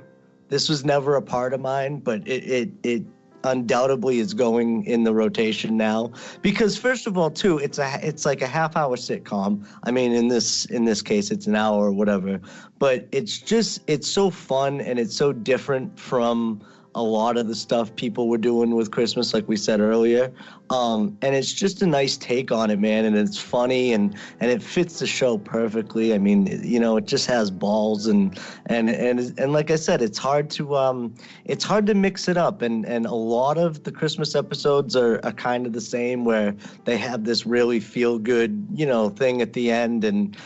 a part of mine, but it undoubtedly is going in the rotation now, because first of all, too, it's like a half-hour sitcom. I mean, in this case, it's an hour or whatever, but it's so fun and it's so different from a lot of the stuff people were doing with Christmas, like we said earlier. And it's just a nice take on it, man. And it's funny and it fits the show perfectly. I mean, you know, it just has balls and like I said, it's hard to mix it up. And a lot of the Christmas episodes are kind of the same, where they have this really feel good, you know, thing at the end, and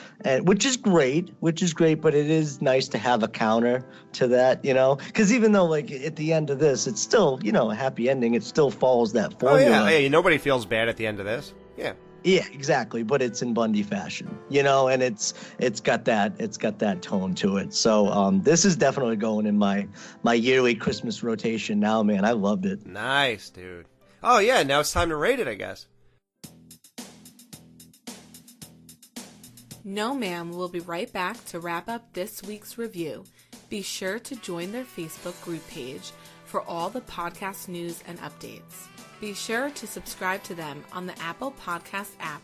which is great, but it is nice to have a counter to that, you know, because even though, like, at the end of this, it's still, you know, a happy ending, it still follows that formula. Oh, yeah, nobody feels bad at the end of this. Yeah. Yeah, exactly, but it's in Bundy fashion, you know, and it's got that tone to it. So this is definitely going in my yearly Christmas rotation now, man. I loved it. Nice, dude. Oh yeah, now it's time to rate it, I guess. No, ma'am. We'll be right back to wrap up this week's review. Be sure to join their Facebook group page for all the podcast news and updates. Be sure to subscribe to them on the Apple Podcast app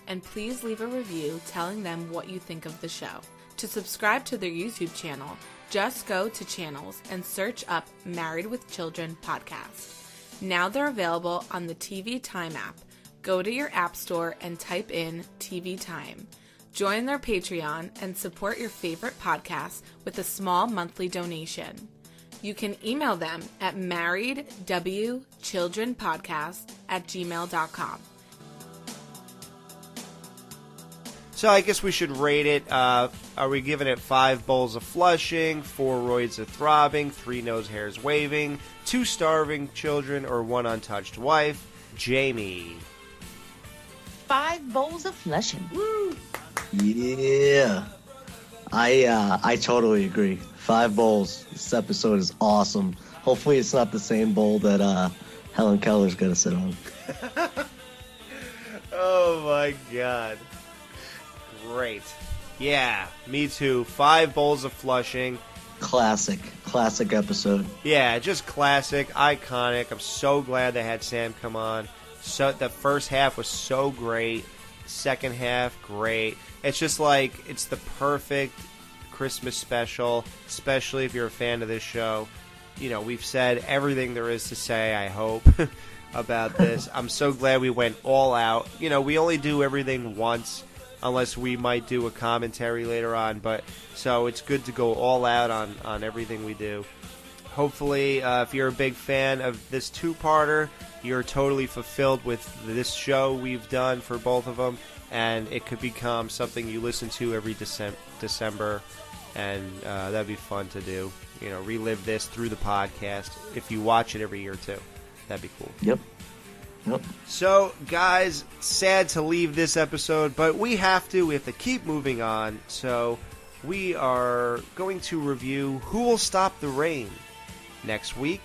and please leave a review telling them what you think of the show. To subscribe to their YouTube channel, just go to channels and search up Married with Children podcast. Now they're available on the TV Time app. Go to your app store and type in TV Time. Join their Patreon and support your favorite podcasts with a small monthly donation. You can email them at marriedwchildrenpodcast@gmail.com. So I guess we should rate it. Are we giving it 5 bowls of flushing, 4 roids of throbbing, 3 nose hairs waving, 2 starving children, or 1 untouched wife? Jamie. 5 bowls of flushing. Woo! Yeah. I totally agree. 5 bowls. This episode is awesome. Hopefully it's not the same bowl that Helen Keller's going to sit on. Oh my god. Great. Yeah, me too. 5 bowls of flushing. Classic episode. Yeah, just classic, iconic. I'm so glad they had Sam come on. So the first half was so great. Second half, great. It's just like, it's the perfect Christmas special, especially if you're a fan of this show. You know, we've said everything there is to say, I hope, about this. I'm so glad we went all out. You know, we only do everything once, unless we might do a commentary later on. But so it's good to go all out on everything we do. Hopefully, if you're a big fan of this 2-parter, you're totally fulfilled with this show we've done for both of them, and it could become something you listen to every December, and that'd be fun to do. You know, relive this through the podcast if you watch it every year too. That'd be cool. Yep. So, guys, sad to leave this episode, but we have to keep moving on. So, we are going to review Who Will Stop the Rain next week.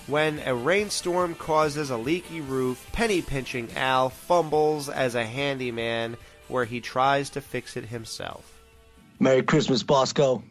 When a rainstorm causes a leaky roof, penny-pinching Al fumbles as a handyman where he tries to fix it himself. Merry Christmas, Bosco.